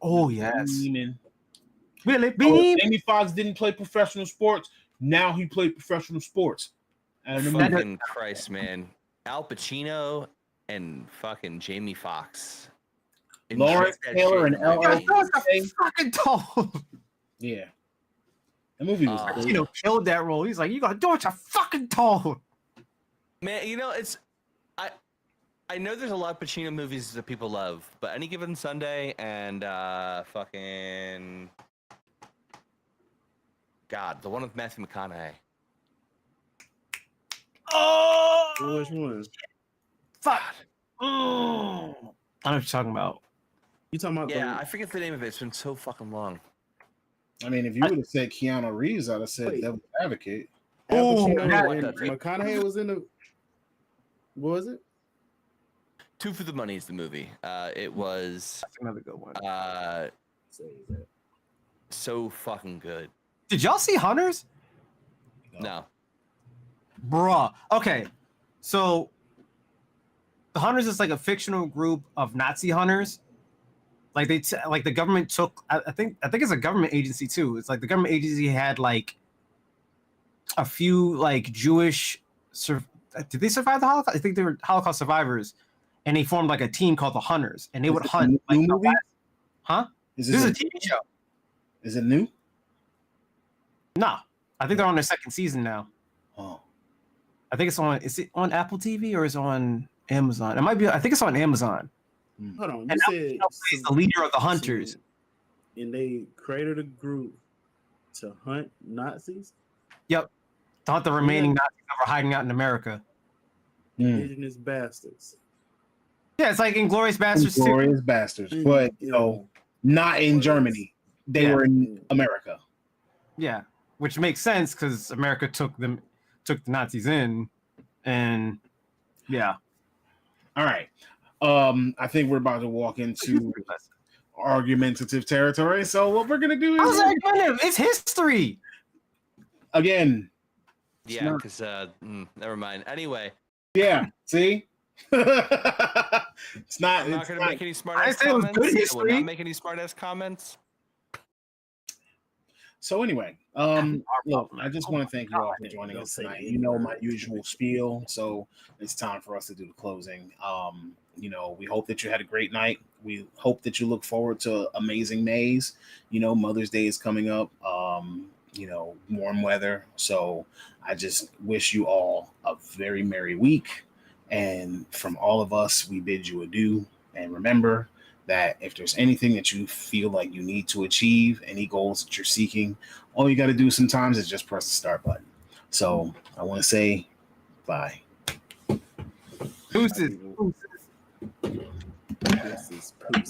Oh yes. Beeman. Willie Oh, Beam. Jamie Foxx didn't play professional sports. Now he played professional sports. And Fucking Christ, man. Al Pacino and fucking Jamie Foxx. Lawrence Inject that Taylor shit and in my LL veins. That was a fucking told. yeah. The movie was great. You know, killed that role. He's like, you gotta do what you're fucking told. Man, it's I know there's a lot of Pacino movies that people love, but Any Given Sunday and fucking God, the one with Matthew McConaughey. Oh, Which one? fuck. I know what you're talking about. You talking about? Yeah, I forget the name of it. It's been so fucking long. I mean, if you would have said Keanu Reeves, I'd have said Wait. Devil's Advocate. Al Ooh, Pacino that- and McConaughey was in the. What was it? Two for the Money is the movie. It was That's another good one. Say that. so fucking good. Did y'all see Hunters? No. Bruh. Okay. So the Hunters is like a fictional group of Nazi hunters. Like like the government took I think it's a government agency too. It's like the government agency had like a few like Jewish did they survive the Holocaust? I think they were Holocaust survivors, and they formed like a team called the Hunters, and they would hunt. New Like, movie? huh? Is This is a it, TV show. is it new? No, I think they're on their second season now. Oh. I think it's on. Is it on Apple TV or is it on Amazon? It might be. I think it's on Amazon. Hold on. You And Al said Pacino plays the leader of the Hunters. and they created a group to hunt Nazis, To hunt the remaining Nazis that were hiding out in America. indigenous bastards. Yeah, it's like Inglourious Bastards too. Glorious Bastards. But, not in Germany. They Yeah. were in America. Yeah, which makes sense because America took the Nazis in, and yeah. All right. I think we're about to walk into argumentative territory. So what we're gonna do How's is that argumentative? It's history. again, Yeah, not- because never mind. Anyway, yeah. See, it's not. I'm not It's going to not make any smart I ass said it was comments. good I will history. not make any smart ass comments. So anyway, look, I just want to thank you all for joining us tonight. You know my usual spiel, so it's time for us to do the closing. You know, we hope that you had a great night. We hope that you look forward to amazing Mays. You know, Mother's Day is coming up. You know, warm weather. So I just wish you all a very merry week. And from all of us, we bid you adieu. And remember that if there's anything that you feel like you need to achieve, any goals that you're seeking, all you got to do sometimes is just press the start button. So I want to say bye. Deuces. This is poop.